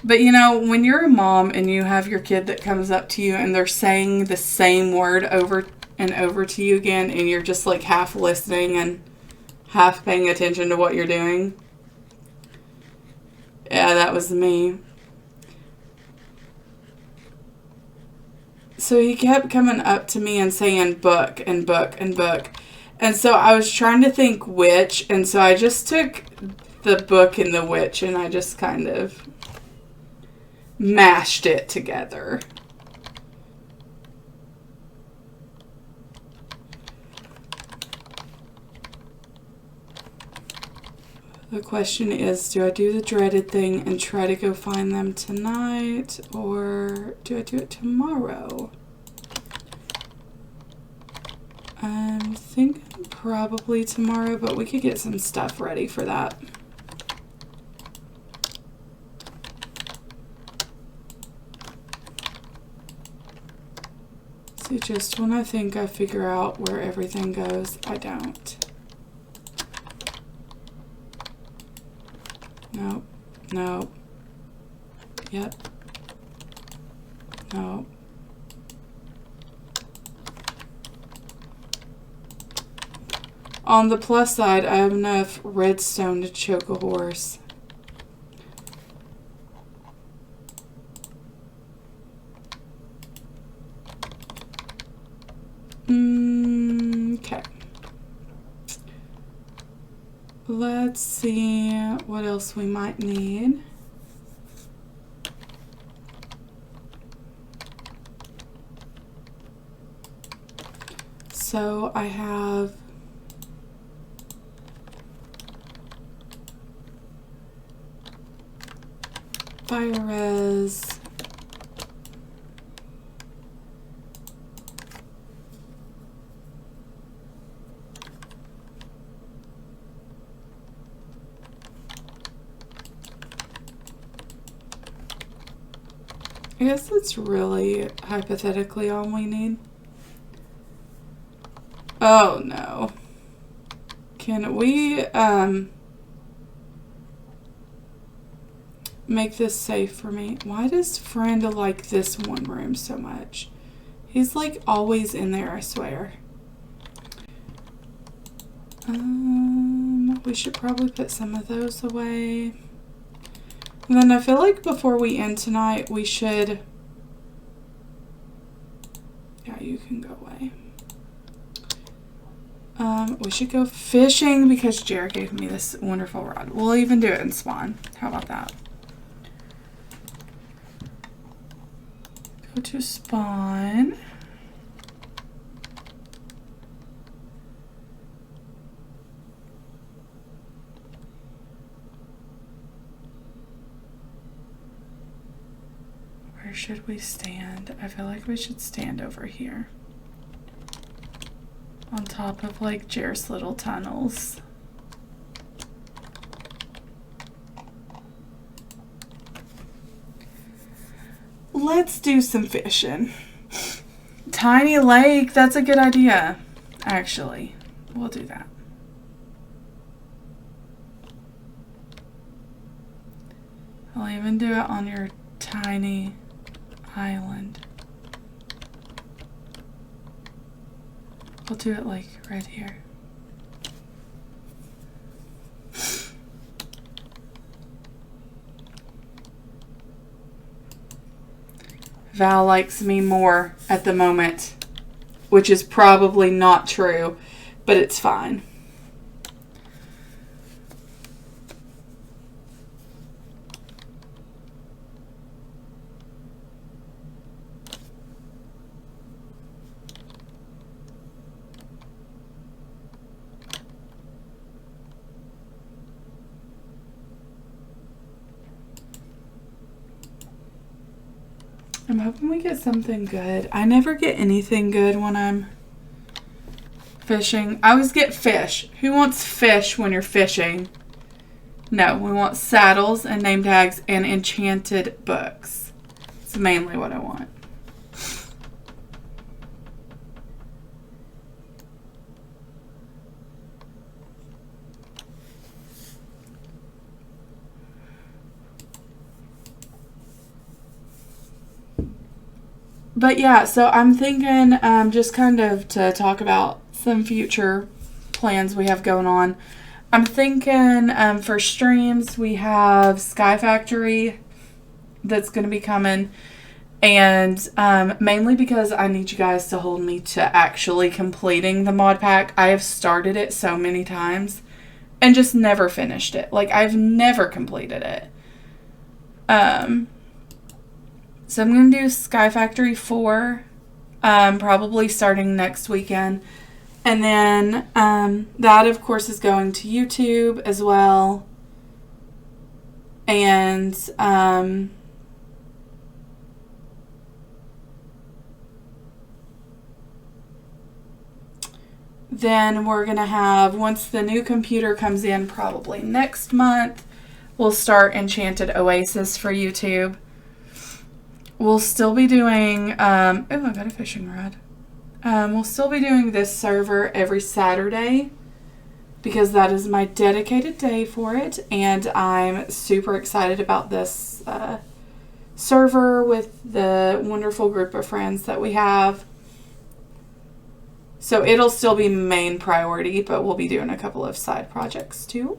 But, you know, when you're a mom and you have your kid that comes up to you and they're saying the same word over and over to you again, and you're just like half listening and half paying attention to what you're doing. Yeah, that was me. So he kept coming up to me and saying book and book and book. And so I was trying to think which, and so I just took the book and the witch and I just kind of mashed it together. The question is, do I do the dreaded thing and try to go find them tonight, or do I do it tomorrow? I'm thinking probably tomorrow, but we could get some stuff ready for that. See, just when I think I figure out where everything goes, I don't. No. Yep. No. On the plus side, I have enough redstone to choke a horse. Okay. Let's see what else we might need. So I have fire res. I guess that's really hypothetically all we need. Oh no. Can we make this safe for me? Why does friend like this one room so much? He's like always in there, I swear. We should probably put some of those away. And then I feel like before we end tonight, we should... Yeah, you can go away. We should go fishing because Jared gave me this wonderful rod. We'll even do it in spawn. How about that? Go to spawn. Where should we stand? I feel like we should stand over here. On top of like Jared's little tunnels. Let's do some fishing. Tiny lake, that's a good idea. Actually, we'll do that. I'll even do it on your tiny island. We'll do it like right here. Val likes me more at the moment, which is probably not true, but it's fine. I'm hoping we get something good. I never get anything good when I'm fishing. I always get fish. Who wants fish when you're fishing? No, we want saddles and name tags and enchanted books. It's mainly what I want. But yeah, so I'm thinking just kind of to talk about some future plans we have going on. I'm thinking for streams, we have Sky Factory that's going to be coming. And mainly because I need you guys to hold me to actually completing the mod pack. I have started it so many times and just never finished it. Like, I've never completed it. So I'm going to do Sky Factory 4, probably starting next weekend. And then that, of course, is going to YouTube as well. And then we're going to have, once the new computer comes in, probably next month, we'll start Enchanted Oasis for YouTube. We'll still be doing, oh, I got a fishing rod. We'll still be doing this server every Saturday because that is my dedicated day for it, and I'm super excited about this server with the wonderful group of friends that we have. So it'll still be main priority, but we'll be doing a couple of side projects too.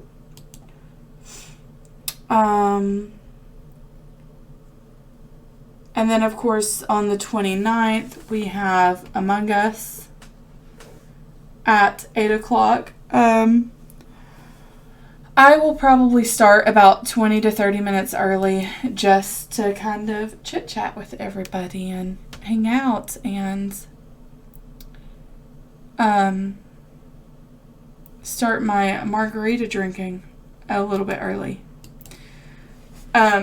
And then, of course, on the 29th, we have Among Us at 8 o'clock. I will probably start about 20 to 30 minutes early just to kind of chit-chat with everybody and hang out and start my margarita drinking a little bit early.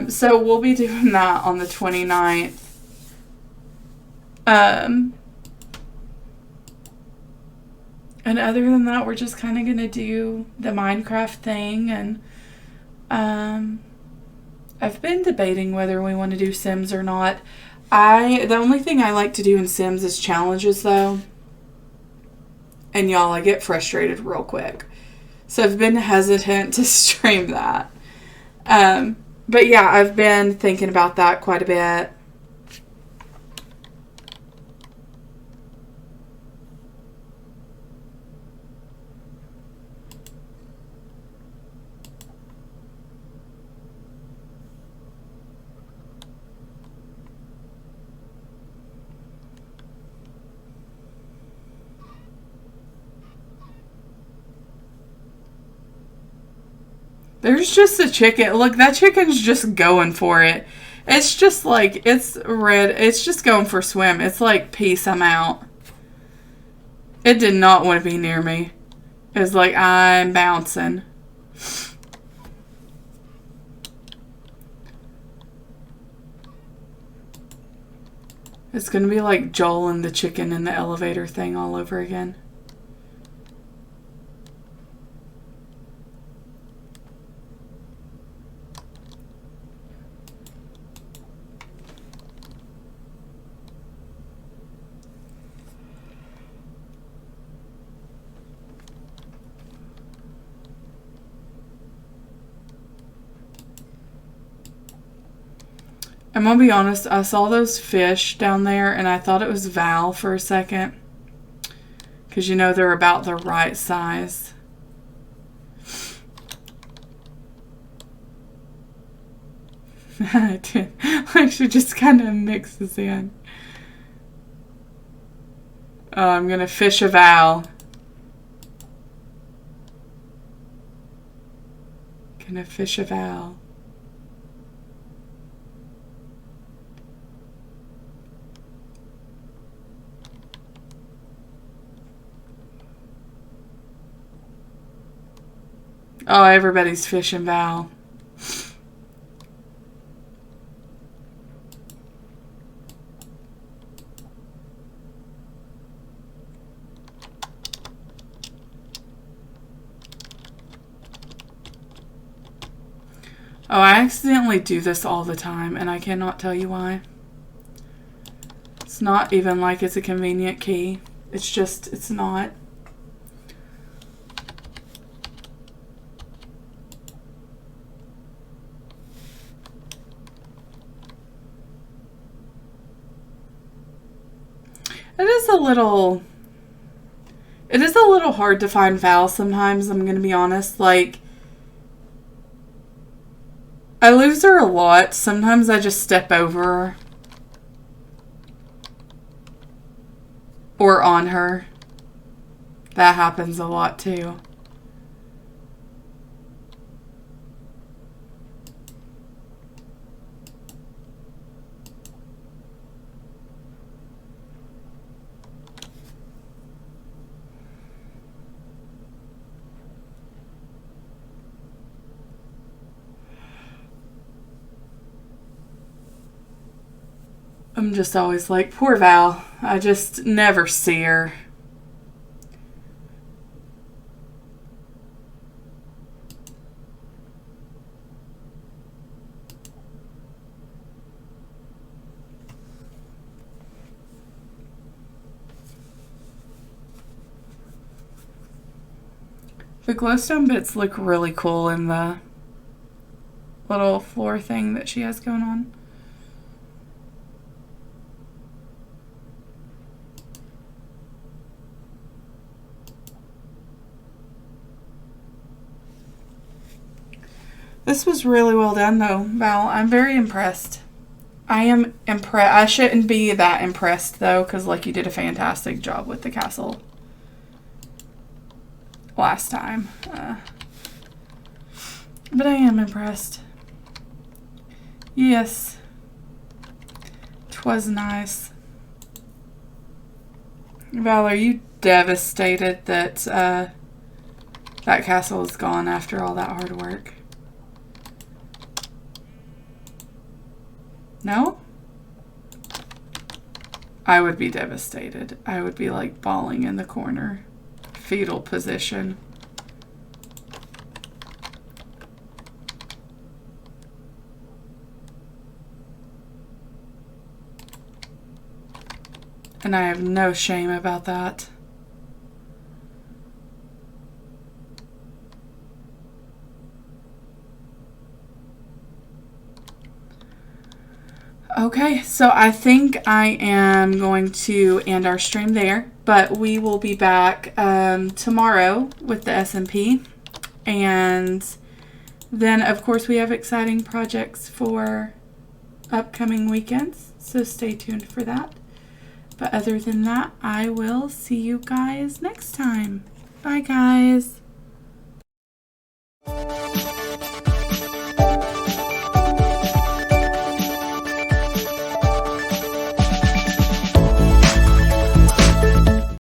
So we'll be doing that on the 29th. And other than that, we're just kind of going to do the Minecraft thing. And I've been debating whether we want to do Sims or not. The only thing I like to do in Sims is challenges, though. And y'all, I get frustrated real quick. So I've been hesitant to stream that. But yeah, I've been thinking about that quite a bit. There's just a chicken. Look, that chicken's just going for it. It's just like, it's red. It's just going for a swim. It's like, peace, I'm out. It did not want to be near me. It was like, I'm bouncing. It's going to be like Joel and the chicken in the elevator thing all over again. I'm gonna be honest, I saw those fish down there and I thought it was Val for a second. Because you know they're about the right size. I did. Like she just kind of mixes in. Oh, I'm gonna fish a Val. Gonna fish a Val. Oh, everybody's fishing Val. Oh, I accidentally do this all the time, and I cannot tell you why. It's not even like it's a convenient key. It's just, it's not. It is a little hard to find Val sometimes, I'm going to be honest. Like, I lose her a lot. Sometimes I just step over her. Or on her. That happens a lot too. I'm just always like, poor Val. I just never see her. The glowstone bits look really cool in the little floor thing that she has going on. This was really well done though, Val. I'm very impressed. I am impressed. I shouldn't be that impressed though, because like you did a fantastic job with the castle last time. But I am impressed. Yes. 'Twas nice. Val, are you devastated that that castle is gone after all that hard work? No? I would be devastated. I would be like bawling in the corner. Fetal position. And I have no shame about that. Okay, so I think I am going to end our stream there, but we will be back tomorrow with the SMP. And then, of course, we have exciting projects for upcoming weekends, so stay tuned for that. But other than that, I will see you guys next time. Bye, guys.